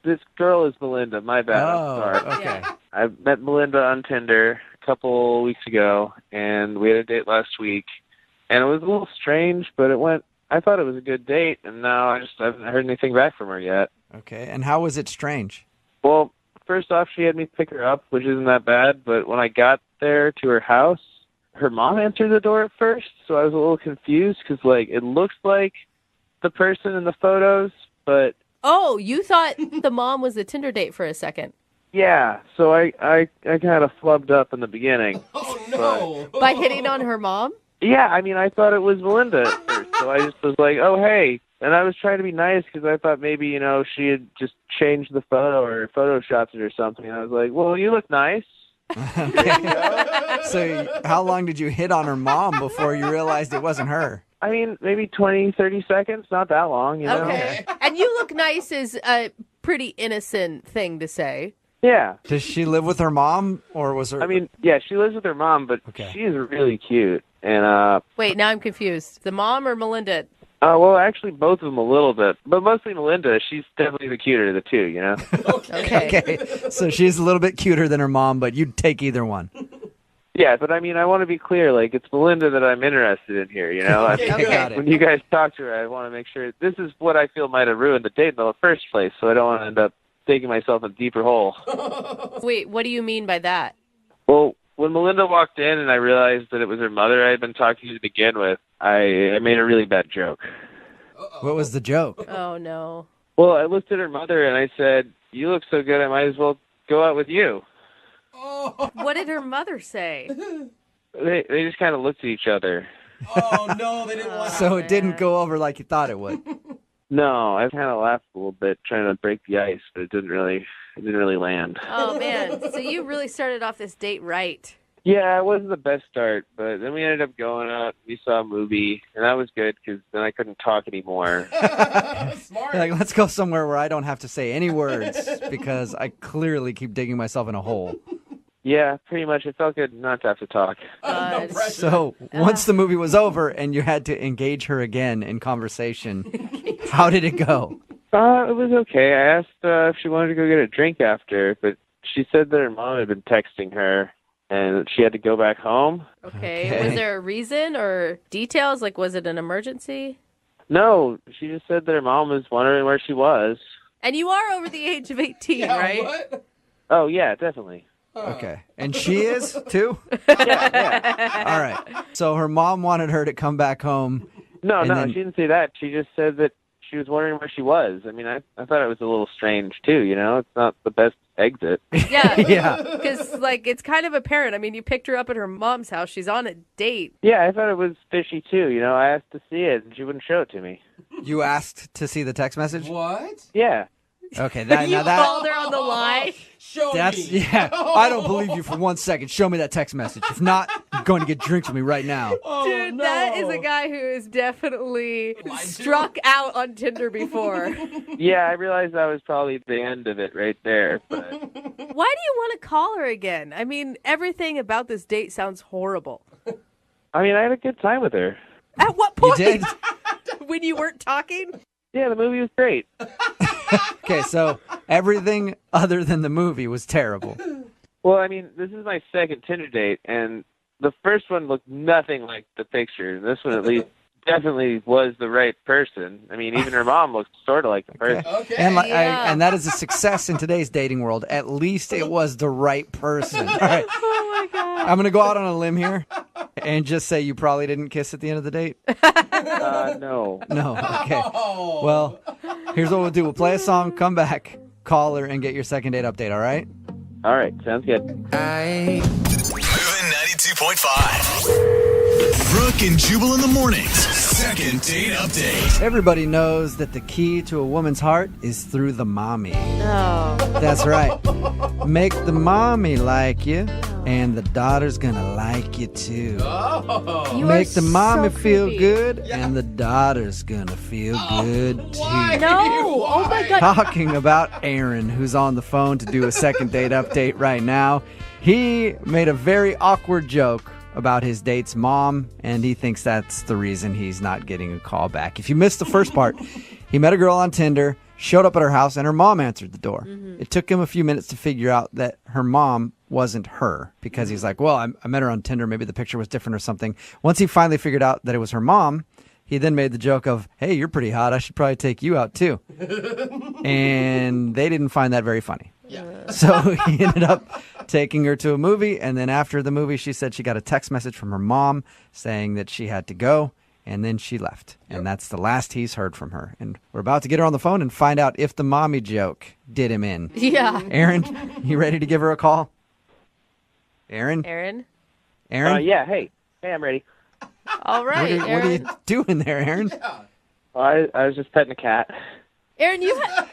this girl is Melinda. My bad. Oh, I'm sorry. okay. I met Melinda on Tinder a couple weeks ago, and we had a date last week, and it was a little strange, but it went. I thought it was a good date, and now I haven't heard anything back from her yet. Okay. And how was it strange? Well, first off, she had me pick her up, which isn't that bad, but when I got there to her house, her mom answered the door at first, so I was a little confused because, like, it looks like the person in the photos, but Oh, you thought the mom was a Tinder date for a second. yeah, so I kind of flubbed up in the beginning. Oh, no. By hitting on her mom? Yeah, I mean, I thought it was Melinda at first, so I just was like, oh, hey. And I was trying to be nice because I thought maybe, you know, she had just changed the photo or photoshopped it or something. And I was like, well, you look nice. So how long did you hit on her mom before you realized it wasn't her? I mean, maybe 20, 30 seconds, not that long, you know? Okay. And you look nice is a pretty innocent thing to say. Yeah. Does she live with her mom, or was her... I mean, yeah, she lives with her mom, but she's really cute. And, Wait, now I'm confused. The mom or Melinda? well, actually, both of them a little bit, but mostly Melinda. She's definitely the cuter of the two, you know? Okay. So she's a little bit cuter than her mom, but you'd take either one. Yeah, but I mean, I want to be clear. Like, it's Melinda that I'm interested in here, you know? Got it. When you guys talk to her, I want to make sure this is what I feel might have ruined the date in the first place, so I don't want to end up digging myself a deeper hole. Wait, what do you mean by that? Well, when Melinda walked in and I realized that it was her mother I had been talking to begin with, I made a really bad joke. What was the joke? Oh, no. Well, I looked at her mother and I said, you look so good, I might as well go out with you. What did her mother say? They just kind of looked at each other. Oh, no, they didn't want So it didn't go over like you thought it would. No, I kind of laughed a little bit trying to break the ice, but it didn't really land. Oh, man. So you really started off this date right. Yeah, it wasn't the best start, but then we ended up going out. We saw a movie, and that was good because then I couldn't talk anymore. Smart. Like, let's go somewhere where I don't have to say any words because I clearly keep digging myself in a hole. Yeah, pretty much. It felt good not to have to talk. No pressure. So once the movie was over and you had to engage her again in conversation, how did it go? It was okay. I asked if she wanted to go get a drink after, but she said that her mom had been texting her and she had to go back home. Okay. Was there a reason or details? Like, was it an emergency? No, she just said that her mom was wondering where she was. And you are over the age of 18, right? What? Oh, yeah, definitely. Okay. And she is, too? Yeah. All right. So her mom wanted her to come back home. No, And no, then- she didn't say that. She just said that she was wondering where she was. I mean, I thought it was a little strange, too, you know? It's not the best exit. Yeah. Yeah. Because, like, it's kind of apparent. I mean, you picked her up at her mom's house. She's on a date. Yeah, I thought it was fishy, too. You know, I asked to see it, and she wouldn't show it to me. You asked to see the text message? What? Yeah. Okay. Now You that... called her on the line? Show That's me. yeah. I don't believe you for 1 second. Show me that text message. If not, you're going to get drinks with me right now. Oh, Dude, no. that is a guy who is definitely struck out on Tinder before. Yeah, I realized that was probably the end of it right there. But Why do you want to call her again? I mean, everything about this date sounds horrible. I mean, I had a good time with her. At what You point? did? When you weren't talking? Yeah, the movie was great. Okay, so everything other than the movie was terrible. Well, I mean, this is my second Tinder date, and the first one looked nothing like the picture. This one, at least, definitely was the right person. I mean, even her mom looked sort of like the person. Okay. And that is a success in today's dating world. At least it was the right person. All right. Oh, my God. I'm going to go out on a limb here and just say you probably didn't kiss at the end of the date. No. No, okay. Well, here's what we'll do. We'll play a song, come back, call her, and get your second date update, all right? All right, sounds good. Moving 92.5. Brooke and Jubal in the mornings. Second date update. Everybody knows that the key to a woman's heart is through the mommy. Oh. That's right. Make the mommy like you, and the daughter's gonna like you too. Oh. Make the mommy so feel creepy. good, and the daughter's gonna feel good too. No. Oh, my God. Talking about Aaron, who's on the phone to do a second date update right now. He made a very awkward joke about his date's mom, and he thinks that's the reason he's not getting a call back. If you missed the first part, he met a girl on Tinder, showed up at her house, and her mom answered the door. It took him a few minutes to figure out that her mom wasn't her, because he's like, well, I met her on Tinder, maybe the picture was different or something. Once he finally figured out that it was her mom, he then made the joke of, hey, you're pretty hot, I should probably take you out too. And they didn't find that very funny. So he ended up taking her to a movie, and then after the movie, she said she got a text message from her mom saying that she had to go, and then she left. And that's the last he's heard from her. And we're about to get her on the phone and find out if the mommy joke did him in. Yeah. Aaron, you ready to give her a call? Aaron? Aaron? Yeah, hey, I'm ready. All right, What are Aaron. you doing there, Aaron? I was just petting a cat. Aaron, you have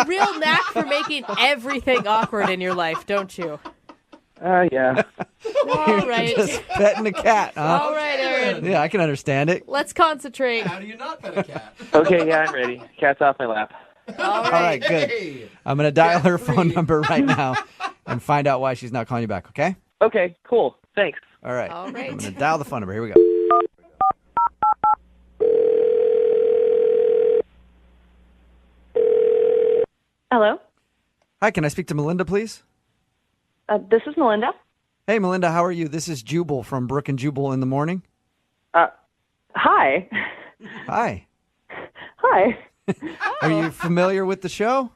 a real knack for making everything awkward in your life, don't you? Yeah. All right. Just petting a cat, huh? All right, Aaron. Yeah, I can understand it. Let's concentrate. How do you not pet a cat? Okay, yeah, I'm ready. Cat's off my lap. All All right, good. Hey. I'm going to dial her phone number right now and find out why she's not calling you back, okay? Okay, cool. Thanks. All right. All right. I'm going to dial the phone number. Here we go. Hello? Hi, can I speak to Melinda, please? This is Melinda. Hey, Melinda, how are you? This is Jubal from Brooke and Jubal in the morning. Hi. Hi. Hi. Are you familiar with the show?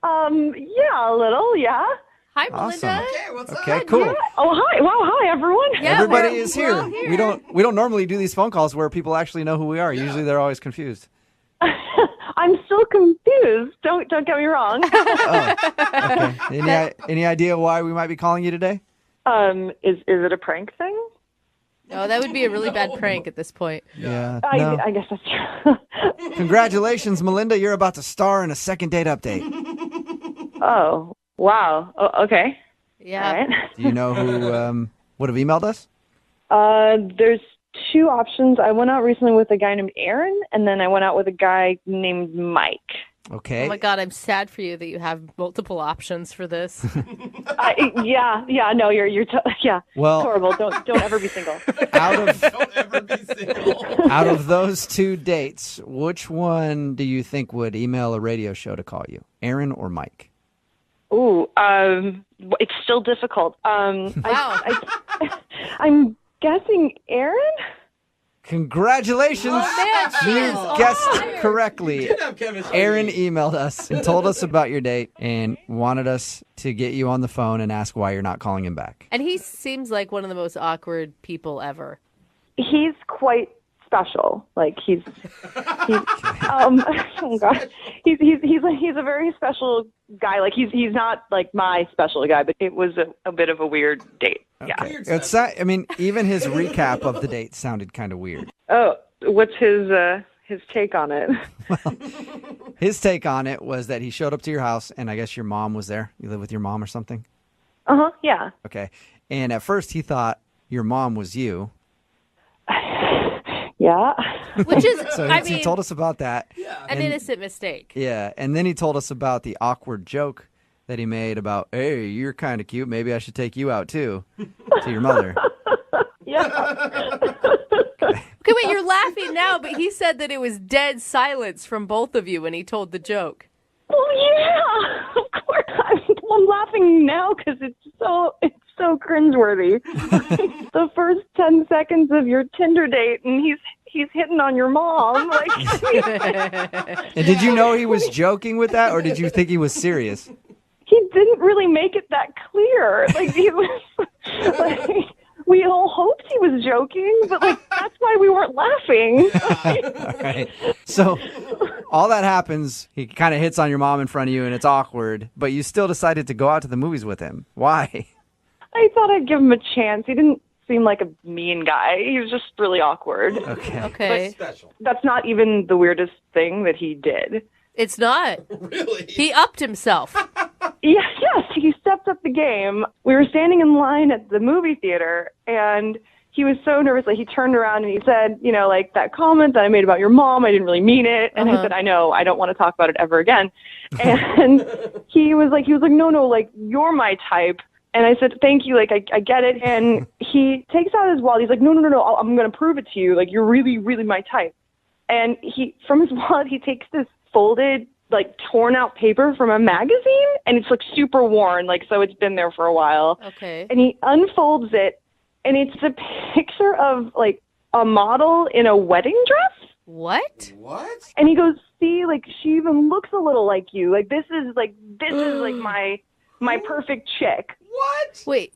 Yeah, a little, yeah. Hi, Awesome. Melinda. Okay, what's up? Okay, cool. Yeah. Oh, hi. Wow, hi, everyone. Yeah, Everybody we're- is we're here. all here. We don't normally do these phone calls where people actually know who we are. Usually they're always confused. I'm still confused. Don't get me wrong. Oh, okay. Any idea why we might be calling you today? Is it a prank thing? No, that would be a really bad prank at this point. Yeah. No. I guess that's true. Congratulations, Melinda. You're about to star in a second date update. Oh, wow. Oh, okay. Yeah. All right. Do you know who would have emailed us? There's two options. I went out recently with a guy named Aaron, and then I went out with a guy named Mike. Okay. Oh my God, I'm sad for you that you have multiple options for this. Yeah. No, you're yeah. Well- It's horrible. Don't ever be single. Don't ever be single. Out of those two dates, which one do you think would email a radio show to call you? Aaron or Mike? Ooh, it's still difficult. Wow. I'm guessing Aaron. Congratulations. Oh, man, she You is on guessed fire. correctly. Didn't have chemistry. Aaron emailed us and told us about your date and wanted us to get you on the phone and ask why you're not calling him back. And he seems like one of the most awkward people ever. He's quite special. Like he's oh god, he's a very special guy. Like he's not like my special guy, but it was a bit of a weird date. Yeah. I mean, even his recap of the date sounded kind of weird. Oh, what's his take on it? His take on it was that he showed up to your house, and I guess your mom was there. You live with your mom or something? Yeah. Okay. And at first he thought your mom was you. Yeah. Which is, So I he mean, told us about that. an innocent mistake. Yeah, and then he told us about the awkward joke that he made about, hey, you're kind of cute. Maybe I should take you out too, to your mother. Yeah. Okay, wait, you're laughing now, but he said that it was dead silence from both of you when he told the joke. Well, yeah, of course. I'm laughing now because it's so cringeworthy. The first 10 seconds of your Tinder date, and he's hitting on your mom. Like, And did you know he was joking with that, or did you think he was serious? he didn't really make it that clear. Like, he was like, we all hoped he was joking, but like that's why we weren't laughing. All right. So all that happens, he kind of hits on your mom in front of you, and it's awkward, but you still decided to go out to the movies with him. Why? I thought I'd give him a chance. He didn't seem like a mean guy. He was just really awkward. Okay. Special. That's not even the weirdest thing that he did. It's not. Really? He upped himself. Yes, he stepped up the game. We were standing in line at the movie theater, and he was so nervous. Like, he turned around and he said, you know, like, that comment that I made about your mom, I didn't really mean it. And I said, I know, I don't want to talk about it ever again. And he was like, no, like, you're my type. And I said, thank you, like, I get it. And he takes out his wallet. He's like, no, I'm going to prove it to you. Like, you're really, really my type. And from his wallet, he takes this folded, like, torn out paper from a magazine, and it's like super worn, like, so it's been there for a while. Okay. And he unfolds it, and it's a picture of like a model in a wedding dress. What? And he goes, see, like, she even looks a little like you. Like, this is like my perfect chick. What? Wait.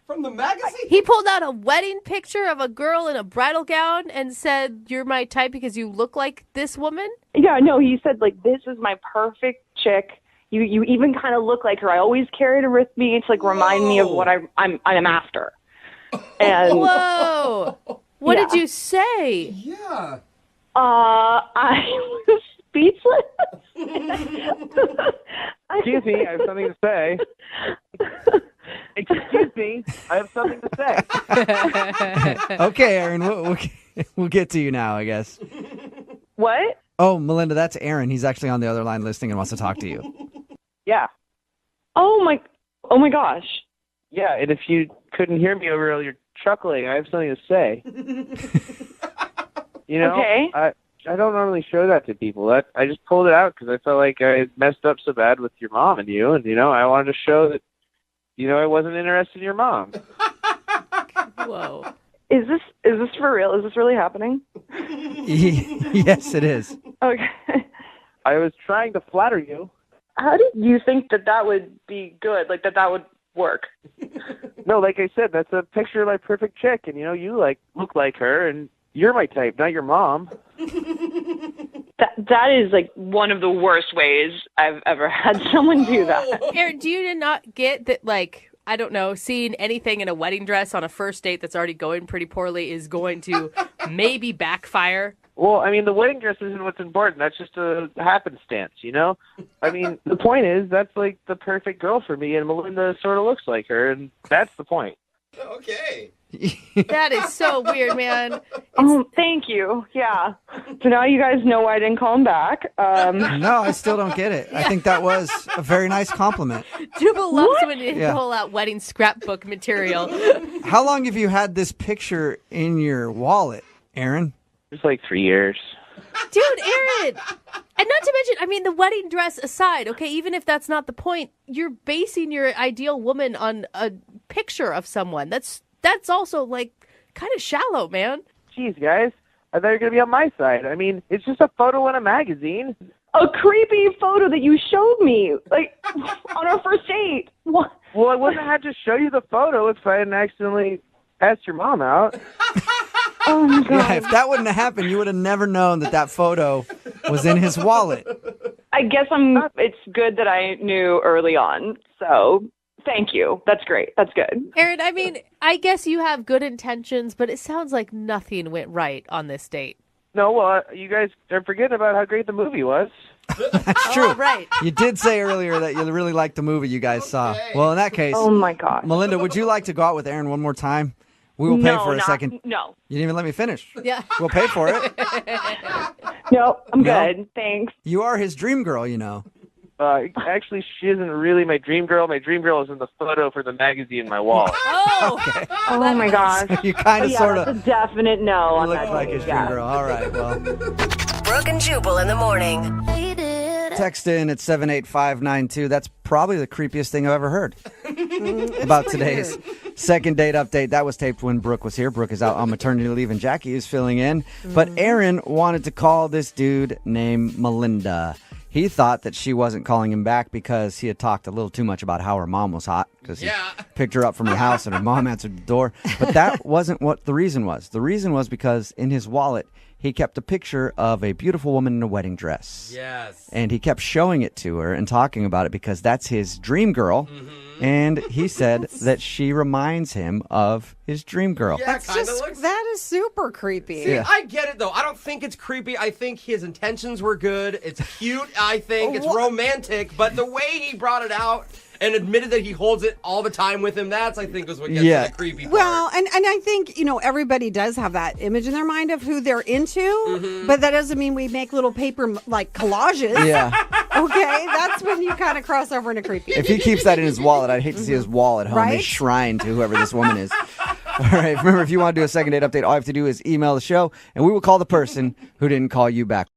From the magazine? He pulled out a wedding picture of a girl in a bridal gown and said, you're my type because you look like this woman? Yeah, no, he said, like, this is my perfect chick. You even kind of look like her. I always carried her with me to, like, remind me of what I'm after. And whoa. What did you say? Yeah. I was speechless. Excuse me, I have something to say. Excuse me, I have something to say. Okay, Aaron, we'll get to you now, I guess. What? Oh, Melinda, that's Aaron. He's actually on the other line listening and wants to talk to you. Yeah. Oh my gosh. Yeah, and if you couldn't hear me over all your chuckling, I have something to say. You know, okay. I don't normally show that to people. I just pulled it out because I felt like I messed up so bad with your mom and you, and, you know, I wanted to show that, you know, I wasn't interested in your mom. Whoa. Is this for real? Is this really happening? Yes, it is. Okay. I was trying to flatter you. How did you think that would be good? Like, that would work? No, like I said, that's a picture of my perfect chick, and, you know, you look like her, and you're my type, not your mom. That is, like, one of the worst ways I've ever had someone do that. Aaron, do you not get that, like, I don't know, seeing anything in a wedding dress on a first date that's already going pretty poorly is going to maybe backfire? Well, I mean, the wedding dress isn't what's important. That's just a happenstance, you know? I mean, the point is, that's, like, the perfect girl for me, and Melinda sort of looks like her, and that's the point. Okay. That is so weird, man. Oh, thank you. Yeah. So now you guys know why I didn't call him back. No, I still don't get it. I think that was a very nice compliment. Jubal loves when you pull out wedding scrapbook material. How long have you had this picture in your wallet, Aaron? It's like 3 years. Dude, Aaron! And not to mention, I mean, the wedding dress aside, okay, even if that's not the point, you're basing your ideal woman on a picture of someone. That's also, like, kind of shallow, man. Jeez, guys. I thought you were going to be on my side. I mean, it's just a photo in a magazine. A creepy photo that you showed me, like, on our first date. What? Well, I wouldn't have had to show you the photo if I hadn't accidentally asked your mom out. Oh, my God. Yeah, if that wouldn't have happened, you would have never known that photo was in his wallet. I guess it's good that I knew early on, so thank you. That's great. That's good. Aaron, I mean, I guess you have good intentions, but it sounds like nothing went right on this date. No, well, you guys are forgetting about how great the movie was. That's true. Oh, right. You did say earlier that you really liked the movie you guys saw. Well, in that case, oh my God, Melinda, would you like to go out with Aaron one more time? We will pay for a second. No. You didn't even let me finish. Yeah. We'll pay for it. No, I'm good. Thanks. You are his dream girl, you know. Actually, she isn't really my dream girl. My dream girl is in the photo for the magazine in my wall. Oh! Okay. Oh my gosh. You kind of sort of that's a definite no. look like his dream girl. All right, well. Brooke and Jubal in the morning. Text in at 78592. That's probably the creepiest thing I've ever heard about today's second date update. That was taped when Brooke was here. Brooke is out on maternity leave and Jackie is filling in. But Aaron wanted to call this dude named Melinda. He thought that she wasn't calling him back because he had talked a little too much about how her mom was hot because he picked her up from her house and her mom answered the door. But that wasn't what the reason was. The reason was because in his wallet, he kept a picture of a beautiful woman in a wedding dress. Yes. And he kept showing it to her and talking about it because that's his dream girl. And he said that she reminds him of his dream girl. Yeah, that is super creepy. See, I get it, though. I don't think it's creepy. I think his intentions were good. It's cute, I think. It's romantic. But the way he brought it out and admitted that he holds it all the time with him, that's, I think, was what gets to the creepy part. Well, and I think, everybody does have that image in their mind of who they're into, but that doesn't mean we make little paper, collages. Yeah. Okay? That's when you kind of cross over into creepy. If he keeps that in his wallet, I'd hate to see his wall at home, Right? his shrine to whoever this woman is. All right, remember, if you want to do a second date update, all you have to do is email the show, and we will call the person who didn't call you back.